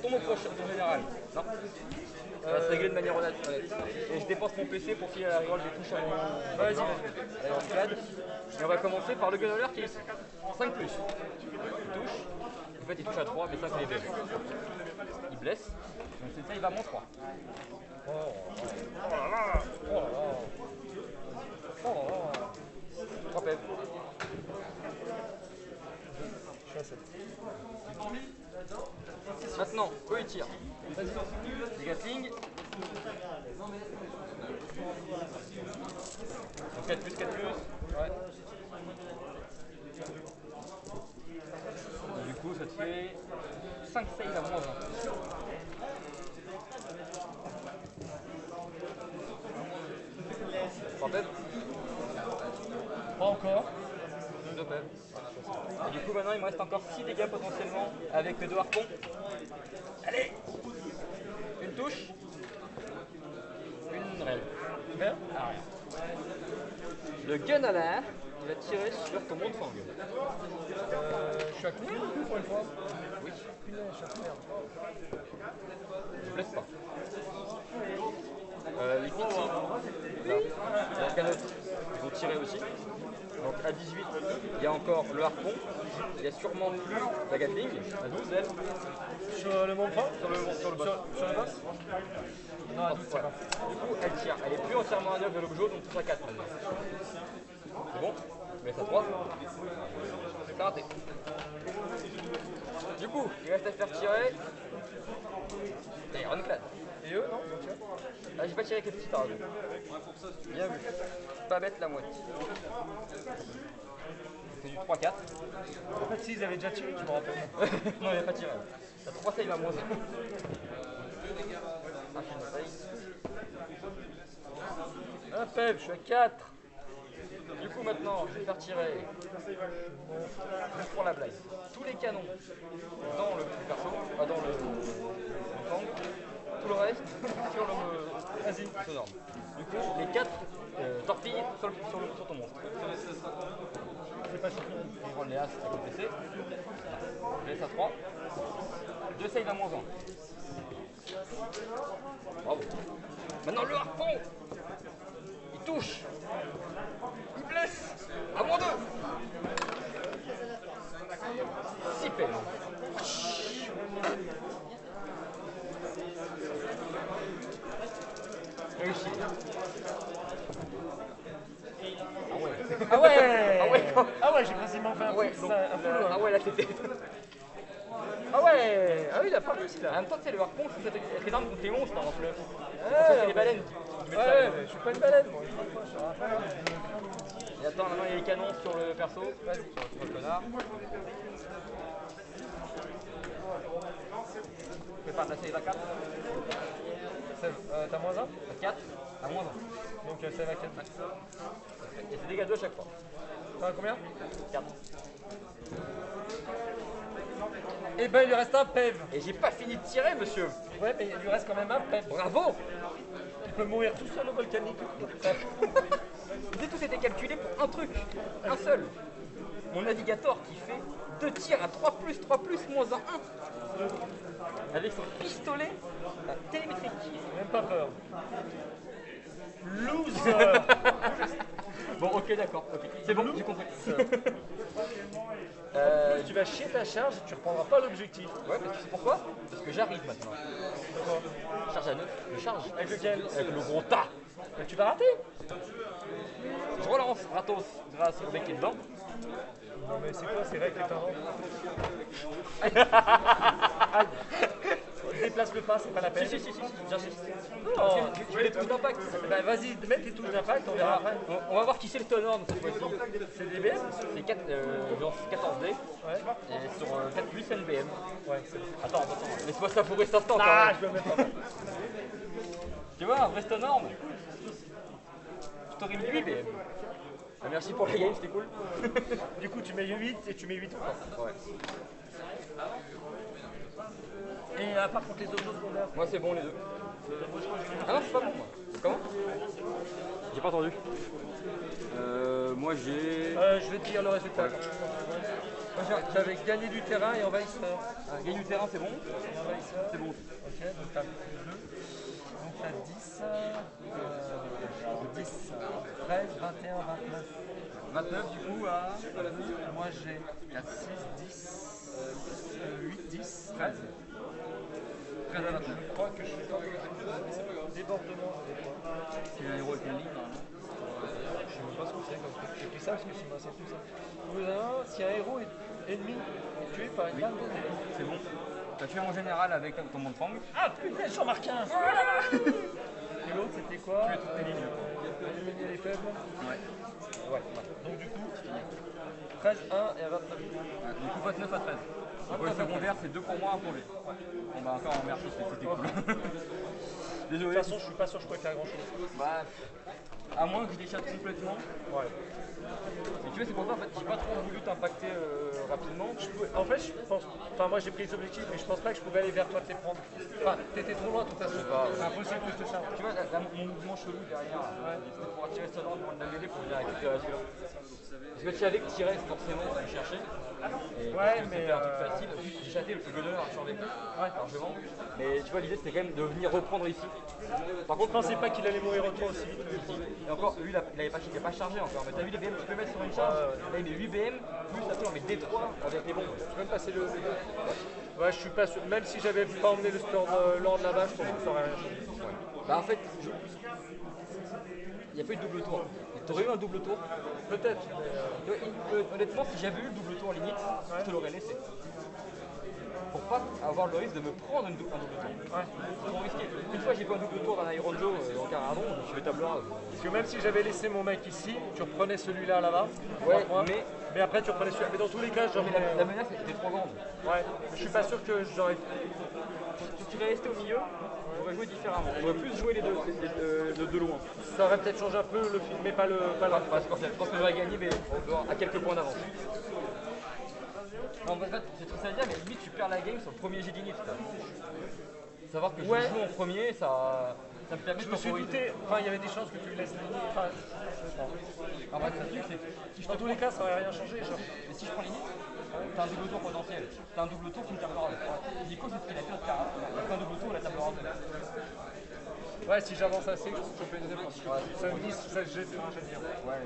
S2: tombe au prochain, ton général. Non. Ça va se régler de manière honnête. Et je dépense mon PC pour filer à la reroll des touches à mon.
S1: Vas-y.
S2: Allez, en scad. Et on va commencer par le gunner qui est ici. 5 plus. Il touche. En fait, il touche à 3, mais 5 il est blessé. Il blesse. Donc c'est ça, il va à moins 3.
S1: Oh là là. Oh là là. Oh là là.
S2: 3 PF.
S1: Je suis à 7.
S2: Maintenant, eux ils tirent. Les Gatling. Donc 4 plus, 4 plus.
S1: Ouais.
S2: Et du coup, ça te fait 5 save à moins 20. Trois PF.
S1: Pas encore.
S2: 2 PF. Et du coup, maintenant, il me reste encore 6 dégâts potentiellement avec les 2 harpons. Allez! Une touche. Une rêve.
S1: Bien.
S2: Ah, rien. Le gun à l'air, il va tirer sur ton monde fang.
S1: Je suis à combien du coup pour une fois?
S2: Oui.
S1: Punaise, je suis à combien?
S2: Je blesse pas. Les Pixie, là, il y a qu'un autre. Ils vont tirer aussi. Donc à 18, il y a encore le harpon. Il y a sûrement plus la Gatling. À 12, elle.
S1: Sur le monde fort?
S2: Sur le boss.
S1: Sur le boss? Non, à 12, c'est
S2: Voilà.
S1: pas.
S2: Du coup, elle tire. Elle est plus entièrement à 9 de l'objet, donc touche à 4 maintenant. C'est bon? Je mets ça 3. C'est raté. Du coup, il reste à faire tirer. Et Ironclad.
S1: Et eux, non? Donc,
S2: Ah, j'ai pas tiré avec les petits par hasard. Bien vu. Pas bête la moitié. C'est du 3-4.
S1: en fait, si, ils avaient déjà tiré, tu me rappelles.
S2: Non, il n'y a pas tiré. T'as 3 save à moins 1. Un PEV, je suis à 4. Du coup, maintenant, je vais faire tirer. Juste pour la blague. Tous les canons dans le perso, dans le tank. Tout le reste sur le. Vas-y, sonore. Du coup, les 4 torpilles sur ton monstre.
S1: C'est pas suffisant.
S2: Il roule les as avec le PC. Je laisse à 3. 2 save à moins 1. Bravo. Maintenant le harpon. Il touche. Il blesse. À moins 2. 6 PF. Réussi. Ah ouais.
S1: Ah ouais!
S2: Ah ouais.
S1: Ah ouais, j'ai quasiment fait un
S2: Ouais,
S1: full,
S2: donc,
S1: ça, un full loin.
S2: ah ouais, là c'était.
S1: Ah ouais! Ah oui, il a pas réussi
S2: En
S1: là.
S2: même temps, tu sais, le harpon, c'est être les armes contre les monstres en fleuve.
S1: Ouais,
S2: C'est les baleines qui mettent ça.
S1: Ouais, mais je suis pas une baleine moi.
S2: Et attends, maintenant il y a les canons sur le perso. Vas-y, sur le connard. Prépare ta save à 4.
S1: T'as moins 1?
S2: À 4. À moins 1.
S1: Donc ça va 4 max.
S2: Et c'est dégâts 2 à chaque fois.
S1: T'en as combien?
S2: 4.
S1: Eh ben il lui reste un PEV.
S2: Et j'ai pas fini de tirer, monsieur.
S1: Ouais, mais il lui reste quand même un PEV.
S2: Bravo.
S1: Il peut mourir tout seul au volcanique.
S2: Tout était calculé pour un truc, un seul. Mon navigateur qui fait 2 tirs à 3+, moins un 1. Avec son pistolet télémétrique.
S1: Même pas peur. Loser.
S2: Bon, ok, d'accord. Okay. C'est bon, j'ai compris.
S1: Tu vas chier ta charge et tu reprendras pas l'objectif.
S2: Ouais, mais tu sais pourquoi? Parce que j'arrive maintenant. Charge à 9, je charge.
S1: Avec lequel?
S2: Avec le gros tas.
S1: Mais tu vas rater.
S2: Je relance gratos grâce au mec qui est dedans.
S1: Non mais c'est quoi ces règles que t'inventes? Aïe. Déplace le pas, c'est pas la peine.
S2: Si, j'insiste.
S1: Non,
S2: Je veux les touches d'impact.
S1: bah vas-y, mets tes touches d'impact, on verra après.
S2: On va voir qui c'est le tenor cette fois-ci.
S1: C'est des BM?
S2: C'est 14D
S1: Ouais.
S2: et sur 4+ NBM.
S1: Ouais, c'est bon.
S2: Attends, laisse-moi savourer cet instant quand
S1: Ah,
S2: même.
S1: je peux même pas.
S2: Tu vois, un vrai stonorme. Je t'aurais mis 8 BM. Ah, merci pour la game, c'était cool.
S1: Du coup, tu mets 8 et tu mets 8 ou pas?
S2: Ouais.
S1: Et par contre, les autres secondaires.
S2: Moi c'est bon les deux. Ah non, c'est pas bon moi. Comment? J'ai pas entendu. Moi j'ai.
S1: Je vais te dire le résultat. Moi, j'avais gagné du terrain et envahisseur.
S2: Gagné du terrain, c'est bon?
S1: Envahisseur.
S2: C'est bon.
S1: Ok, donc t'as 2. Donc t'as 10, 10, 13, 21, 29.
S2: 29 du coup à.
S1: Moi j'ai 4, 6, 10, 8, 10, 13.
S2: 13 à 29.
S1: Je crois que je suis dans débordement.
S2: C'est un héros avec une ligne normalement.
S1: Je sais même pas ce que c'est comme truc. J'ai pris ça parce que c'est moi, c'est tout ça. Si un héros est ennemi est tué par une arme d'ennemi.
S2: C'est bon. T'as tué mon général avec ton monde fang.
S1: Ah putain, j'en marque un. Et l'autre c'était quoi?
S2: Tuer toutes les lignes.
S1: Éliminer les faibles.
S2: Ouais.
S1: Donc du coup, 13, 1 et à 29.
S2: Du coup 29 à 13. Donc le secondaire c'est 2 pour moi, 1 pour lui. On va encore en merci, c'était cool.
S1: De
S2: Désolé.
S1: toute façon, je suis pas sûr que je pourrais faire grand chose.
S2: Bah, à moins que je déchatte complètement.
S1: Ouais.
S2: Et tu vois, c'est pour ça en fait, j'ai pas trop voulu t'impacter rapidement.
S1: En fait, je pense. Enfin, moi j'ai pris les objectifs, mais je pense pas que je pouvais aller vers toi te les prendre. Enfin, t'étais trop loin de toute façon. C'est impossible que je te charge.
S2: Tu vois, mon mouvement chelou derrière, c'était pour attirer ça dans le mêlée pour venir récupérer celui-là. Parce que tu savais que tirer, c'est forcément ce que je cherchais. Et
S1: Ouais,
S2: c'était
S1: mais
S2: un truc facile. J'ai chaté le gunner a survécu, largement. Mais tu vois, l'idée c'était quand même de venir reprendre ici. Par
S1: Je
S2: contre,
S1: pensais pas qu'il allait mourir autant aussi vite.
S2: et encore, lui, il avait pas chargé encore. Mais t'as vu les BM que tu peux mettre sur une charge? Là, il met 8 BM, plus après on met D3 avec les bombes.
S1: Tu peux même passer le. Ouais, je suis pas sûr. Même si j'avais pas emmené le Storm Lord là-bas, je pense que ça aurait rien changé.
S2: Bah en fait, il n'y a pas eu de double tour. T'aurais eu un double tour?
S1: Peut-être.
S2: Tu vois, honnêtement, si j'avais eu le double tour limite, je te l'aurais laissé. Pour pas avoir le risque de me prendre un double tour. C'est trop risqué. Une fois j'ai fait un double tour d'un Iron Joe en Caradon, je me suis fait table rase.
S1: Parce que même si j'avais laissé mon mec ici, tu reprenais celui-là là-bas.
S2: Ouais,
S1: 3 points.
S2: mais-
S1: Mais après tu reprenais celui-là. Mais dans tous les cas, j'aurais.
S2: Mais la menace était trop grande.
S1: Ouais. Je suis pas sûr que j'aurais.
S2: Si tu restais au milieu, j'aurais joué différemment. J'aurais plus joué les deux de loin.
S1: Ça aurait peut-être changé un peu le film, mais pas le.
S2: Bah, je pense que j'aurais gagné, mais à quelques points d'avance. Non, en fait, c'est trop ça à dire, mais limite, tu perds la game sur le premier jet d'init. Savoir que je joue en premier, ça me permet
S1: Je
S2: de
S1: me suis
S2: temporiser.
S1: douté. Enfin, il y avait des chances que tu le laisses ligner. Enfin,
S2: En fait, le truc, c'est que si je
S1: dans tous les cas, ça aurait rien changé. Genre.
S2: mais si je prends l'init, t'as un double tour potentiel. T'as un double tour, tu me table rase. Nico, c'est ce qu'il a fait au Cara. Il a fait un double tour, la table rase.
S1: Ouais, si j'avance assez, je peux choper une deuxième fois. Ça me dit, ça j'ai fait, j'aime bien.
S2: Ouais,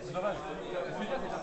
S2: c'est dommage. Je veux dire, déjà,